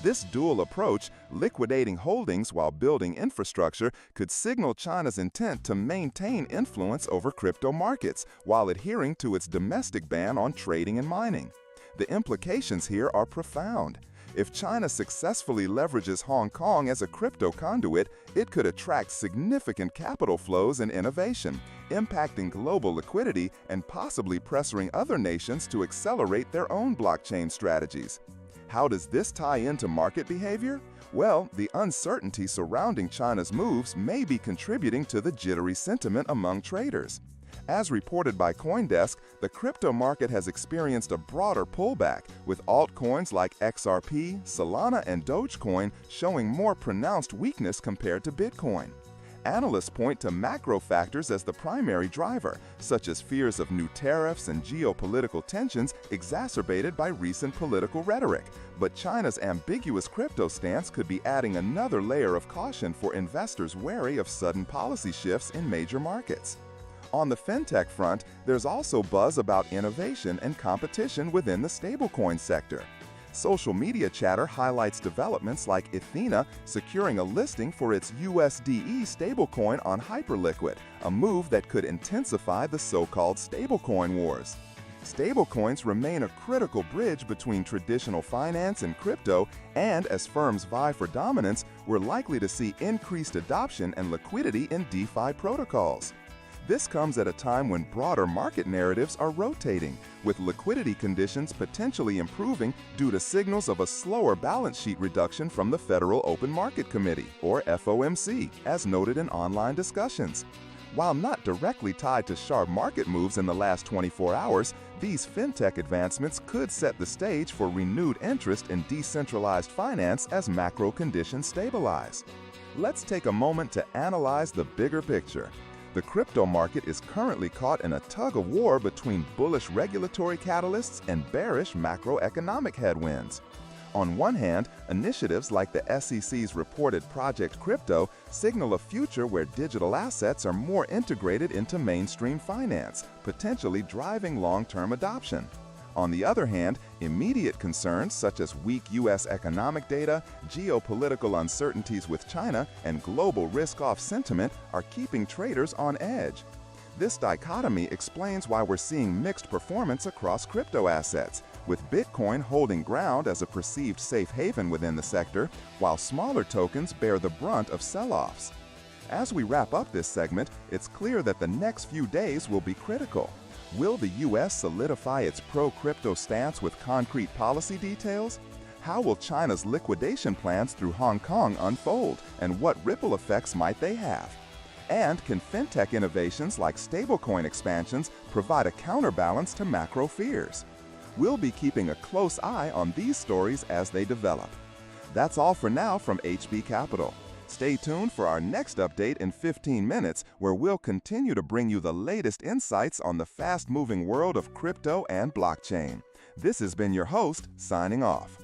This dual approach, liquidating holdings while building infrastructure, could signal China's intent to maintain influence over crypto markets while adhering to its domestic ban on trading and mining. The implications here are profound. If China successfully leverages Hong Kong as a crypto conduit, it could attract significant capital flows and innovation, impacting global liquidity and possibly pressuring other nations to accelerate their own blockchain strategies. How does this tie into market behavior? Well, the uncertainty surrounding China's moves may be contributing to the jittery sentiment among traders. As reported by CoinDesk, the crypto market has experienced a broader pullback, with altcoins like XRP, Solana, and Dogecoin showing more pronounced weakness compared to Bitcoin. Analysts point to macro factors as the primary driver, such as fears of new tariffs and geopolitical tensions exacerbated by recent political rhetoric. But China's ambiguous crypto stance could be adding another layer of caution for investors wary of sudden policy shifts in major markets. On the fintech front, there's also buzz about innovation and competition within the stablecoin sector. Social media chatter highlights developments like Ethena securing a listing for its USDE stablecoin on Hyperliquid, a move that could intensify the so-called stablecoin wars. Stablecoins remain a critical bridge between traditional finance and crypto, and as firms vie for dominance, we're likely to see increased adoption and liquidity in DeFi protocols. This comes at a time when broader market narratives are rotating, with liquidity conditions potentially improving due to signals of a slower balance sheet reduction from the Federal Open Market Committee, or FOMC, as noted in online discussions. While not directly tied to sharp market moves in the last 24 hours, these fintech advancements could set the stage for renewed interest in decentralized finance as macro conditions stabilize. Let's take a moment to analyze the bigger picture. The crypto market is currently caught in a tug-of-war between bullish regulatory catalysts and bearish macroeconomic headwinds. On one hand, initiatives like the SEC's reported Project Crypto signal a future where digital assets are more integrated into mainstream finance, potentially driving long-term adoption. On the other hand, immediate concerns such as weak U.S. economic data, geopolitical uncertainties with China, and global risk-off sentiment are keeping traders on edge. This dichotomy explains why we're seeing mixed performance across crypto assets, with Bitcoin holding ground as a perceived safe haven within the sector, while smaller tokens bear the brunt of sell-offs. As we wrap up this segment, it's clear that the next few days will be critical. Will the U.S. solidify its pro-crypto stance with concrete policy details? How will China's liquidation plans through Hong Kong unfold, and what ripple effects might they have? And can fintech innovations like stablecoin expansions provide a counterbalance to macro fears? We'll be keeping a close eye on these stories as they develop. That's all for now from HB Capital. Stay tuned for our next update in 15 minutes, where we'll continue to bring you the latest insights on the fast-moving world of crypto and blockchain. This has been your host, signing off.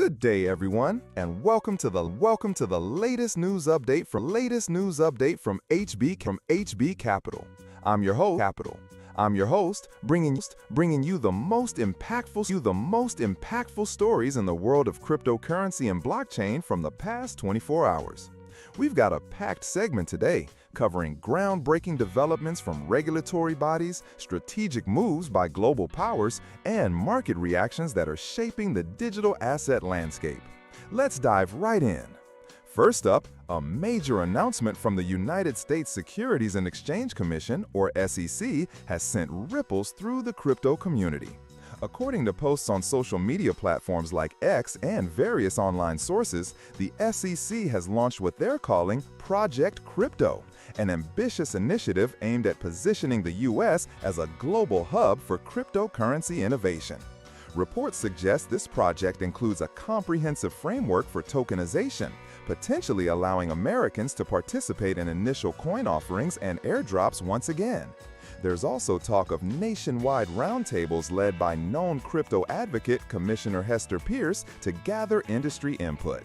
Good day, everyone, and welcome to the latest news update from HB Capital. I'm your host, bringing you the most impactful stories in the world of cryptocurrency and blockchain from the past 24 hours. We've got a packed segment today, covering groundbreaking developments from regulatory bodies, strategic moves by global powers, and market reactions that are shaping the digital asset landscape. Let's dive right in. First up, a major announcement from the United States Securities and Exchange Commission, or SEC, has sent ripples through the crypto community. According to posts on social media platforms like X and various online sources, the SEC has launched what they're calling Project Crypto, an ambitious initiative aimed at positioning the U.S. as a global hub for cryptocurrency innovation. Reports suggest this project includes a comprehensive framework for tokenization, potentially allowing Americans to participate in initial coin offerings and airdrops once again. There's also talk of nationwide roundtables led by known crypto advocate Commissioner Hester Pierce to gather industry input.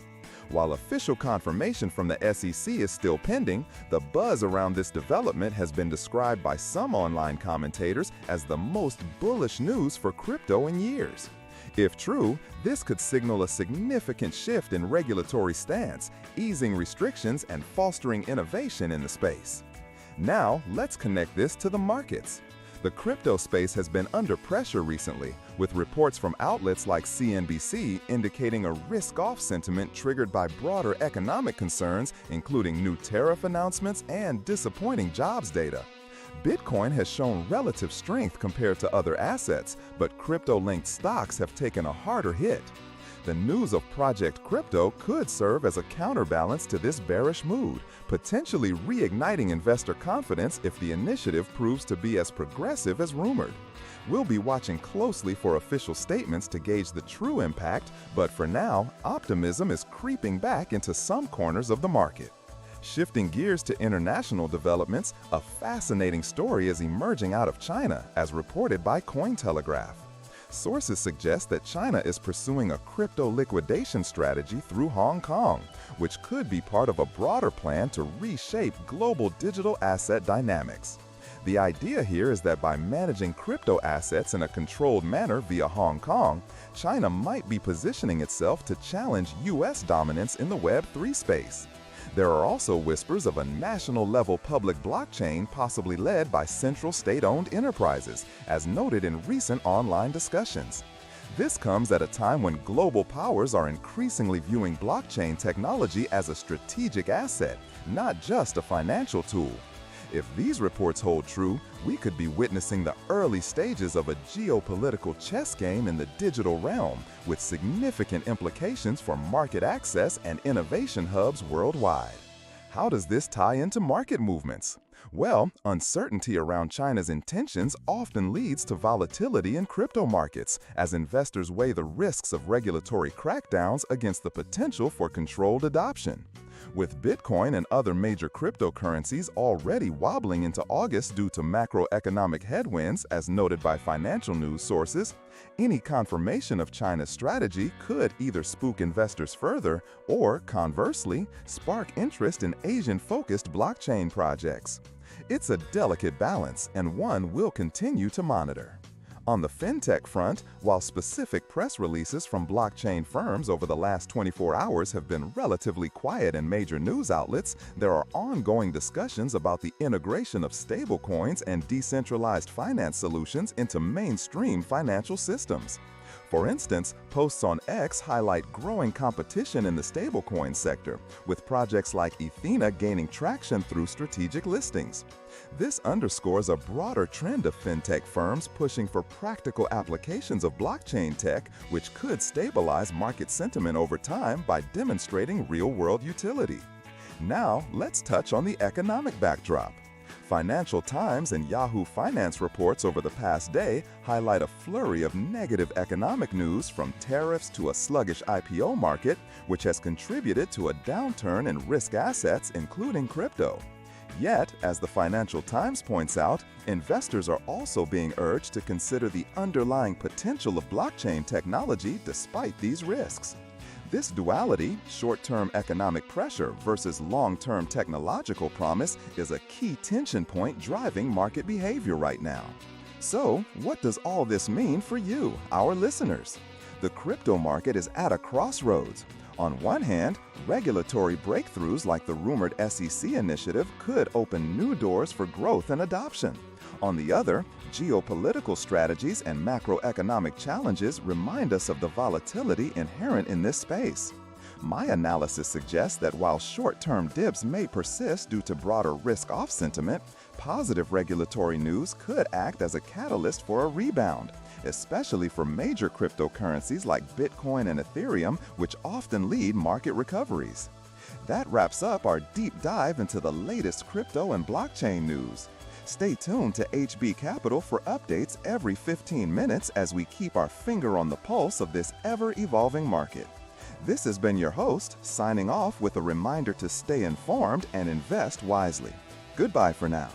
While official confirmation from the SEC is still pending, the buzz around this development has been described by some online commentators as the most bullish news for crypto in years. If true, this could signal a significant shift in regulatory stance, easing restrictions and fostering innovation in the space. Now, let's connect this to the markets. The crypto space has been under pressure recently, with reports from outlets like CNBC indicating a risk-off sentiment triggered by broader economic concerns, including new tariff announcements and disappointing jobs data. Bitcoin has shown relative strength compared to other assets, but crypto-linked stocks have taken a harder hit. The news of Project Crypto could serve as a counterbalance to this bearish mood, potentially reigniting investor confidence if the initiative proves to be as progressive as rumored. We'll be watching closely for official statements to gauge the true impact, but for now, optimism is creeping back into some corners of the market. Shifting gears to international developments, a fascinating story is emerging out of China, as reported by Cointelegraph. Sources suggest that China is pursuing a crypto liquidation strategy through Hong Kong, which could be part of a broader plan to reshape global digital asset dynamics. The idea here is that by managing crypto assets in a controlled manner via Hong Kong, China might be positioning itself to challenge U.S. dominance in the Web3 space. There are also whispers of a national-level public blockchain possibly led by central state-owned enterprises, as noted in recent online discussions. This comes at a time when global powers are increasingly viewing blockchain technology as a strategic asset, not just a financial tool. If these reports hold true, we could be witnessing the early stages of a geopolitical chess game in the digital realm, with significant implications for market access and innovation hubs worldwide. How does this tie into market movements? Well, uncertainty around China's intentions often leads to volatility in crypto markets, as investors weigh the risks of regulatory crackdowns against the potential for controlled adoption. With Bitcoin and other major cryptocurrencies already wobbling into August due to macroeconomic headwinds, as noted by financial news sources, any confirmation of China's strategy could either spook investors further or, conversely, spark interest in Asian-focused blockchain projects. It's a delicate balance and one we'll continue to monitor. On the fintech front, while specific press releases from blockchain firms over the last 24 hours have been relatively quiet in major news outlets, there are ongoing discussions about the integration of stablecoins and decentralized finance solutions into mainstream financial systems. For instance, posts on X highlight growing competition in the stablecoin sector, with projects like Ethena gaining traction through strategic listings. This underscores a broader trend of fintech firms pushing for practical applications of blockchain tech, which could stabilize market sentiment over time by demonstrating real-world utility. Now, let's touch on the economic backdrop. Financial Times and Yahoo Finance reports over the past day highlight a flurry of negative economic news, from tariffs to a sluggish IPO market, which has contributed to a downturn in risk assets, including crypto. Yet, as the Financial Times points out, investors are also being urged to consider the underlying potential of blockchain technology despite these risks. This duality, short-term economic pressure versus long-term technological promise, is a key tension point driving market behavior right now. So, what does all this mean for you, our listeners? The crypto market is at a crossroads. On one hand, regulatory breakthroughs like the rumored SEC initiative could open new doors for growth and adoption. On the other, geopolitical strategies and macroeconomic challenges remind us of the volatility inherent in this space. My analysis suggests that while short-term dips may persist due to broader risk-off sentiment, positive regulatory news could act as a catalyst for a rebound, especially for major cryptocurrencies like Bitcoin and Ethereum, which often lead market recoveries. That wraps up our deep dive into the latest crypto and blockchain news. Stay tuned to HB Capital for updates every 15 minutes as we keep our finger on the pulse of this ever-evolving market. This has been your host, signing off with a reminder to stay informed and invest wisely. Goodbye for now.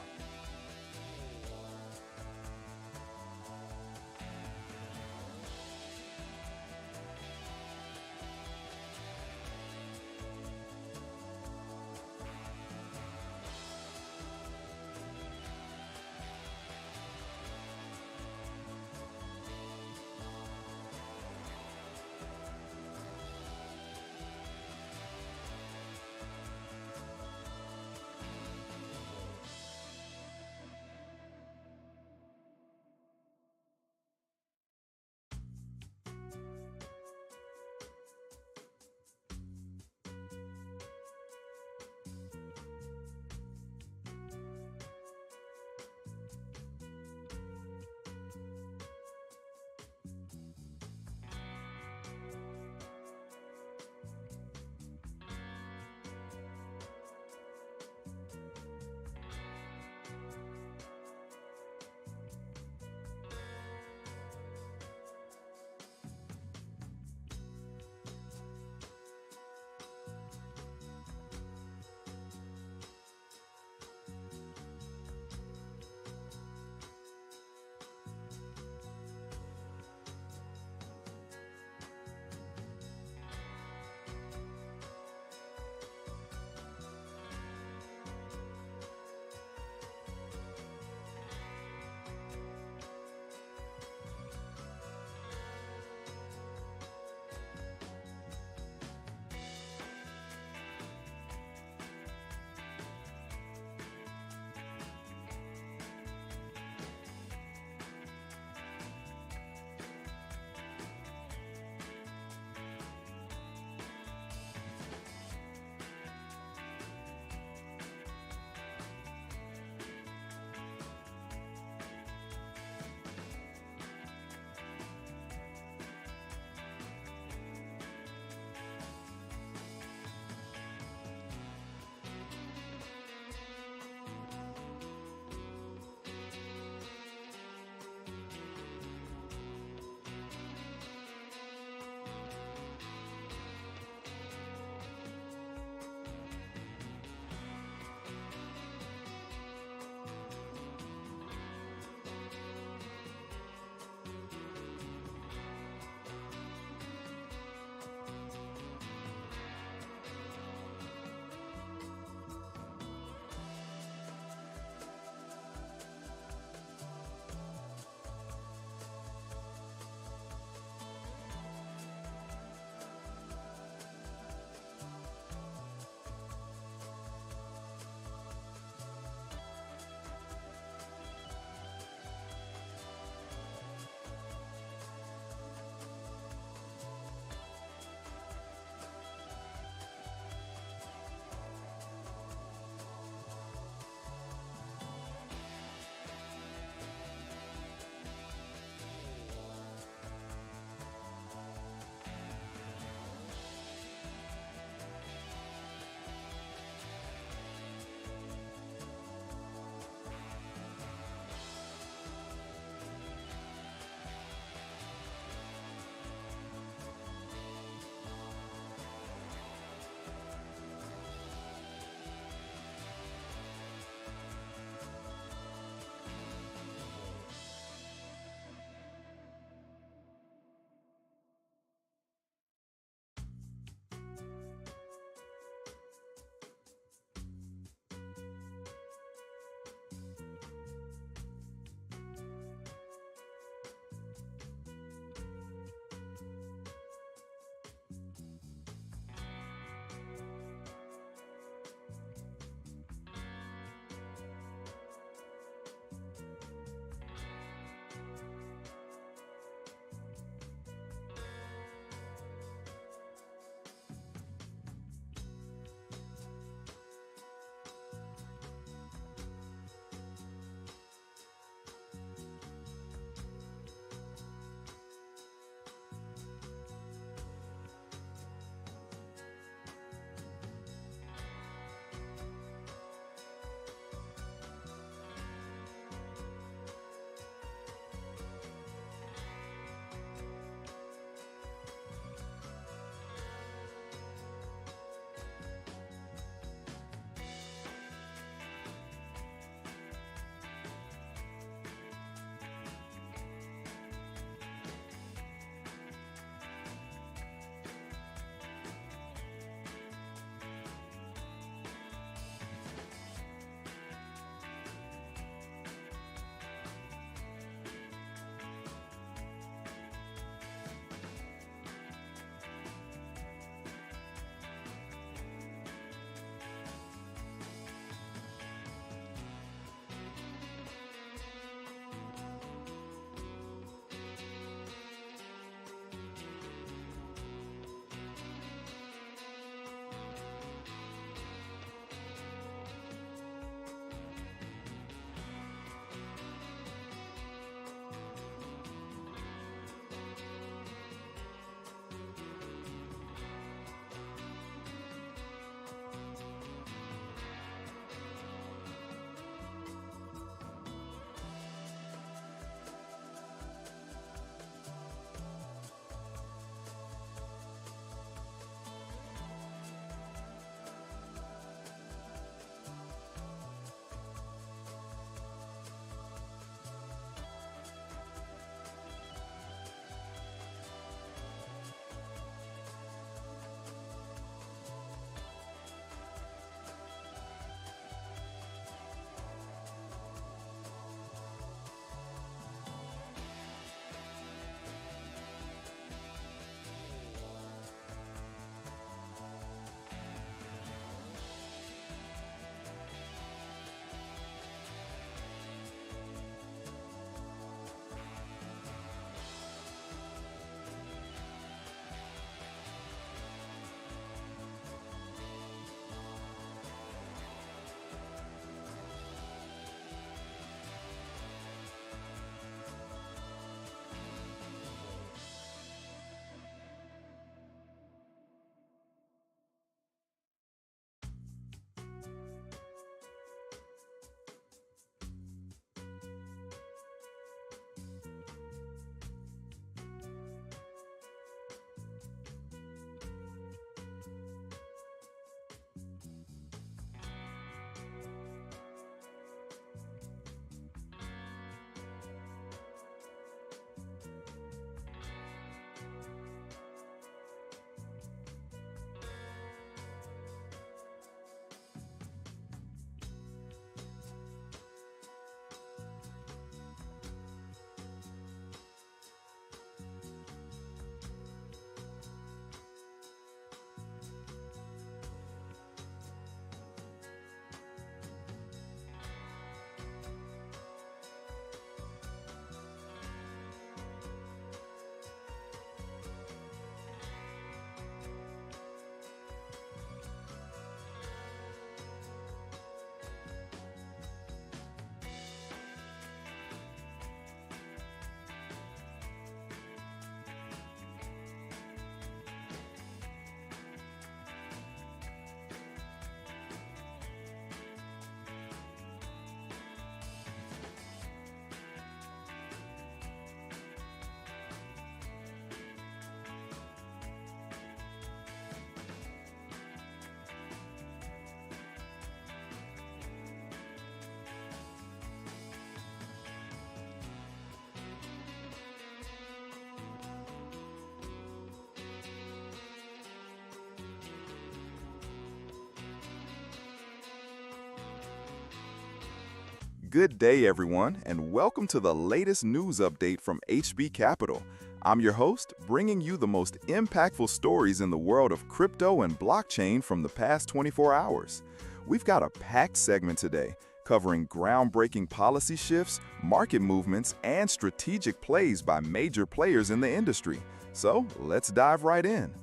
Good day, everyone, and welcome to the latest news update from HB Capital. I'm your host, bringing you the most impactful stories in the world of crypto and blockchain from the past 24 hours. We've got a packed segment today, covering groundbreaking policy shifts, market movements, and strategic plays by major players in the industry. So let's dive right in.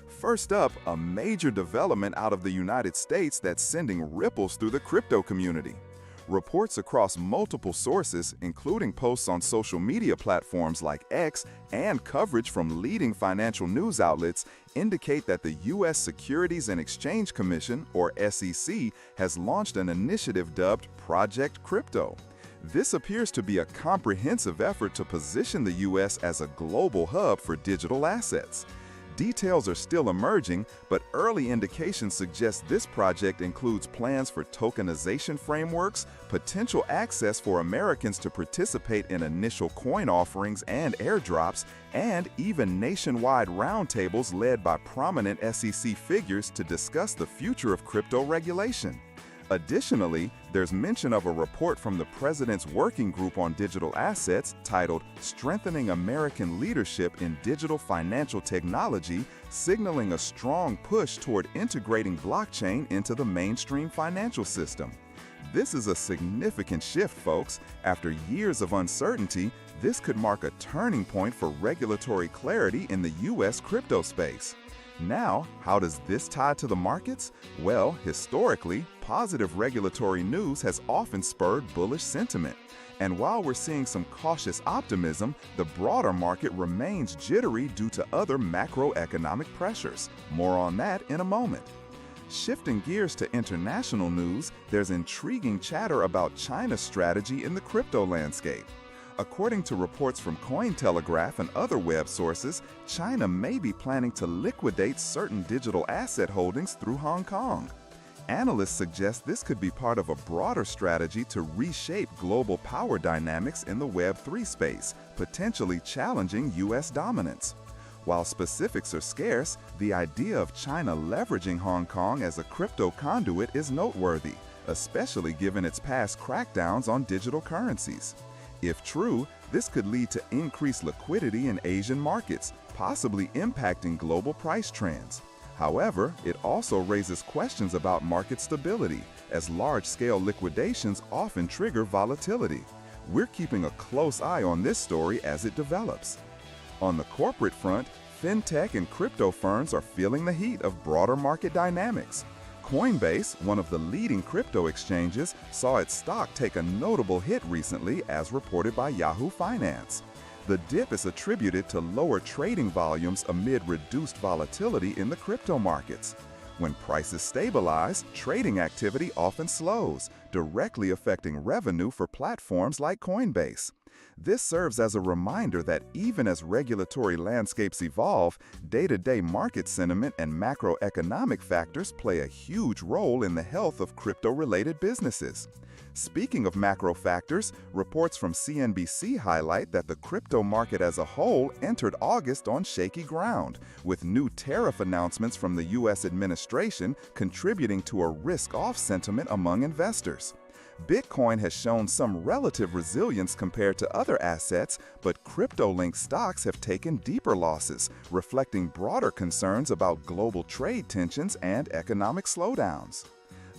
First up, a major development out of the United States that's sending ripples through the crypto community. Reports across multiple sources, including posts on social media platforms like X and coverage from leading financial news outlets, indicate that the U.S. Securities and Exchange Commission, or SEC, has launched an initiative dubbed Project Crypto. This appears to be a comprehensive effort to position the U.S. as a global hub for digital assets. Details are still emerging, but early indications suggest this project includes plans for tokenization frameworks, potential access for Americans to participate in initial coin offerings and airdrops, and even nationwide roundtables led by prominent SEC figures to discuss the future of crypto regulation. Additionally, there's mention of a report from the President's Working Group on Digital Assets titled Strengthening American Leadership in Digital Financial Technology, signaling a strong push toward integrating blockchain into the mainstream financial system. This is a significant shift, folks. After years of uncertainty, this could mark a turning point for regulatory clarity in the U.S. crypto space. Now, how does this tie to the markets? Well, historically, positive regulatory news has often spurred bullish sentiment. And while we're seeing some cautious optimism, the broader market remains jittery due to other macroeconomic pressures. More on that in a moment. Shifting gears to international news, there's intriguing chatter about China's strategy in the crypto landscape. According to reports from Cointelegraph and other web sources, China may be planning to liquidate certain digital asset holdings through Hong Kong. Analysts suggest this could be part of a broader strategy to reshape global power dynamics in the Web3 space, potentially challenging U.S. dominance. While specifics are scarce, the idea of China leveraging Hong Kong as a crypto conduit is noteworthy, especially given its past crackdowns on digital currencies. If true, this could lead to increased liquidity in Asian markets, possibly impacting global price trends. However, it also raises questions about market stability, as large-scale liquidations often trigger volatility. We're keeping a close eye on this story as it develops. On the corporate front, fintech and crypto firms are feeling the heat of broader market dynamics. Coinbase, one of the leading crypto exchanges, saw its stock take a notable hit recently, as reported by Yahoo Finance. The dip is attributed to lower trading volumes amid reduced volatility in the crypto markets. When prices stabilize, trading activity often slows, directly affecting revenue for platforms like Coinbase. This serves as a reminder that even as regulatory landscapes evolve, day-to-day market sentiment and macroeconomic factors play a huge role in the health of crypto-related businesses. Speaking of macro factors, reports from CNBC highlight that the crypto market as a whole entered August on shaky ground, with new tariff announcements from the U.S. administration contributing to a risk-off sentiment among investors. Bitcoin has shown some relative resilience compared to other assets, but crypto-linked stocks have taken deeper losses, reflecting broader concerns about global trade tensions and economic slowdowns.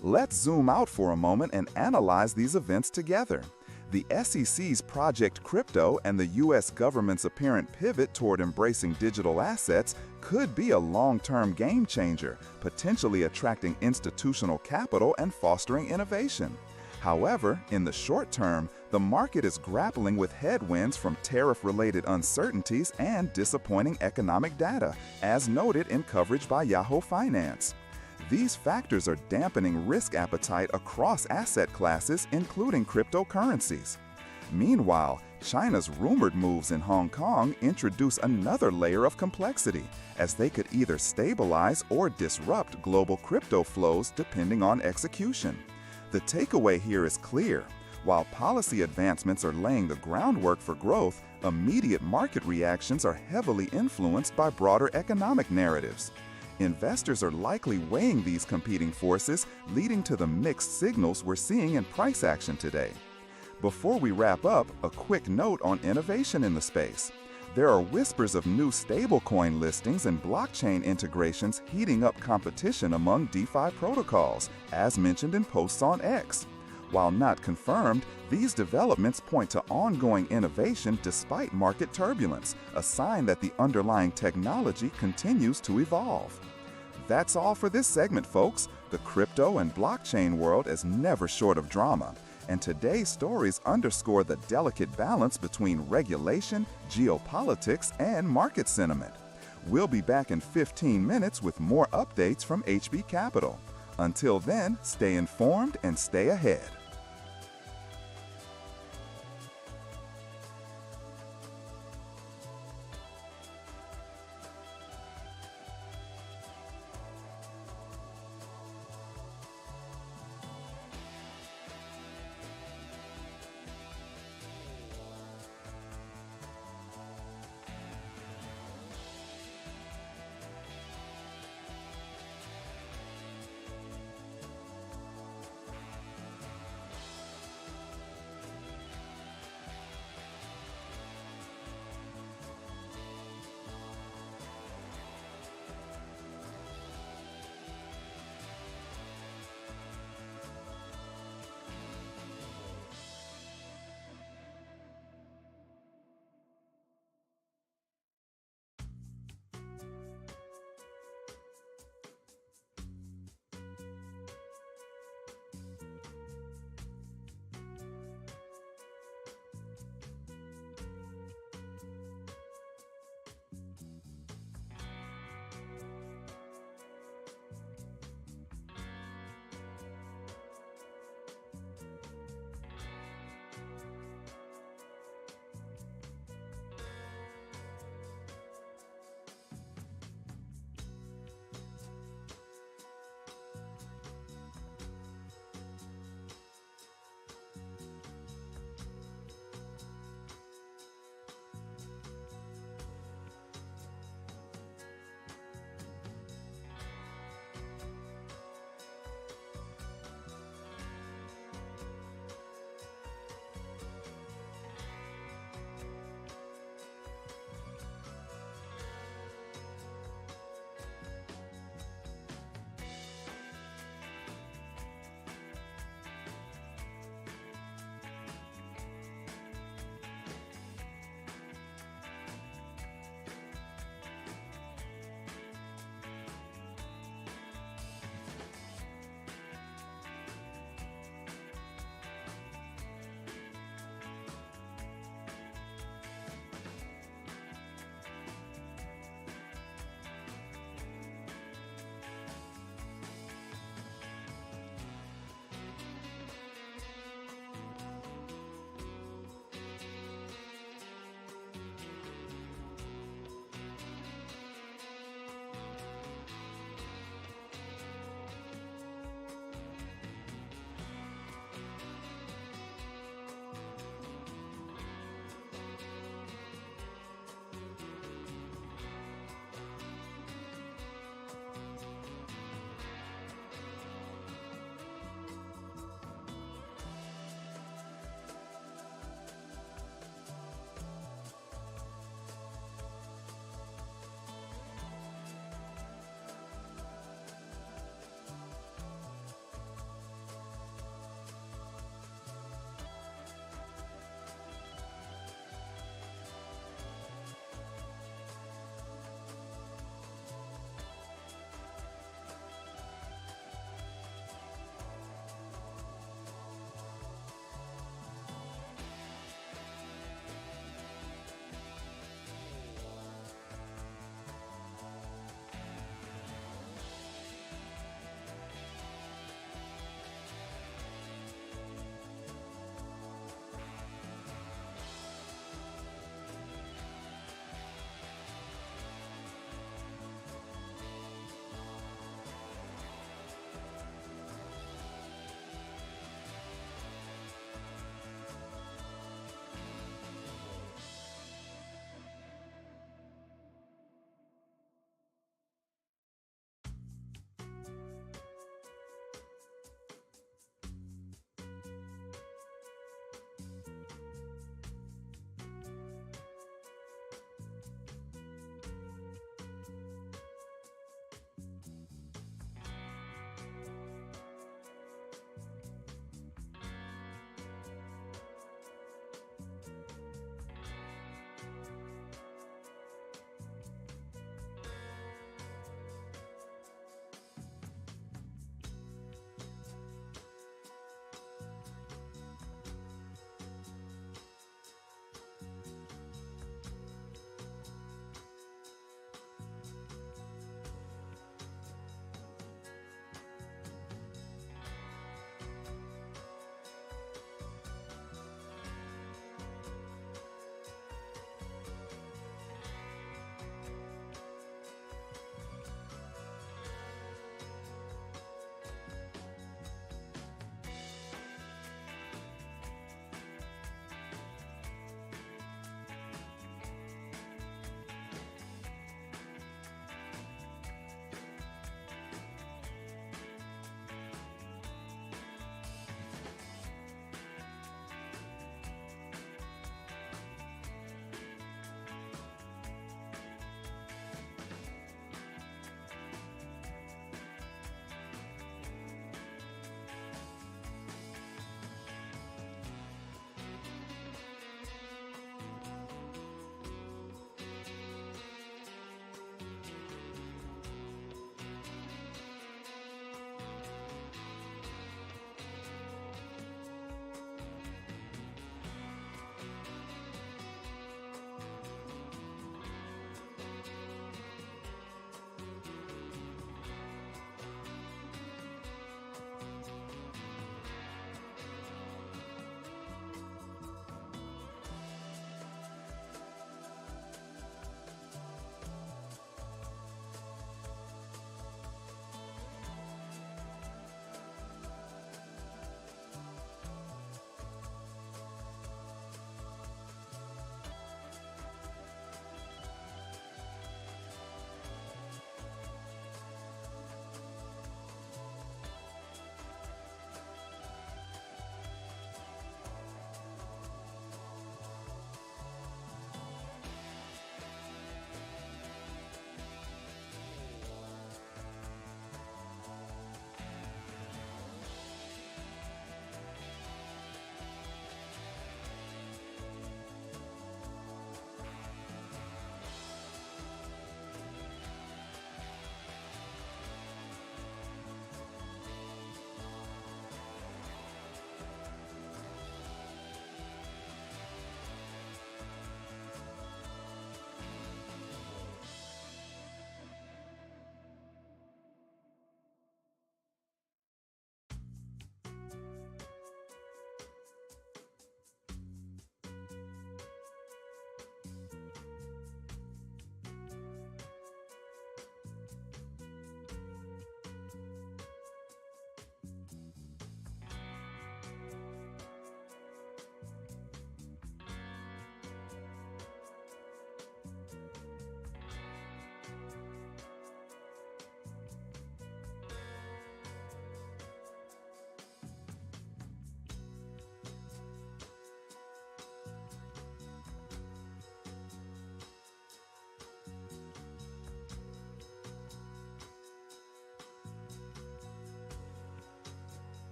Let's zoom out for a moment and analyze these events together. The SEC's Project Crypto and the U.S. government's apparent pivot toward embracing digital assets could be a long-term game changer, potentially attracting institutional capital and fostering innovation. However, in the short term, the market is grappling with headwinds from tariff-related uncertainties and disappointing economic data, as noted in coverage by Yahoo Finance. These factors are dampening risk appetite across asset classes, including cryptocurrencies. Meanwhile, China's rumored moves in Hong Kong introduce another layer of complexity, as they could either stabilize or disrupt global crypto flows depending on execution. The takeaway here is clear. While policy advancements are laying the groundwork for growth, immediate market reactions are heavily influenced by broader economic narratives. Investors are likely weighing these competing forces, leading to the mixed signals we're seeing in price action today. Before we wrap up, a quick note on innovation in the space. There are whispers of new stablecoin listings and blockchain integrations heating up competition among DeFi protocols, as mentioned in posts on X. While not confirmed, these developments point to ongoing innovation despite market turbulence, a sign that the underlying technology continues to evolve. That's all for this segment, folks. The crypto and blockchain world is never short of drama, and today's stories underscore the delicate balance between regulation, geopolitics, and market sentiment. We'll be back in 15 minutes with more updates from HB Capital. Until then, stay informed and stay ahead.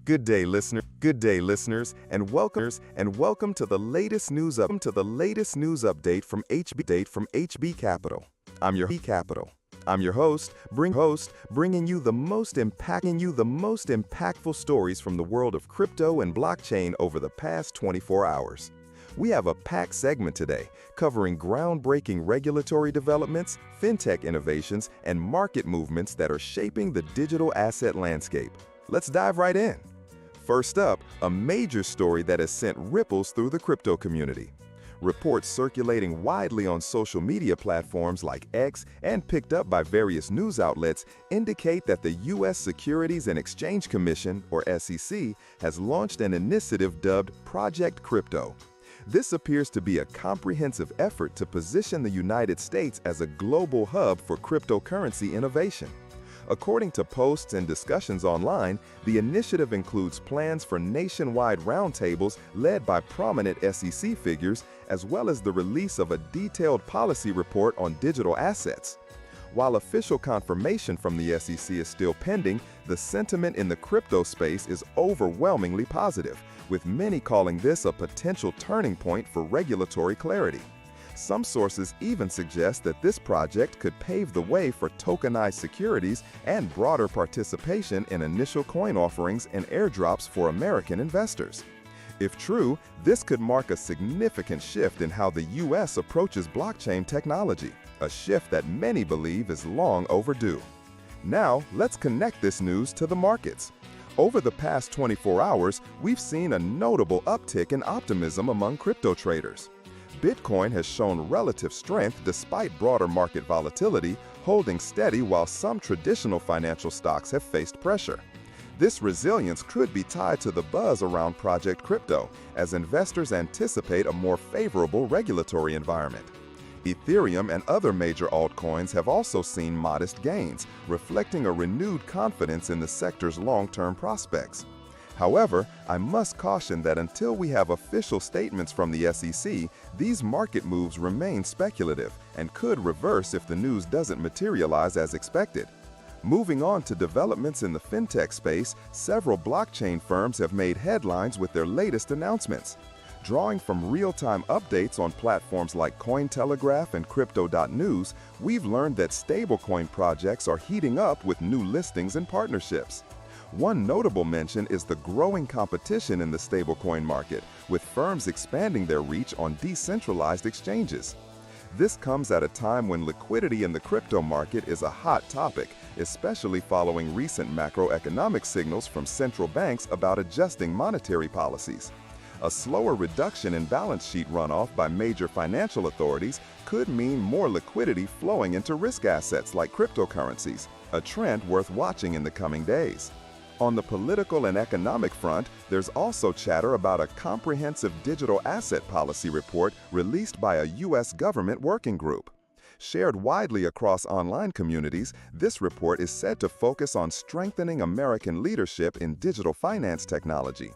Good day, listeners, and welcome to the latest news update from HB Capital. I'm your host, bringing you the most impactful stories from the world of crypto and blockchain over the past 24 hours. We have a packed segment today, covering groundbreaking regulatory developments, fintech innovations, and market movements that are shaping the digital asset landscape. Let's dive right in. First up, a major story that has sent ripples through the crypto community. Reports circulating widely on social media platforms like X and picked up by various news outlets indicate that the U.S. Securities and Exchange Commission, or SEC, has launched an initiative dubbed Project Crypto. This appears to be a comprehensive effort to position the United States as a global hub for cryptocurrency innovation. According to posts and discussions online, the initiative includes plans for nationwide roundtables led by prominent SEC figures, as well as the release of a detailed policy report on digital assets. While official confirmation from the SEC is still pending, the sentiment in the crypto space is overwhelmingly positive, with many calling this a potential turning point for regulatory clarity. Some sources even suggest that this project could pave the way for tokenized securities and broader participation in initial coin offerings and airdrops for American investors. If true, this could mark a significant shift in how the U.S. approaches blockchain technology, a shift that many believe is long overdue. Now, let's connect this news to the markets. Over the past 24 hours, we've seen a notable uptick in optimism among crypto traders. Bitcoin has shown relative strength despite broader market volatility, holding steady while some traditional financial stocks have faced pressure. This resilience could be tied to the buzz around Project Crypto, as investors anticipate a more favorable regulatory environment. Ethereum and other major altcoins have also seen modest gains, reflecting a renewed confidence in the sector's long-term prospects. However, I must caution that until we have official statements from the SEC, these market moves remain speculative and could reverse if the news doesn't materialize as expected. Moving on to developments in the fintech space, several blockchain firms have made headlines with their latest announcements. Drawing from real-time updates on platforms like Cointelegraph and Crypto.news, we've learned that stablecoin projects are heating up with new listings and partnerships. One notable mention is the growing competition in the stablecoin market, with firms expanding their reach on decentralized exchanges. This comes at a time when liquidity in the crypto market is a hot topic, especially following recent macroeconomic signals from central banks about adjusting monetary policies. A slower reduction in balance sheet runoff by major financial authorities could mean more liquidity flowing into risk assets like cryptocurrencies, a trend worth watching in the coming days. On the political and economic front, there's also chatter about a comprehensive digital asset policy report released by a U.S. government working group. Shared widely across online communities, this report is said to focus on strengthening American leadership in digital finance technology.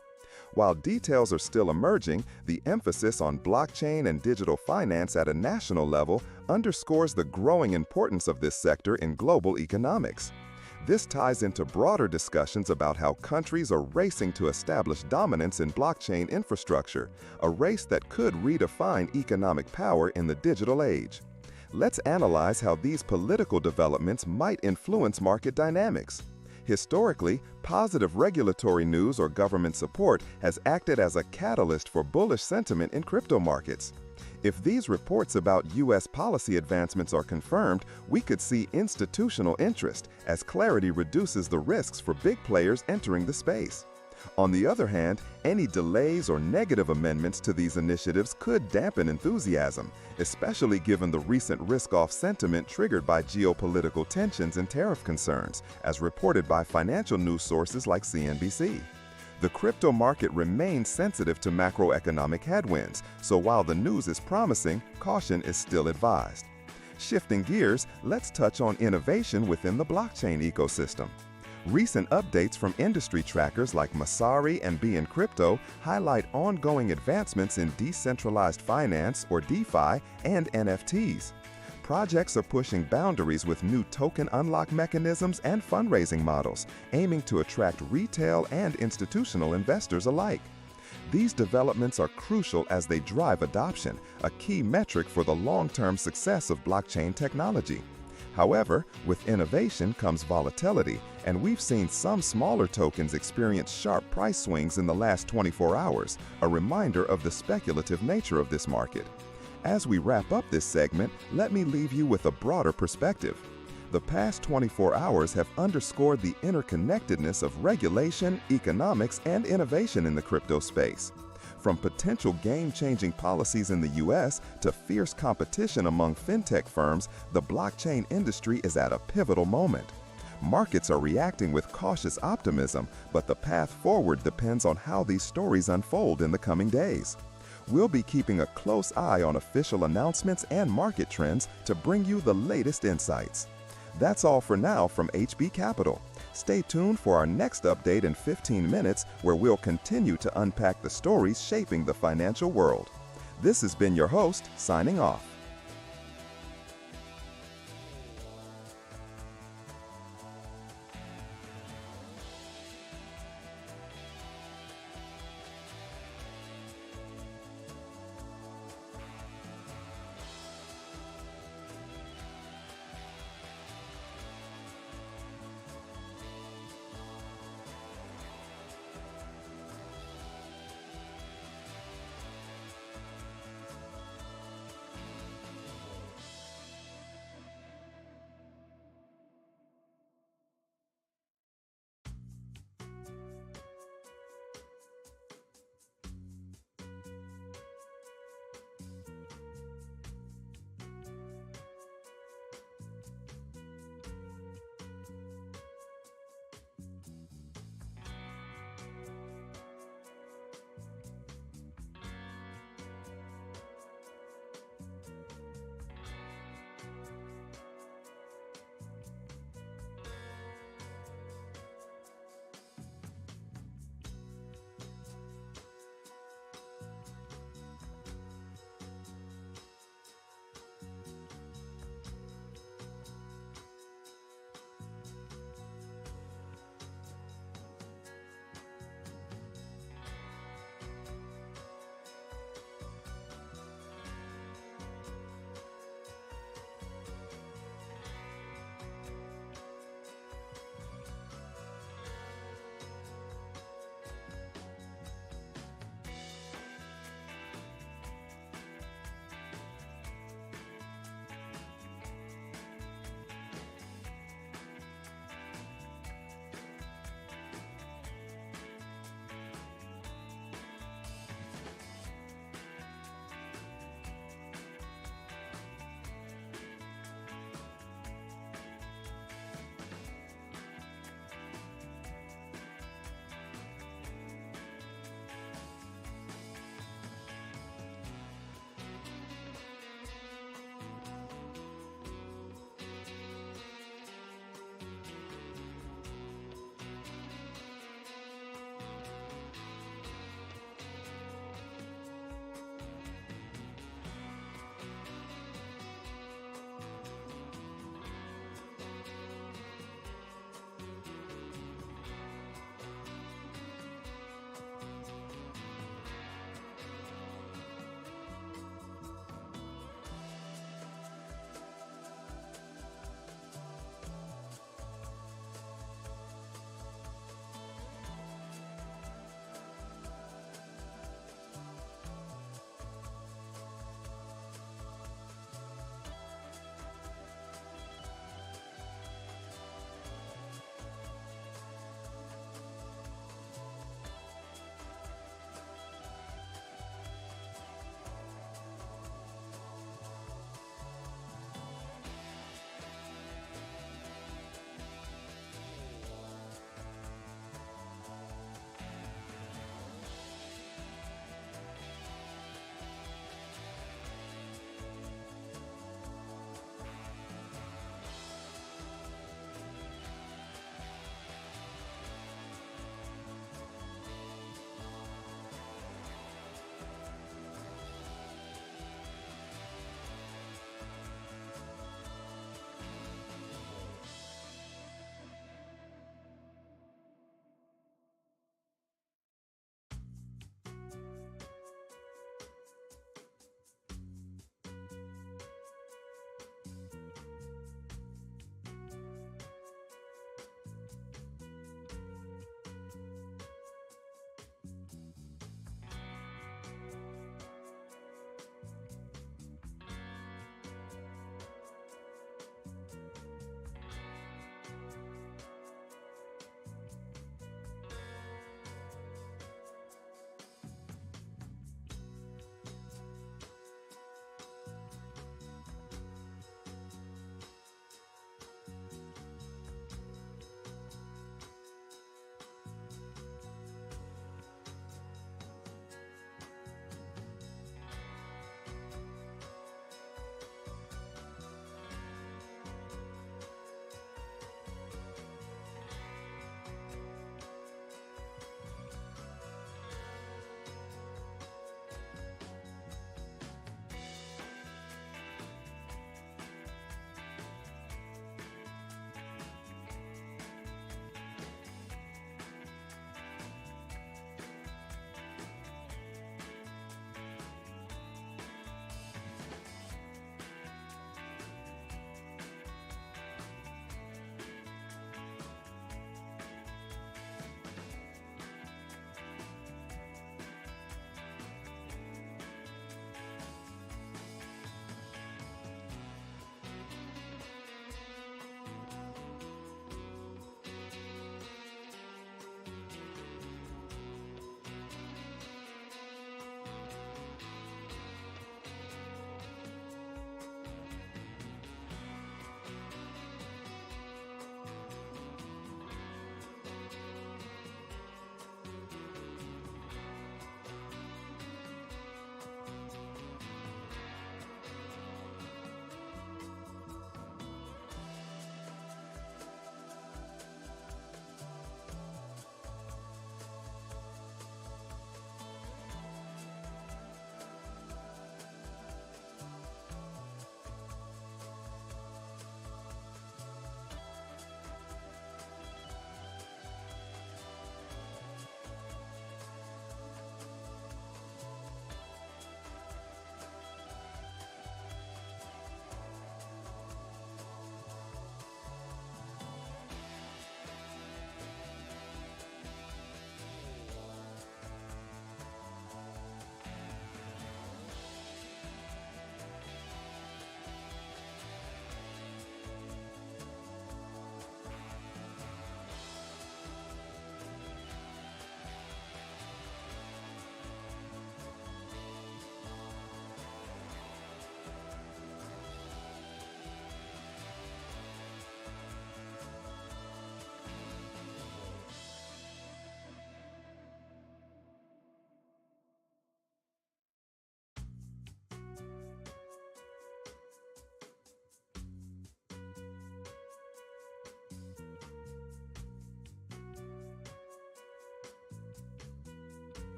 While details are still emerging, the emphasis on blockchain and digital finance at a national level underscores the growing importance of this sector in global economics. This ties into broader discussions about how countries are racing to establish dominance in blockchain infrastructure, a race that could redefine economic power in the digital age. Let's analyze how these political developments might influence market dynamics. Historically, positive regulatory news or government support has acted as a catalyst for bullish sentiment in crypto markets. If these reports about U.S. policy advancements are confirmed, we could see institutional interest as clarity reduces the risks for big players entering the space. On the other hand, any delays or negative amendments to these initiatives could dampen enthusiasm, especially given the recent risk-off sentiment triggered by geopolitical tensions and tariff concerns, as reported by financial news sources like CNBC. The crypto market remains sensitive to macroeconomic headwinds, so while the news is promising, caution is still advised. Shifting gears, let's touch on innovation within the blockchain ecosystem. Recent updates from industry trackers like Masari and BN Crypto highlight ongoing advancements in decentralized finance, or DeFi, and NFTs. Projects are pushing boundaries with new token unlock mechanisms and fundraising models, aiming to attract retail and institutional investors alike. These developments are crucial as they drive adoption, a key metric for the long-term success of blockchain technology. However, with innovation comes volatility, and we've seen some smaller tokens experience sharp price swings in the last 24 hours, a reminder of the speculative nature of this market. As we wrap up this segment, let me leave you with a broader perspective. The past 24 hours have underscored the interconnectedness of regulation, economics, and innovation in the crypto space. From potential game-changing policies in the US to fierce competition among fintech firms, the blockchain industry is at a pivotal moment. Markets are reacting with cautious optimism, but the path forward depends on how these stories unfold in the coming days. We'll be keeping a close eye on official announcements and market trends to bring you the latest insights. That's all for now from HB Capital. Stay tuned for our next update in 15 minutes, where we'll continue to unpack the stories shaping the financial world. This has been your host, signing off.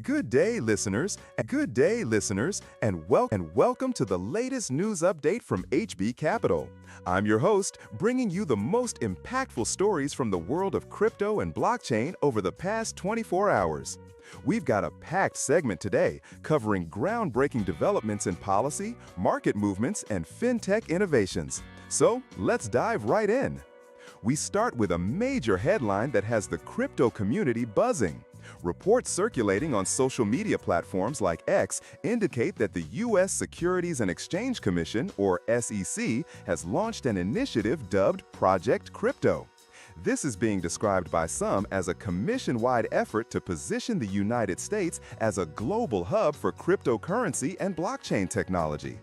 Good day, listeners. Good day, listeners, and welcome to the latest news update from HB Capital. I'm your host, bringing you the most impactful stories from the world of crypto and blockchain over the past 24 hours. We've got a packed segment today covering groundbreaking developments in policy, market movements, and fintech innovations. So let's dive right in. We start with a major headline that has the crypto community buzzing. Reports circulating on social media platforms like X indicate that the U.S. Securities and Exchange Commission, or SEC, has launched an initiative dubbed Project Crypto. This is being described by some as a commission-wide effort to position the United States as a global hub for cryptocurrency and blockchain technology.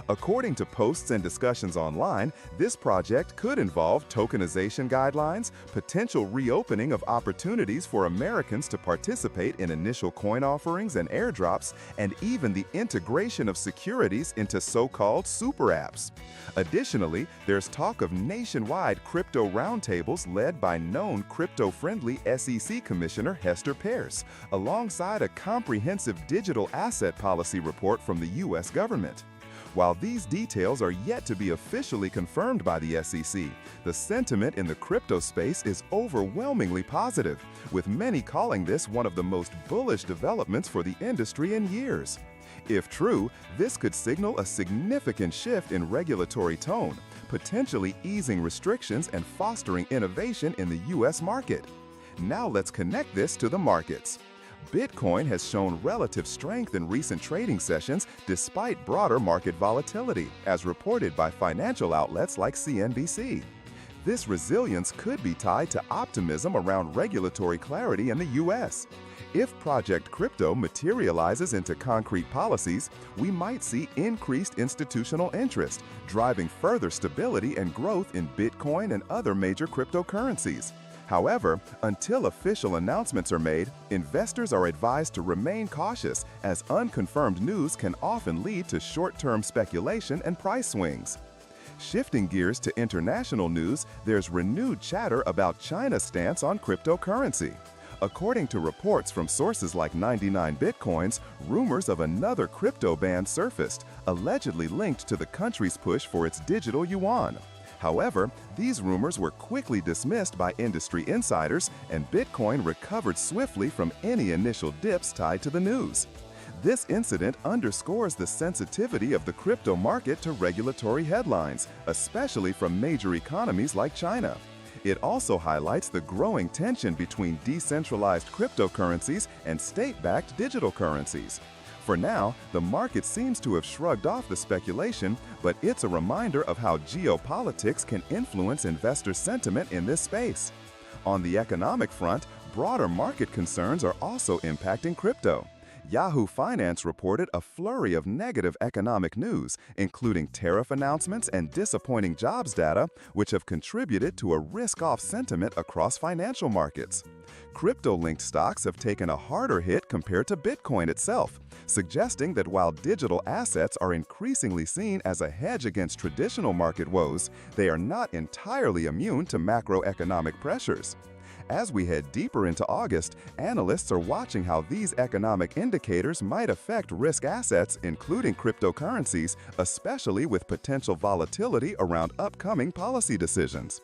According to posts and discussions online, this project could involve tokenization guidelines, potential reopening of opportunities for Americans to participate in initial coin offerings and airdrops, and even the integration of securities into so-called super apps. Additionally, there's talk of nationwide crypto roundtables led by known crypto-friendly SEC Commissioner Hester Peirce, alongside a comprehensive digital asset policy report from the U.S. government. While these details are yet to be officially confirmed by the SEC, the sentiment in the crypto space is overwhelmingly positive, with many calling this one of the most bullish developments for the industry in years. If true, this could signal a significant shift in regulatory tone, potentially easing restrictions and fostering innovation in the U.S. market. Now let's connect this to the markets. Bitcoin has shown relative strength in recent trading sessions despite broader market volatility, as reported by financial outlets like CNBC. This resilience could be tied to optimism around regulatory clarity in the U.S. If Project Crypto materializes into concrete policies, we might see increased institutional interest, driving further stability and growth in Bitcoin and other major cryptocurrencies. However, until official announcements are made, investors are advised to remain cautious, as unconfirmed news can often lead to short-term speculation and price swings. Shifting gears to international news, there's renewed chatter about China's stance on cryptocurrency. According to reports from sources like 99 Bitcoins, rumors of another crypto ban surfaced, allegedly linked to the country's push for its digital yuan. However, these rumors were quickly dismissed by industry insiders, and Bitcoin recovered swiftly from any initial dips tied to the news. This incident underscores the sensitivity of the crypto market to regulatory headlines, especially from major economies like China. It also highlights the growing tension between decentralized cryptocurrencies and state-backed digital currencies. For now, the market seems to have shrugged off the speculation, but it's a reminder of how geopolitics can influence investor sentiment in this space. On the economic front, broader market concerns are also impacting crypto. Yahoo Finance reported a flurry of negative economic news, including tariff announcements and disappointing jobs data, which have contributed to a risk-off sentiment across financial markets. Crypto-linked stocks have taken a harder hit compared to Bitcoin itself, suggesting that while digital assets are increasingly seen as a hedge against traditional market woes, they are not entirely immune to macroeconomic pressures. As we head deeper into August, analysts are watching how these economic indicators might affect risk assets, including cryptocurrencies, especially with potential volatility around upcoming policy decisions.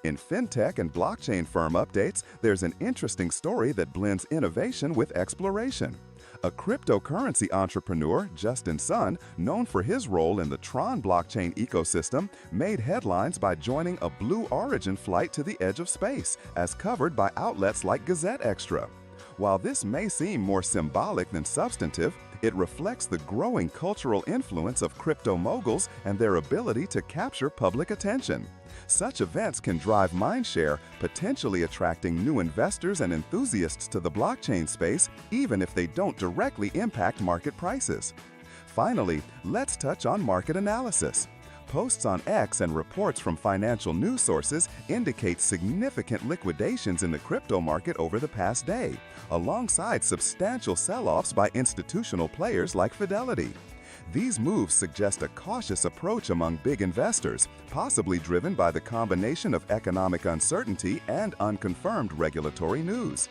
In fintech and blockchain firm updates, there's an interesting story that blends innovation with exploration. A cryptocurrency entrepreneur, Justin Sun, known for his role in the Tron blockchain ecosystem, made headlines by joining a Blue Origin flight to the edge of space, as covered by outlets like Gazette Extra. While this may seem more symbolic than substantive, it reflects the growing cultural influence of crypto moguls and their ability to capture public attention. Such events can drive mindshare, potentially attracting new investors and enthusiasts to the blockchain space, even if they don't directly impact market prices. Finally, let's touch on market analysis. Posts on X and reports from financial news sources indicate significant liquidations in the crypto market over the past day, alongside substantial sell-offs by institutional players like Fidelity. These moves suggest a cautious approach among big investors, possibly driven by the combination of economic uncertainty and unconfirmed regulatory news.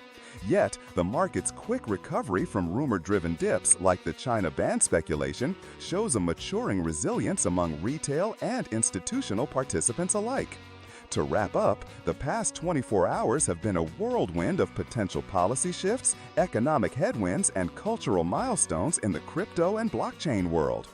Yet, the market's quick recovery from rumor-driven dips like the China ban speculation shows a maturing resilience among retail and institutional participants alike. To wrap up, the past 24 hours have been a whirlwind of potential policy shifts, economic headwinds, and cultural milestones in the crypto and blockchain world.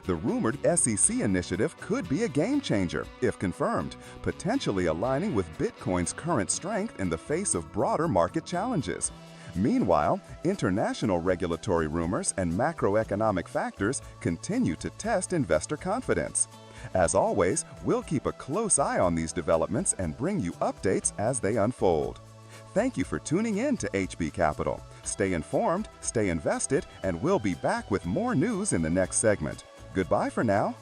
The rumored SEC initiative could be a game changer, if confirmed, potentially aligning with Bitcoin's current strength in the face of broader market challenges. Meanwhile, international regulatory rumors and macroeconomic factors continue to test investor confidence. As always, we'll keep a close eye on these developments and bring you updates as they unfold. Thank you for tuning in to HB Capital. Stay informed, stay invested, and we'll be back with more news in the next segment. Goodbye for now.